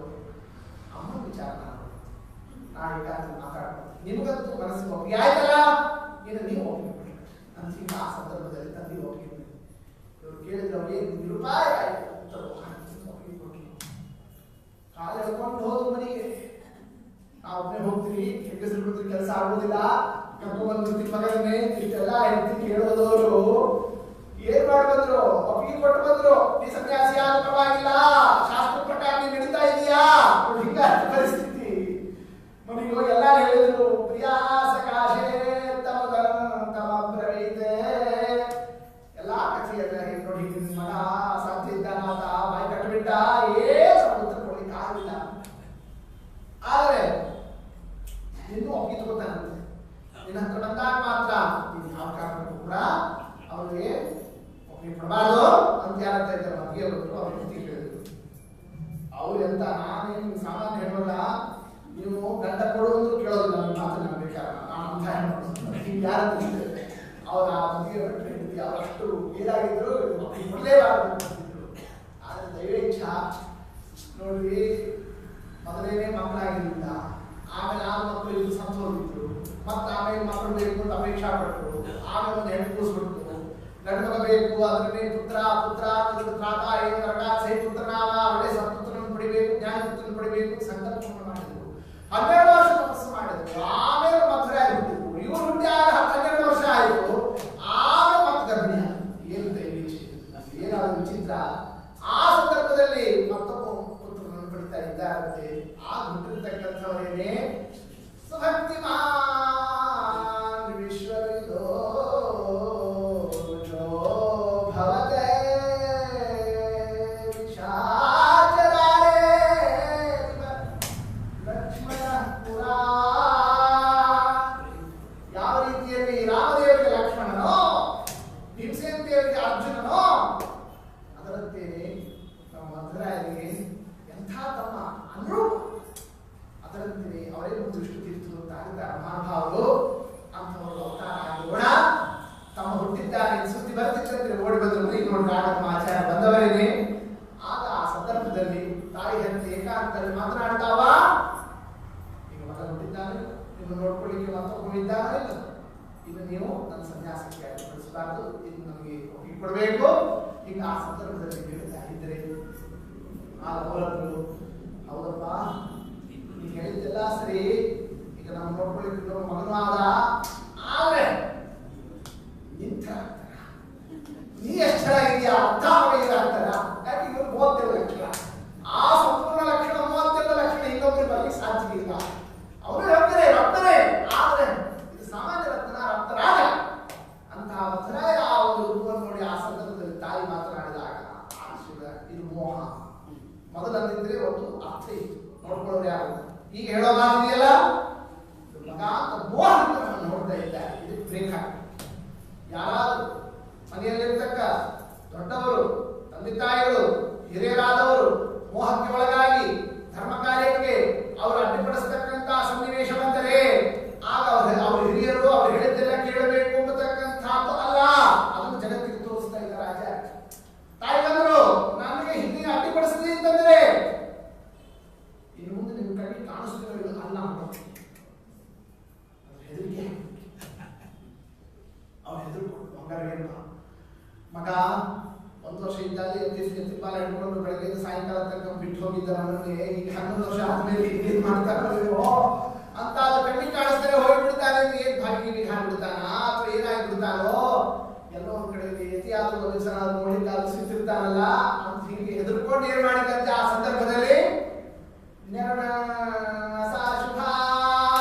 [SPEAKER 1] ಅಮ್ಮ ವಿಚಾರ ನಾಳೆ ಮಾತಾಡ್ಬೋದು. ನಿಮಗಂತೂ ಮನಸ್ಸಿಗೆ ಒಪ್ಪಿಗೆ ಆಯ್ತಲ್ಲ, ಏನು ನೀವು ಒಪ್ಪಿಗೆ ಅಂತ ಆ ಸಂದರ್ಭದಲ್ಲಿ ತಂದೆ ಒಪ್ಪಿಗೆ ಇವರು ಕೇಳಿದ್ರೆ ಅವ್ರಿಗೆ ನಿರುಪಾಯ ಆಯ್ತು. ಒಪ್ಪಿಗೆ ಕೊಟ್ಟು ಕಾಲ ಎಳ್ಕೊಂಡು ಹೋದ್ರು ಮನೆಗೆ. ನಾವು ಒಬ್ಬನೇ ಹೋಗ್ತೀವಿ, ಹೆಂಗಸರು ಕೆಲಸ ಆಗೋದಿಲ್ಲ, ಕರ್ಕೊಂಡ್ಬಂದ್ಬಿಡ್ತೀವಿ ಮಗನೇ. ಇಷ್ಟೆಲ್ಲ ಹೆಂಡತಿ ಕೇಳೋದವರು ಏನ್ ಮಾಡ್ಬಂದ್ರು? ಒಪ್ಪಿಗೆ ಕೊಟ್ಟು ಬಂದ್ರು. ನೀ ಸನ್ಯಾಸಿ ಆದ ಪರವಾಗಿಲ್ಲ, ಶಾಸ್ತ್ರ ಪ್ರಕಾರ ನೀ ನಡೀತಾ ಇದೀಯಾ? ಹಿಂಗ ಪರಿಸ್ಥಿತಿ. ಮನೆಗೆ ಹೋಗಿ ಎಲ್ಲ ಹೇಳಿದ್ರು. ಪ್ರಿಯಾ ಸಕಾಶೇ ತಮ ಬ್ರವೀತೆ. ಎಲ್ಲಾ ಕಥೆಯಲ್ಲ ನೋಡಿ. ನಿನ್ನ ಮಗ ಸಾಧ್ಯ ಇದ್ದಾನಾತ ಬಾಯಿ ಕಟ್ಟಬಿಟ್ಟ. ಏನು ಉತ್ತರ ಕೊಡ್ಲಿಕ್ಕೆ ಆಗಲಿಲ್ಲ. ಆದ್ರೆ ಇನ್ನೂ ಒಪ್ಪಿಗೆ ತಗೋತಾನಂತೆ. ನಿನ್ನ ಹತ್ರ ಬಂದಾಗ ಮಾತ್ರ ನೀನು ಯಾವ ಕಾರಣಕ್ಕೂ ಕೂಡ ಅವರಿಗೆ ಒಪ್ಪಿಗೆ ಕೊಡಬಾರ್ದು ಅಂತ ಯಾರಂತ ಇದ್ದಾರೆ ಮದುವೆ ಅವರು. ಅವ್ರ ಹೆಂಡತಿ ಹೇಳಿದ್ರು. ಅವ್ರು ಎಂತ ನಾನೇನು ಸಾಮಾನ್ಯ ಹೇಳೋಲ್ಲ, ನೀವು ಗಂಡ ಕೊಡುವಂದ್ರೂ ಕೇಳೋದಿಲ್ಲ. ನನ್ನ ಮಾತು ನಾನು ಬೇಕಾದ್ರೆ ನಾನು ಅಂತ ಹಿಂಗೆ ಯಾರಂತ ಇದ್ದಾರೆ. ಅವ್ರ ಆ ಮದುವೆ ಬಿಟ್ಟರೆ ಹೆಂಡತಿ ಅವರಷ್ಟು ಏನಾಗಿದ್ರು ಒಪ್ಪಿಗೆ ಕೊಡಲೇಬಾರದು ಅಂತಿದ್ರು. ಆದರೆ ದೈವೇಚ್ಛಾ ನೋಡ್ರಿ, ಮೊದಲೇನೆ ಮಕ್ಕಳಾಗಿರಲಿಲ್ಲ, ಆಮೇಲೆ ಆ ಮಕ್ಕಳು ಇದು ಸತ್ತು ಹೋಗಿದ್ರು, ಮತ್ತೆ ಆಮೇಲೆ ಮಕ್ಕಳು ಬೇಕು ಅಂತ ಅಪೇಕ್ಷಾ ಪಟ್ಟರು, ಆಮೇಲೆ ಒಂದು ಹೆಣ್ಣು ಕೂಸ್ಬಿಟ್ಟು ಗಂಡು ಮಗ ಬೇಕು, ಅದನ್ನೇ ಪುತ್ರ ಸಹಿ ಪುತ್ರನಾಮ ಒಳ್ಳೆ ಸತ್ಪುತ್ರನ ಪಡಿಬೇಕು, ಜ್ಞಾನ ಪುತ್ರನ ಪಡಿಬೇಕು ಸಂಕಲ್ಪವನ್ನು ಮಾಡಿದ್ರು. 12 ವರ್ಷ ತಪಸ್ಸು ಮಾಡಿದ್ರು. ಆಮೇಲೆ ಮಕ್ಕಳೇ ಆಗಿಬಿಟ್ಟಿದ್ರು. ಇವ್ರು ಹುಟ್ಟಿ 12 ವರ್ಷ ಆಯಿತು. ಆಮೇಲೆ ಮತ್ತೆ ಗರ್ಭಿಣಿ ಆಯಿತು. ಏನು ದೈವೇಚ್ಛೆ, ಏನಾದ್ರು ವಿಚಿತ್ರ. ಆ ಸಂದರ್ಭದಲ್ಲಿ ಮತ್ತೊಬ್ಬ ಪುತ್ರನನ್ನು ಪಡಿತಾ ಇದ್ದಾರಂತೆ. ಆ ಹುಟ್ಟಿರ್ತಕ್ಕಂಥವರೇನೆ ಸುಭಕ್ತಿಮಾನ್ ವಿಶ್ವವಿದೋ ಭವತೆ ವಿಶಾಚರಾರೇ ಲಕ್ಷ್ಮಣ ಪುರಾ. ಯಾವ ರೀತಿಯಲ್ಲಿ ರಾಮದೇವರಿಗೆ ಲಕ್ಷ್ಮಣನೋ, ಭೀಮಸೇನ ದೇವರಿಗೆ ಅರ್ಜುನನೋ, ಅದರಂತೆಯೇ ನಮ್ಮ ಮಧುರಾಯರಿಗೆ ಎಂಥ ತಮ್ಮ ಅನುರೂಪ. ಅದರಂತೆಯೇ ಅವರೇ ಒಂದು ದೃಷ್ಟಿ ತೀರ್ಥರು ಅಂತ ಆಗಿದ್ದಾರೆ ಮಹಾನುಭಾವರು. ಅಂಥವರು ಅವತಾರ ಆಗೋಣ. ತಮ್ಮ ಹುಟ್ಟಿದ್ದಾರೆ ಸುದ್ದಿ ಬರ್ತಿತ್ತಂದ್ರೆ ಓಡಿ ಬಂದರು. ಈಗ ನೋಡಿ ನಮ್ಮ ಆಚಾರ ಬಂದವರೇನೆ. ಆಗ ಆ ಸಂದರ್ಭದಲ್ಲಿ ತಾಯಿ ಹತ್ತಿ ಏಕಾಂತದಲ್ಲಿ ಮಾತನಾಡ್ತಾವ. ಈಗ ಮಗ ಹುಟ್ಟಿದ್ದಾನೆ, ನಿಮ್ಮ ನೋಡ್ಕೊಳ್ಳಿಕ್ಕೆ ಮತ್ತೊಬ್ಬ ಇದ್ದಾನೆ. ಇದು ನೀವು ನನ್ನ ಸನ್ಯಾಸಕ್ಕೆ ಅಡ್ಡಿಪಡಿಸಬಾರ್ದು, ಇದು ನಮಗೆ ಒಪ್ಪಿಗೆ ಕೊಡಬೇಕು. ಈಗ ಆ ಸಂದರ್ಭದಲ್ಲಿ ಹೇಳ್ತಾ ಇದ್ರೆ ಅವರನ್ನು ಹೌದಪ್ಪ ನೀನು ಹೇಳಿದ್ದೆಲ್ಲ ಸರಿ. ಈಗ ನಾವು ನೋಡ್ಕೊಳ್ಳಿಕ್ಕೆ ನಮ್ಮ ಮಗನೂ ಆದ. ಆದ್ರೆ ನಿಂತ ನೀ ಎಷ್ಟು ಚೆನ್ನಾಗಿದೆಯಾ ಅರ್ಥ ಆಗ್ತಾರ. ಯಾಕೆ ಇವರು 32 ಲಕ್ಷಣ, ಆ ಸಂಪೂರ್ಣ ಲಕ್ಷಣ 32 ಲಕ್ಷಣ ಇನ್ನೊಬ್ಬರು ಬರಲಿಕ್ಕೆ ಸಾಧ್ಯ ಇಲ್ಲ. ಅವರು ಹೇಳ್ತಾರೆ ರತ್ನವೇ, ಆದ್ರೆ ಇದು ಸಾಮಾನ್ಯ ರತ್ನ, ರತ್ನರಾಜ ಅಂತಹ ರತ್ನರಾಯ. ಆ ಒಂದು ರೂಪವನ್ನು ನೋಡಿ ಆ ಸಂದರ್ಭದಲ್ಲಿ ತಾಯಿ ಮಾತನಾಡಿದಾಗ ಇದು ಮೋಹ. ಮೊದಲಂದಿದ್ರೆ ಒಂದು ಅರ್ಥ ಇತ್ತು, ನೋಡ್ಕೊಳ್ಳೋರು ಯಾರು. ಈಗ ಹೇಳೋ ಮಾತಿದೆಯಲ್ಲ, ಮಗ ಅಂತ ಮೋಹದಿಂದ ನೋಡ್ತಾ ಇದ್ದಾರೆ. ಇದು ಪ್ರೇಮ. ಯಾರಾದರೂ ಮನೆಯಲ್ಲಿರ್ತಕ್ಕ ದೊಡ್ಡವರು, ತಂದೆ ತಾಯಿಗಳು, ಹಿರಿಯರಾದವರು ಮೋಹಕ್ಕೆ ಒಳಗಾಗಿ ಧರ್ಮ ಕಾರ್ಯಕ್ಕೆ ಅವರು ಅಡ್ಡಿಪಡಿಸತಕ್ಕಂತಹ ಸನ್ನಿವೇಶ ಬಂದರೆ ಆಗ ಅವ್ರ ಹಿರಿಯರು ಅವ್ರು ಹೇಳಿದ್ದೆಲ್ಲ ಕೇಳಬೇಕು ಎಂಬತಕ್ಕಂಥದ್ದು ಅಲ್ಲ. ಅದನ್ನು ಜಗತ್ತಿಗೆ ತೋರಿಸ್ತಾ ಇದ್ದ ರಾಜ. ತಾಯಿ ಬಂದರು, ನನಗೆ ಹಿಂದಿನ ಅಡ್ಡಿಪಡಿಸಿದೆ ಅಂತಂದ್ರೆ ಇನ್ನು ಮುಂದೆ ನಿಮ್ಮ ಕಣ್ಣಿಗೆ ಕಾಣಿಸ್ತಿರೋ ಅಲ್ಲ ಅಂತ ಹೆದರಿಕೆ. ಅವ್ರು ಹೆದರು ಕರೆಯಪ್ಪ ಮಗ 1 ವರ್ಷ ಇದ್ದಾಗ ಎತ್ತಿಪಾಲ ಹಿಡ್ಕೊಂಡು ಬೆಳಗ್ಗೆ ಸಾಯಂಕಾಲ ತನಕ ಬಿಟ್ಟು ಹೋಗಿದ್ದ ನಮಗೆ ಈಗ 11 ವರ್ಷ ಆದ್ಮೇಲೆ ಏನ್ ಮಾಡ್ತಾರೆ ಅಂತ ಕಣ್ಣಿಗೆ ಕಾಣಿಸ್ತಾರೆ ಹೋಗ್ಬಿಡ್ತಾರೆ ಏನ್ ಭಾಗಿಗೆ ಹಾಡ್ಬಿಡ್ತಾನ ಅಥವಾ ಏನಾಗ್ಬಿಡ್ತಾನೋ ಎಲ್ಲೋ ಒಂದ್ ಕಡೆ ಯತಿಯಾದ ನೋಡಿ ಸಿಗ್ತಿರ್ತಾನಲ್ಲ ಅಂತ ಹೀಗೆ ಹೆದರ್ಕೊಂಡು ಏನ್ ಮಾಡಿದಂತೆ ಆ ಸಂದರ್ಭದಲ್ಲಿ ಶುಭ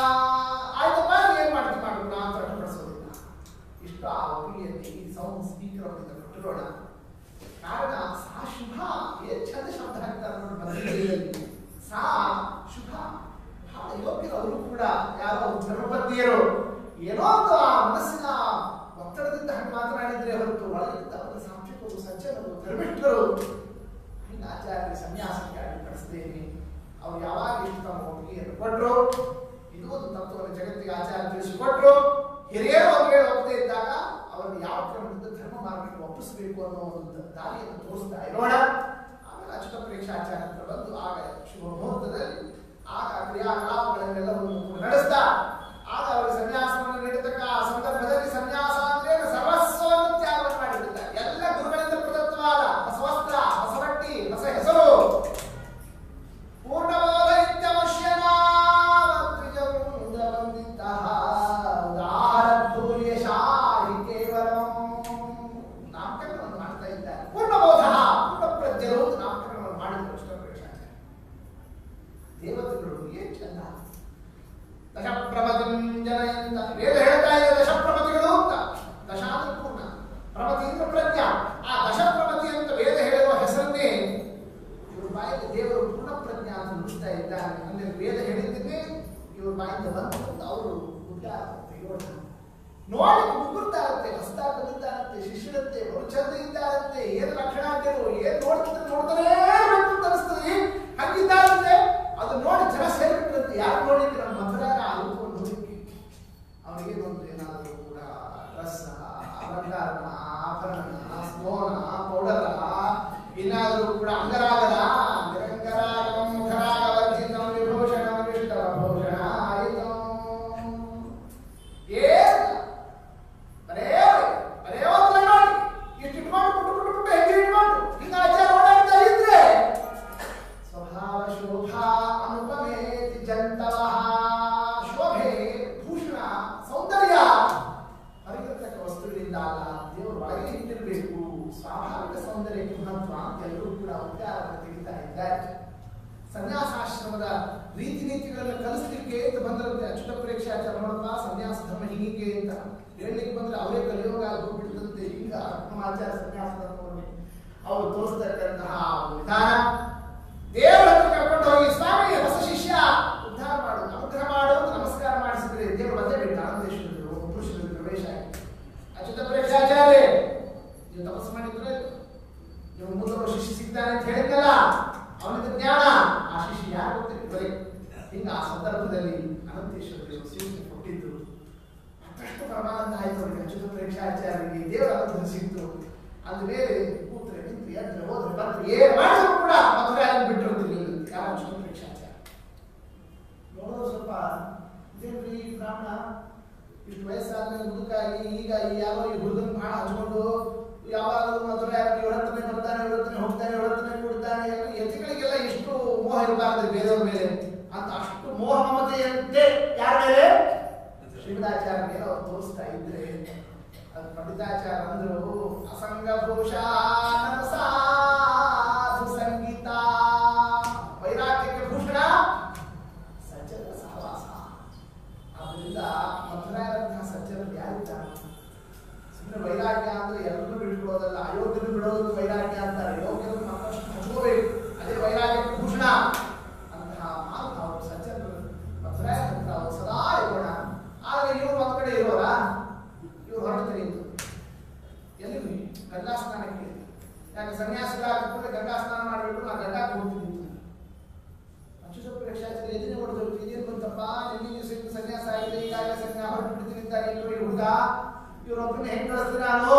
[SPEAKER 1] ಆಯ್ತಪ್ಪ ಏನ್ ಮಾಡ್ತೀವಿ ಮಾಡೋಣ ಅಂತ ಅಡ್ಡಿಪಡಿಸೋದಿಲ್ಲ ಇಷ್ಟು ಆ ಒಪ್ಪಿಗೆಯಲ್ಲಿ ಸೌಂಡ್ ಸ್ಪೀಕರ್ ಅವರಿಂದ ಕೊಟ್ಟಿರೋಣ ಕಾರಣ ಸಾ ಶುಭ ಏನ್ ಚಂದ ಶಬ್ದ ಹಾಕ್ತಾರೆ ನೋಡಿ ಬಂದಿದ್ದಲ್ಲಿ ಸಾ ಶುಭ ಬಹಳ ಯೋಗ್ಯರು ಅವರು ಕೂಡ ಯಾರೋ ಧರ್ಮಪತ್ನಿಯರು ಏನೋ ಒಂದು ಆ ಮನಸ್ಸಿನ ಒತ್ತಡದಿಂದ ಹಾಗೆ ಮಾತನಾಡಿದ್ರೆ ಹೊರತು ಒಳಗಿದ್ದ ಅವರ ಸಾಂಖ್ಯಿಕರು ಸಜ್ಜನರು ಧರ್ಮಿಷ್ಠರು ಹಿಂಗೆ ಆಚಾರ್ಯ ಸನ್ಯಾಸಕ್ಕೆ ಅಡ್ಡಿಪಡಿಸ್ತೇನೆ ಅವ್ರು ಯಾವಾಗ ಇಷ್ಟು ತಮ್ಮ ಒಪ್ಪಿಗೆಯನ್ನು ಕೊಟ್ಟರು ಇದು ಒಂದು ತತ್ವವನ್ನು ಜಗತ್ತಿಗೆ ಆಚಾರ್ಯ ತಿಳಿಸಿಕೊಟ್ರು ಹಿರಿಯರು ಅವ್ರಿಗೆ ಒಪ್ಪದೇ ಇದ್ದಾಗ ಅವರನ್ನು ಯಾವ ಕ್ರಮದಿಂದ ಧರ್ಮ ಮಾರ್ಗಕ್ಕೆ ಒಪ್ಪಿಸಬೇಕು ಅನ್ನೋ ಒಂದು ದಾರಿಯನ್ನು ತೋರಿಸ್ತಾ ಇರೋಣ ಆಮೇಲೆ ಅಚ್ಯುತ ಪ್ರೇಕ್ಷಾಚಾರ್ಯ ಹತ್ರ ಬಂದು ಆಗ ಶುಭ ಮುಹೂರ್ತದಲ್ಲಿ ಆಗ ಕ್ರಿಯಾಕಲಾಪಗಳನ್ನೆಲ್ಲವನ್ನು ನಡೆಸ್ತಾ ಆಗ ಅವರಿಗೆ ಸನ್ಯಾಸವನ್ನು ನೀಡತಕ್ಕ ಆ ಸಂದರ್ಭದಲ್ಲಿ ಸನ್ಯಾಸ ಅಂದ್ರೆ ಸರ್ವಸ್ವವನ್ನು ತ್ಯಾಗವನ್ನು ಮಾಡಿಬಿಡ್ತಾರೆ ಎಲ್ಲ ಗುರುಗಳಿಂದ ಪ್ರದತ್ತವಾದ ಹೊಸ ವಸ್ತ್ರ ಹೊಸ ಬಟ್ಟಿ ಹೊಸ ಹೆಸರು ಪೂರ್ಣಬೋಧ ಇತ್ಯವಶ್ಯನ ಉದಾರೂರ್ಯಶಾಹಿ ಕೇವಲಂ ನಾಮಕರಣವನ್ನು ಮಾಡ್ತಾ ಇದ್ದಾರೆ ಪೂರ್ಣಬೋಧ ಪೂರ್ಣ ಪ್ರಜ್ಞರು ನಾಮಕರಣವನ್ನು ಮಾಡಿದ್ರು ಅಷ್ಟಪ್ರೇಕ್ಷಾಚಾರ್ಯ ದೇವತೆಗಳು ಏನ್ ಚಂದ ದಶಪ್ರಮತಿ ಜನಯಂತ ವೇದ ಹೇಳ್ತಾ ಇದೆ ದಶಪ್ರಮತಿಗಳು ಅಂತ ದಶ ಅಂದ್ರೆ ಪೂರ್ಣ ಪ್ರಮತಿ ಅಂದ್ರೆ ಪ್ರಜ್ಞಾ ಆ ದಶಪ್ರಮತಿ ಅಂತ ವೇದ ಹೇಳುವ ಹೆಸರನ್ನೇ ಇವ್ರ ಬಾಯಿಗೆ ದೇವರು ಪೂರ್ಣ ಪ್ರಜ್ಞಾ ಅಂತ ನುಡಿಸ್ತಾ ಇದ್ದಾನೆ ಅಂದ್ರೆ ವೇದ ಹೇಳಿದ್ದನ್ನೇ ಇವ್ರ ಬಾಯಿಂದ ಬಂತು ಅಂತ ಅವರು ಉದ್ಗಾರ ನೋಡಿ ಮುಗುರ್ತಾ ಇರುತ್ತೆ ಹಸ್ತಾ ಬಂದಿದ್ದಾರಂತೆ ಶಿಷ್ಯರಂತೆ ಚಂದ ಇದ್ದಾರಂತೆ ಏನ್ ಲಕ್ಷಣ ಅಂತೇಳು ಏನ್ ನೋಡ್ತಾನೆ ಅಂತ ಅನಿಸ್ತದೆ ಹಂಗಿದ್ದಾರಂತೆ ಅದು ನೋಡಿ ಜನ ಸೇರ್ಬಿಟ್ಟಿರುತ್ತೆ ಯಾರು ನೋಡಿದ್ರೆ ನಮ್ಮ ಮಧುರಾಗ ಆ ರೂಪವನ್ನು ನೋಡಿಕ್ಕೆ ಅವನಿಗೆ ಒಂದು ಏನಾದರೂ ಕೂಡ ರಸ ಅಲಂಕಾರನ ಆಭರಣ ಸ್ಮೋನ ಪೌಡರ ಏನಾದರೂ ಕೂಡ ಅಂಗರಾಗದ ನಿರಂಗರಾಗಂ ಮುಖರಾಗ ವರ್ಜಿತಂ ವಿಭೂಷಣಂ ವಿಷ್ಟಭೂಷಣ ಆಯಿತು ಬರೇ ಒಂದು ನೋಡಿ ಇಷ್ಟು ಇಟ್ಕೊಂಡು ಹೆಜ್ಜೆ ಇಟ್ಕೊಂಡು ಹಿಂಗ ಆಚಾರ ಓಡಾಡ್ತಾ ಇದ್ರೆ ಸ್ವಭಾವ ಶೋಭಾ ಅನುಪಮೇತಿ ಜಂತವಃ ಶೋಭೆ ಭೂಷಣ ಸೌಂದರ್ಯ ಹೊರಗಿರತಕ್ಕ ವಸ್ತುಗಳಿಂದ ಅಲ್ಲ ದೇವರು ಒಳಗೆ ಇಟ್ಟಿರಬೇಕು ಸ್ವಾಭಾವಿಕ ಸೌಂದರ್ಯಕ್ಕೆ ಮಹತ್ವ ಅಂತ ಎಲ್ಲರೂ ಕೂಡ ಉದ್ಗಾರವನ್ನು ತೆಗಿತಾ ಇದ್ದಾರೆ ಸನ್ಯಾಸಾಶ್ರಮದ ರೀತಿ ನೀತಿಗಳನ್ನು ಕಲಿಸ್ಲಿಕ್ಕೆ ಅಂತ ಬಂದಿರುತ್ತೆ ಅಚ್ಯುತ ಪ್ರೇಕ್ಷಾಚಾರ ನೋಡಪ್ಪ ಸನ್ಯಾಸ ಧರ್ಮ ಹೀಗೆ ಅಂತ ಹೇಳಲಿಕ್ಕೆ ಬಂದ್ರೆ ಅವರೇ ಕಲಿಯೋಗ ಹೋಗ್ಬಿಡ್ತಂತೆ ಈಗ ಆಚಾರ ಸನ್ಯಾಸ ಧರ್ಮವನ್ನು ಅವರು ತೋರಿಸ್ತಕ್ಕಂತಹ ವಿಧಾನ ದೇವರ ಹತ್ರ ಕರ್ಕೊಂಡು ಹೋಗಿ ಸ್ವಾಮಿ ಹೊಸ ಶಿಷ್ಯ ಉದ್ಧಾರ ಮಾಡು ಅನುಗ್ರಹ ಮಾಡು ಅಂತ ನಮಸ್ಕಾರ ಮಾಡಿಸಿದ್ರೆ ದೇವರು ಬಂದೇ ಬಿಟ್ಟು ಆನಂದೇಶ್ವರರು ಪುರುಷರಲ್ಲಿ ಪ್ರವೇಶ ಆಗಿ ಅಚ್ಯುತ ಪ್ರೇಕ್ಷಾಚಾರ್ಯ ನೀವು ತಪಸ್ಸು ಮಾಡಿದ್ರೆ ನೀವು ಮುಂದೆ ಶಿಷ್ಯ ಸಿಗ್ತಾನೆ ಅಂತ ಹೇಳಿದ್ನಲ್ಲ ಅವನಿಗೆ ಜ್ಞಾನ ಆ ಶಿಷ್ಯ ಯಾರು ಗೊತ್ತಿರ್ತದೆ ಹಿಂಗ ಆ ಸಂದರ್ಭದಲ್ಲಿ ಅನಂತೇಶ್ವರ ಸೂಚನೆ ಕೊಟ್ಟಿದ್ದು ಮತ್ತಷ್ಟು ಪರಮಾನಂದ ಆಯ್ತು ಅವರಿಗೆ ಅಚ್ಯುತ ಪ್ರೇಕ್ಷಾಚಾರ್ಯರಿಗೆ ದೇವರ ಅನುಗ್ರಹ ಸಿಕ್ತು ಅಂದ ಮೇಲೆ ಕೂತ್ರೆ ನಿಂತು ಎದ್ರೆ ಹೋದ್ರೆ ಬಂದ್ರೆ ಏನ್ ಮಾಡಿದ್ರು ಕೂಡ ಮಧುರೆ ಆಗಿ ಬಿಟ್ಟಿರ್ತಿರ್ಲಿಲ್ಲ ಯಾವ ಅಚ್ಯುತ ಪ್ರೇಕ್ಷಾಚಾರ್ಯ ನೋಡೋದು ಸ್ವಲ್ಪ ಇದೇನ್ರಿ ಬ್ರಾಹ್ಮಣ ಇಷ್ಟು ವಯಸ್ಸಾದ್ಮೇಲೆ ಮುದುಕಾಗಿ ಈಗ ಯಾವ ಈ ಹುಡುಗನ ಬಹಳ ಹಚ್ಕೊಂಡು ಯಾವಾಗಲೂ ಮಧುರೆ ಇವ್ರ ಹತ್ರನೇ ಬರ್ತಾನೆ ಇವ್ರ ಹತ್ರನೇ ಹೋಗ್ತಾನೆ ಇವ್ರ ಹತ್ರನೇ ಕೊಡ್ತಾನೆ ಯತಿಗಳಿಗೆಲ್ಲ ಇಷ್ಟು ಮೋಹ ಇರಬಾರ್ದು ಬೇರೆಯವ್ರ ಮೇಲೆ ಅಂತ ಅಷ್ಟು ಮೋಹ ಮಮತೆಯಂತೆ ಯಾರ ಮೇಲೆ ಶ್ರೀಮದಾಚಾರ್ಯ ಅವ್ರು ತೋರಿಸ್ತಾ ಇದ್ರೆ ಅದು ಪಂಡಿತಾಚಾರ್ಯ ಅಂದ್ರು ಅಸಂಗಭೂಷ ಸಾಧು ಸಂಗೀತ ವೈರಾಗ್ಯಕ್ಕೆ ಭೂಷಣ ಸಜ್ಜನ ಸಹವಾಸ ಆದ್ರಿಂದ ಮಧುರಾಯರಂತಹ ಸಜ್ಜನರು ಯಾರಿದ್ದಾರೆ ಸುಮ್ಮನೆ ವೈರಾಗ್ಯ ಅಂದ್ರೆ ಎಲ್ಲರೂ ಬಿಟ್ಬಿಡೋದಲ್ಲ ಅಯೋಗ್ಯರು ಬಿಡೋದು ವೈರಾಗ್ಯ ಅಂತಾರೆ ಯೋಗ್ಯರು ಮತ್ತಷ್ಟು ಹಚ್ಕೋಬೇಕು ಅದೇ ವೈರಾಗ್ಯಕ್ಕೆ ಭೂಷಣ ಅಂತಹ ಮಾತು ಅವರು ಸಜ್ಜನರು ಮಧುರಾಯರಂತ ಅವರು ಸದಾ ಇರೋಣ ಆದ್ರೆ ಇವರು ಒಂದ್ ಕಡೆ ಇರೋರ ಇವ್ರು ಹೊರಡ್ತಾರೆ ಎಲ್ಲಿ ಗಂಗಾ ಸ್ನಾನಕ್ಕೆ ಯಾಕೆ ಸನ್ಯಾಸಿಗಳಾದ ಕೂಡ ಗಂಗಾ ಸ್ನಾನ ಮಾಡಬೇಕು ನಾ ಗಂಗಾಕ್ಕೆ ಹೋಗ್ತೀನಿ ಅಚ್ಯುತ ಪ್ರೇಕ್ಷಾಚಾರ್ಯ ಎದನ್ನೇ ಹೊಡೆದ್ರು ಇದೇನು ಬಂತಪ್ಪ ನಿನ್ನೆ ದಿವಸ ಸನ್ಯಾಸ ಆಗಿದೆ ಈಗಾಗಲೇ ಸನ್ಯಾಸ ಹೊರಟು ಬಿಡ್ತೀನಿ ಅಂತಾರೆ ಇವರು ಹುಡುಗ ಇವರೊಬ್ಬರನ್ನ ಹೆಂಗ್ ಕಳಿಸ್ತೀನಿ ನಾನು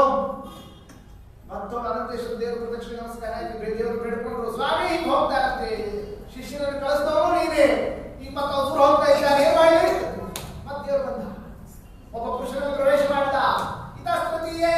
[SPEAKER 1] ಮತ್ತೊಬ್ಬ ಅನಂತೇಶ್ವರ ದೇವರು ಪ್ರದಕ್ಷಿಣೆ ನಮಸ್ಕಾರ ಆಯ್ತು ದೇವರು ಬೇಡ್ಕೊಂಡ್ರು ಸ್ವಾಮಿ ಹಿಂಗ್ ಹೋಗ್ತಾ ಇರ್ತೆ ಶಿಷ್ಯರನ್ನು ಕಳಿಸ್ದವರು ನೀನೆ ಈಗ ಮತ್ತೆ ಅವ್ರು ಹೋಗ್ತಾ ಇದ್ದಾರೆ ಏನ್ ಮಾಡಿ ಮತ್ತೆ ದೇವರು ಬಂದ ಒಬ್ಬ ಪುರುಷನ ಪ್ರವೇಶ ಮಾಡ್ತಾ ಇತಸ್ತೃತೀಯೇ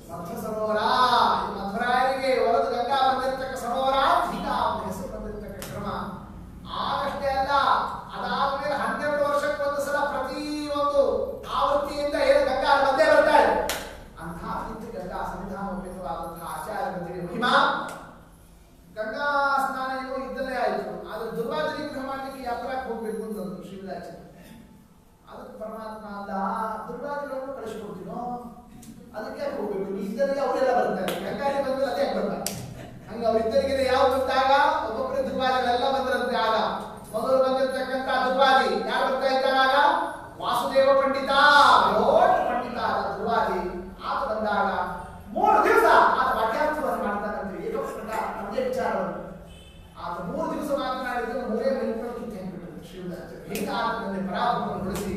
[SPEAKER 1] ಮಧ್ವ ಸರೋವರ, ಮಧ್ವರಾಯರಿಗೆ ಒಲದು ಗಂಗಾ ಬಂದಿರ್ತಕ್ಕ ಸರೋವರ ಈಗ ಅವನ ಹೆಸರು ಬಂದಿರ್ತಕ್ಕ ಕ್ರಮ. ಆಗಷ್ಟೇ ಅಲ್ಲ, ಅದಾದ್ಮೇಲೆ 12 ವರ್ಷಕ್ಕೊಂದು ಸಲ ಪ್ರತಿ ಒಂದು ಆವೃತ್ತಿಯಿಂದ ಏನು ಗಂಗಾ ಬಂದೇ ಬರ್ತಾಳೆ. ಅಂತಹ ನಿತ್ಯ ಗಂಗಾ ಸಂವಿಧಾನೋಪೇತವಾದಂತಹ ಆಚಾರ್ಯರಿಗೆ ಮಹಿಮಾ. ಗಂಗಾ ಸ್ನಾನ ಏನೋ ಇದ್ದಲ್ಲೇ ಆಯಿತು, ಆದ್ರೆ ದುರ್ವಾದ ನಿಗ್ರಹ ಮಾಡಲಿಕ್ಕೆ ಯಾತ್ರಾಕ್ಕೆ ಹೋಗ್ಬೇಕು ಅಂತಂದ್ರು ಶ್ರೀಮದಾಚಾರ್ಯ. ಅದಕ್ಕೆ ಪರಮಾತ್ಮ ಅಲ್ಲ, ದುರ್ವಾದಿಗಳನ್ನು ಕಳಿಸ್ಕೊಡ್ತೀನೋ, ಅದಕ್ಕೆ ಹೋಗ್ಬೇಕು, ಇದ್ದರಿಗೆ ಅವರೆಲ್ಲ ಬರ್ತಾರೆ, ಗಂಗಾಲಿ ಬಂದ್ರೆ ಅದೇ ಬರ್ತಾರೆ. ಹಂಗೆ ಅವ್ರಿದ್ದರಿಗೆ ಯಾವ ಬಂದಾಗ ಒಬ್ಬೊಬ್ಬರೇ ದುರ್ವಾದಿಗಳೆಲ್ಲ ಬಂದ್ರಂತೆ. ಆಗ ಮೊದಲು ಬಂದಿರತಕ್ಕಂಥ ದುರ್ವಾದಿ ಯಾರು ಬರ್ತಾ ಇದ್ದಾಗ ವಾಸುದೇವ ಪಂಡಿತ, ದೊಡ್ಡ ಪಂಡಿತ ದುರ್ವಾದಿ. ಆತ ಬಂದಾಗ 3 ದಿವಸ ಆತ ವಾಕ್ಯಾರ್ಥವನ್ನು ಮಾಡ್ತಾನಂತೆ. ಏಕಪುಟ ನಮ್ಮದೇ ವಿಚಾರವನ್ನು ಆತ 3 ದಿವಸ ಮಾತನಾಡಿದ್ದು 3 ಮಿನಿಟ್ ಕಿತ್ತೆಂದ್ಬಿಟ್ಟು ಶ್ರೀಮದಾಚಾರ್ಯ. ಹೀಗೆ ಆತನಲ್ಲಿ ಪರಾಭವವನ್ನು ಉಳಿಸಿ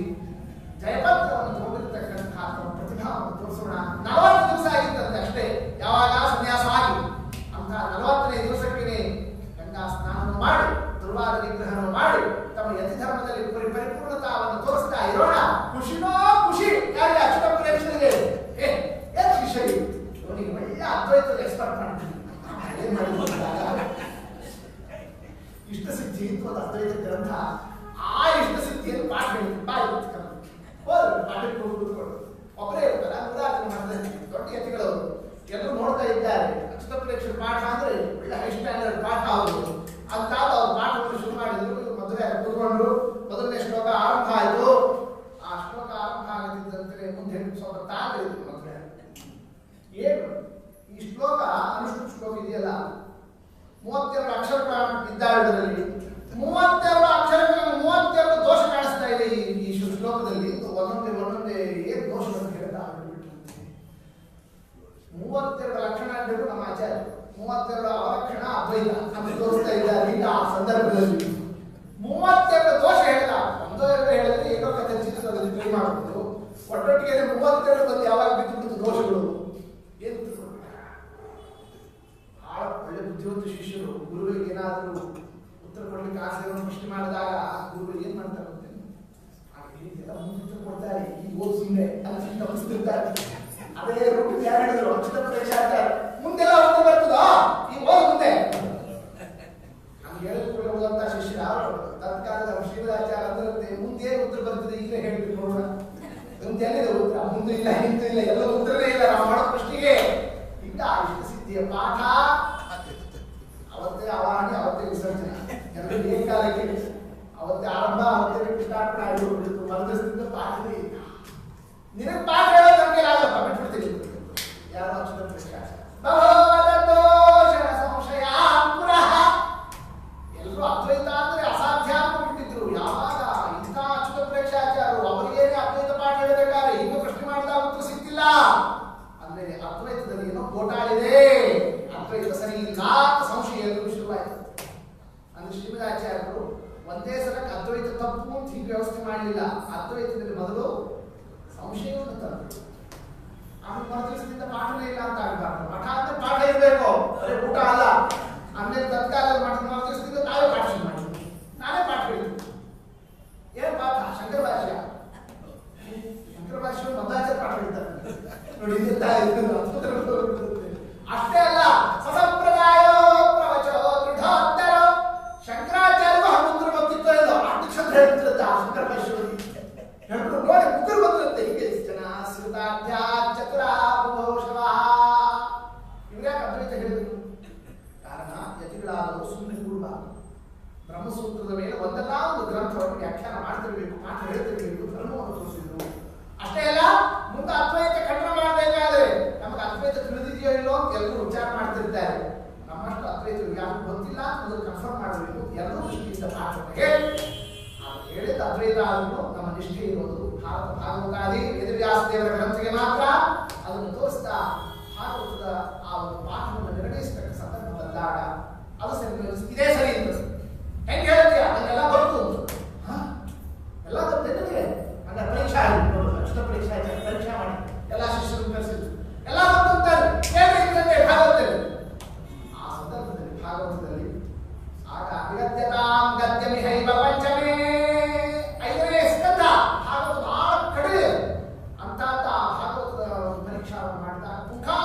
[SPEAKER 1] ಜಯಪತ್ರವನ್ನು ತಗೊಂಡಿರ್ತಕ್ಕಂಥ ಪ್ರತಿಭಾವನ್ನು ತೋರಿಸೋಣ. 40 ದಿವಸ ಆಗಿತ್ತಂತೆ ಅಷ್ಟೇ, ಯಾವಾಗ ಸನ್ಯಾಸವಾಗಿ. ಅಂತ 40ನೇ ದಿವಸಕ್ಕೆ ಗಂಗಾ ಸ್ನಾನವನ್ನು ಮಾಡಿ ದುರ್ವಾದ ನಿಗ್ರಹವನ್ನು ಮಾಡಿ ತಮ್ಮ ಯತಿ ಧರ್ಮದಲ್ಲಿ ಪರಿಪೂರ್ಣತಾವನ್ನು ತೋರಿಸ್ತಾ ಇರೋಣ. ಖುಷಿನೋ ಖುಷಿ ಯಾರಿಗೆ ಅಚ್ಯುತ ಪ್ರೇಕ್ಷರಿಗೆ. ಏನು ಶಿಷ್ಯ ಇವನಿಗೆ ಒಳ್ಳೆ ಅದ್ವೈತದ ಎಕ್ಸ್ಪರ್ಟ್ ಮಾಡ್ತೀನಿ. ಏನ್ ಮಾಡಿದಾಗ ಇಷ್ಟ ಸಿದ್ಧಿ ಅಂತ ಒಂದು ಅದ್ವೈತ ಗ್ರಂಥ, ಆ ಇಷ್ಟ ಸಿದ್ಧಿಯನ್ನು ಪಾಠ ಹೇಳಿದ್ರು. ಬಾಯಿ ಹೋದ್ರು ಪಾಠಕ್ಕೆ ಹೋಗಿ ಕೂತ್ಕೊಂಡು ಒಬ್ಬರೇ ಇರ್ತಾರೆ. ದೊಡ್ಡ ಯತಿಗಳವರು ಎಲ್ಲರೂ ನೋಡ್ತಾ ಇದ್ದಾರೆ. ಅಚ್ಯುತ ಪ್ರೇಕ್ಷರ ಪಾಠ ಅಂದ್ರೆ ಒಳ್ಳೆ ಹೈ ಸ್ಟ್ಯಾಂಡರ್ಡ್ ಪಾಠ ಅವರು ಅಂತ ಅವ್ರು ಪಾಠವನ್ನು ಶುರು ಮಾಡಿದ್ರು. ಮದುವೆ ಕೂತ್ಕೊಂಡ್ರು. ಮೊದಲನೇ ಶ್ಲೋಕ ಆರಂಭ ಆಯಿತು. ಆ ಶ್ಲೋಕ ಆರಂಭ ಆಗದಿದ್ದಂತೆ ಮುಂದೆ ಸ್ವಲ್ಪ ತಾಳಿದ್ರು ಮದುವೆ. ಏನು ಈ ಶ್ಲೋಕ ಅನುಷ್ಠುಪ್ ಶ್ಲೋಕ ಇದೆಯಲ್ಲ, 32 ಅಕ್ಷರಗಳ ಇದ್ದಾವೆ ಇದರಲ್ಲಿ. 32 ಅಕ್ಷರಗಳ 32 ದೋಷ ಕಾಣಿಸ್ತಾ ಇದೆ ಈ ಶ್ಲೋಕದಲ್ಲಿ. ಒಂದೊಂದೇ ಏನು ದೋಷಗಳನ್ನು ಹೇಳ್ತಾ ಬಿಟ್ಟಿರುತ್ತೆ. 32 ಲಕ್ಷಣ ಅಂದ್ರೂ ನಮ್ಮ ಆಚಾರ್ಯ 32 ಅವಲಕ್ಷಣ ಅದ್ವೈತ ಅಂತ ತೋರಿಸ್ತಾ ಇದ್ದಾರೆ. ಈಗ ಆ ಸಂದರ್ಭದಲ್ಲಿ 32 ದೋಷ ಹೇಳಿದ. ಒಂದೋ ಎರಡು ಹೇಳಿದ್ರೆ ಏನೋ ಕಥೆ ಚಿತ್ರದಲ್ಲಿ ಟ್ರೈ ಮಾಡಬಹುದು. ಒಟ್ಟೊಟ್ಟಿಗೆ 32 ಬಂದು ಯಾವಾಗ ಬಿದ್ದು ದೋಷಗಳು ಏನು ಒಳ್ಳೆ ಬುದ್ಧಿವಂತ ಶಿಷ್ಯರು ಗುರುವಿಗೆ ಏನಾದರೂ ಉತ್ತರ ಕೊಡ್ಲಿಕ್ಕೆ ಆಸೆ ಪ್ರಶ್ನೆ ಮಾಡಿದಾಗ ಗುರುಗಳು ಏನ್ ಮಾಡ್ತಾರೆ ಅಂತ ಮುಂದೆ ಕೊಡ್ತಾರೆ. ಈಗ ಓದ್ ಸುಮ್ಮನೆ ತಪ್ಪಿಸ್ತಿರ್ತಾರೆ. ಅದೇ ರೂಟ್ ಯಾರು ಹೇಳಿದ್ರು ಅಚ್ಯುತ ಪ್ರೇಕ್ಷಾಚಾರ್ಯ ಮುಂದೆಲ್ಲ ಉತ್ತರ ಬರ್ತದ, ಈಗ ಓದ್ ಮುಂದೆ ನಮ್ಗೆ ಹೇಳಿಕೊಳ್ಳುವಂತ ಶಿಷ್ಯರು ಯಾರು ತತ್ಕಾಲದ ಶ್ರೀಮದಾಚಾರ್ಯ ಅದರಂತೆ ಮುಂದೆ ಉತ್ತರ ಬರ್ತದೆ ಈಗಲೇ ಹೇಳ್ಬಿಟ್ಟು ನೋಡೋಣ. ಮುಂದೆ ಎಲ್ಲಿದೆ ಉತ್ತರ? ಮುಂದೆ ಇಲ್ಲ, ಹಿಂದೆ ಇಲ್ಲ, ಎಲ್ಲ ಉತ್ತರನೇ ಇಲ್ಲ ನಾವು ಮಾಡೋ ಪ್ರಶ್ನೆಗೆ. ಇಂಥ ಇಷ್ಟ ಸಿದ್ಧಿಯ ಪಾಠ ಅವತ್ತೇ ಆವಾಹನೆ, ಅವತ್ತೇ ವಿಸರ್ಜನೆ, ಎರಡು ಏಕಾಲಕ್ಕೆ ಅವತ್ತೇ ಆರಂಭ, ಅವತ್ತೇ ಕೃಷ್ಣಾರ್ಪಣೆ ಆಗಿಬಿಟ್ಟು ಮನಸ್ಸಿಂದ ಪಾಠವೇ ಇಲ್ಲ. ನಿನಗೆ ಪಾಠ ಹೇಳೋದು ನಮಗೆ ಆಗಲ್ಲ, ಬಿಟ್ಬಿಡ್ತೀನಿ. ಯಾರೋ ಅಚ್ಯುತ ಪ್ರೇಕ್ಷಾಚಾರ್ಯ ಸಂಶಯ ಪುನಃ ಎಲ್ಲರೂ ಅದ್ವೈತ ಅಂದ್ರೆ ಅಸಾಧ್ಯ ಅಂದ್ಬಿಟ್ಟಿದ್ರು. ಯಾವಾಗ ಇಂಥ ಅಚ್ಯುತ ಪ್ರೇಕ್ಷಾಚಾರ್ಯರು ಅವರಿಗೇನೆ ಅದ್ವೈತ ಪಾಠ ಹೇಳಬೇಕಾದ್ರೆ ಇನ್ನೂ ಪ್ರಶ್ನೆ ಮಾಡಿದಾಗ ಉತ್ತರ ಸಿಕ್ತಿಲ್ಲ ಅಂದ್ರೆ ಅದ್ವೈತದಲ್ಲಿ ಏನೋ ಗೋಟಾಳಿದೆ, ಅದ್ವೈತ ಸರಿ ಇಲ್ಲ ಸಂಶಯ ಎಲ್ಲರೂ ಶುರುವಾಯಿತು. ಅಂದ್ರೆ ಶ್ರೀಮದಾಚಾರ್ಯರು ಒಂದೇ ಸಲಕ್ಕೆ ಅದ್ವೈತ ತಪ್ಪು ಅಂತ ಹೀಗೆ ವ್ಯವಸ್ಥೆ ಮಾಡಲಿಲ್ಲ. ಅದ್ವೈತದಲ್ಲಿ ಮೊದಲು ಸಂಶಯವನ್ನು ತಂದರು, ಆಮೇಲೆ ಮರುದಿವಸದಿಂದ ಪಾಠನೇ ಇಲ್ಲ ಅಂತ ಆಗಬಾರ್ದು. ಮಠ ಅಂದ್ರೆ ಪಾಠ ಇರಬೇಕು, ಬರೀ ಊಟ ಅಲ್ಲ. ಆಮೇಲೆ ತತ್ಕಾಲ ಮರುದಿವಸದಿಂದ ನಾವೇ ಪಾಠ ಶುರು ಮಾಡಿದ್ವಿ. ನಾನೇ ಪಾಠ ಹೇಳಿದ್ವಿ. ಏನ್ ಪಾಠ? ಶಂಕರ ಭಾಷ್ಯ. ಶಂಕರ ಭಾಷ್ಯ ಮಧ್ವಾಚಾರ್ಯ ಪಾಠ ಹೇಳ್ತಾರೆ ನೋಡಿ. ಅಷ್ಟೇ ಅಲ್ಲ, ಸಸಂಪ್ರದಾಯ ಪ್ರವಚೋ ದೃಢೋತ್ತರ ಶಂಕರಾಚಾರ್ಯರು ಹನುಮಂತರು ಬಂದಿತ್ತು ಇಲ್ಲ ಅಷ್ಟು ಚಂದ ಹೇಳ್ತಿರತ್ತ ಶಂಕರ ಭಾಷ್ಯದಲ್ಲಿ ಹೇಳ್ರು ನೋಡಿ. ಮುಗ್ಗರು ಬಂದಿರುತ್ತೆ ಹೀಗೆ ಜನ ಶ್ರುತಾಧ್ಯ ಚತುರ ಬಹುಶಃ ಇವ್ರ್ಯಾಕೆ ಅದ್ವೈತ ಹೇಳಿದ್ರು? ಕಾರಣ ಯತಿಗಳಾದವರು ಸುಮ್ಮನೆ ಕೂಡಬಾರದು. ಬ್ರಹ್ಮಸೂತ್ರದ ಮೇಲೆ ಒಂದಲ್ಲ ಒಂದು ಗ್ರಂಥವನ್ನು ವ್ಯಾಖ್ಯಾನ ಮಾಡ್ತಿರ್ಬೇಕು, ಪಾಠ ಹೇಳ್ತಿರ್ಬೇಕು, ಧರ್ಮವನ್ನು ತೋರಿಸಿದ್ರು. ಅಷ್ಟೇ ಅಲ್ಲ, ಮುಂದೆ ಅದ್ವೈತ ಖಂಡನ ಮಾಡಬೇಕಾದ್ರೆ ನಮಗೆ ಅದ್ವೈತ ತಿಳಿದಿದೆಯೋ ಇಲ್ಲೋ ಅಂತ ಎಲ್ಲರೂ ವಿಚಾರ ಮಾಡ್ತಿರ್ತಾರೆ. ನಮ್ಮಷ್ಟು ಅದ್ವೈತ ಯಾರು ಗೊತ್ತಿಲ್ಲ ಅನ್ನೋದು ಕನ್ಫರ್ಮ್ ಮಾಡಬೇಕು. ಎಲ್ಲರೂ ದೃಷ್ಟಿಯಿಂದ ಪಾಠವನ್ನು ಹೇಳಿ ಹೇಳಿದ ಅದ್ವೈತ ಆದರೂ ನಮ್ಮ ನಿಷ್ಠೆ ಇರೋದು ಭಾರತ ಭಾಗವತಾದಿ ವೇದವ್ಯಾಸ ದೇವರ ಗ್ರಂಥಕ್ಕೆ ಮಾತ್ರ. ಅದನ್ನು ತೋರಿಸ್ತಾ ಭಾಗವತದ ಆ ಒಂದು ಪಾಠವನ್ನು ನಿರ್ಣಯಿಸತಕ್ಕ ಸಂದರ್ಭ ಬಂದಾಗ ಅದು ಸರಿ, ಇದೇ ಸರಿ ಇರ್ತದೆ. ಹೆಂಗೆ ಹೇಳ್ತೀಯ ಅದನ್ನೆಲ್ಲ ಬರ್ತು ಎಲ್ಲ ಗೊತ್ತಿದೆ ನಿಮಗೆ. ಅಂದ್ರೆ ಪರೀಕ್ಷಾ ಅಕ್ಷರ ಪರೀಕ್ಷಾ ಪರೀಕ್ಷಾ ಮಾಡಿ ಎಲ್ಲ ಶಿಷ್ಯರು ಕರೆಸಿದ್ರು, ಎಲ್ಲ ಗೊತ್ತಂತಾರೆ ಭಾಗವತದಲ್ಲಿ. ಆ ಸಂದರ್ಭದಲ್ಲಿ ಭಾಗವತದಲ್ಲಿ ಆಗ ಅಗತ್ಯತಾಂ ಗದ್ಯಮಿಹೈವ ಪಂಚಮೇ 5ನೇ ಸ್ಕಂದ ಭಾಗವತ ಬಹಳ ಕಡಿಮೆ ಅಂತ ಭಾಗವತದ ಪರೀಕ್ಷಾವನ್ನು ಮಾಡಿದಾಗ ಮುಖಾ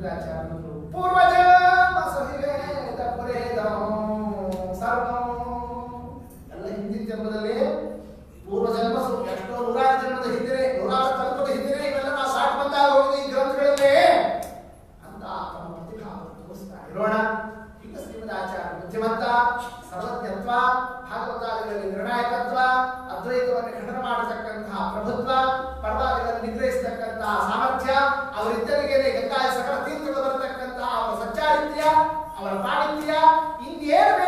[SPEAKER 1] ಶ್ರೀಮದಾಚಾರ್ಯರು ಪೂರ್ವಜನ್ಮ ಸಹಿವೇದ ಪುರೇದಂ ಸರ್ವಂ ಎಲ್ಲ ಹಿಂದಿನ ಜನ್ಮದಲ್ಲಿ ಪೂರ್ವಜನ್ಮ ಎಷ್ಟೋ ನೂರಾರು ಜನ್ಮದ ಹಿಂದೆ ನೂರಾರು ಕಲ್ಪದ ಹಿಂದೆ ಇವೆಲ್ಲ ನಾವು ಸಾಕು ಬಂದಾಗ ಹೋಗಿ ಈ ಗ್ರಂಥಗಳಲ್ಲಿ ಅಂತ ತಮ್ಮ ಪ್ರತಿಭಾವನ್ನು ತೋರಿಸ್ತಾ ಇರೋಣ. ಈಗ ಶ್ರೀಮದಾಚಾರ್ಯ ಬುದ್ಧಿಮತ್ತ, ಸರ್ವಜ್ಞತ್ವ, ಭಾಗವತಾದಿಗಳಲ್ಲಿ ನಿರ್ಣಾಯಕತ್ವ, ಅದ್ವೈತವನ್ನು ಖಂಡನ ಮಾಡತಕ್ಕಂತಹ ಪ್ರಭುತ್ವ, ಪರ್ವಾದಿಗಳನ್ನು ನಿಗ್ರಹಿಸತಕ್ಕಂತಹ ಸಾಮರ್ಥ್ಯ, ಅವರಿದ್ದರಿಗೆ ಗಂಗಾಯ ಸಕಲ ತೀರ್ಥಗಳು ಬರತಕ್ಕಂತಹ ಅವರ ಸಚ್ಚಾರಿತ್ರ್ಯ, ಅವರ ಪಾಂಡಿತ್ಯ, ಇನ್ನೇನು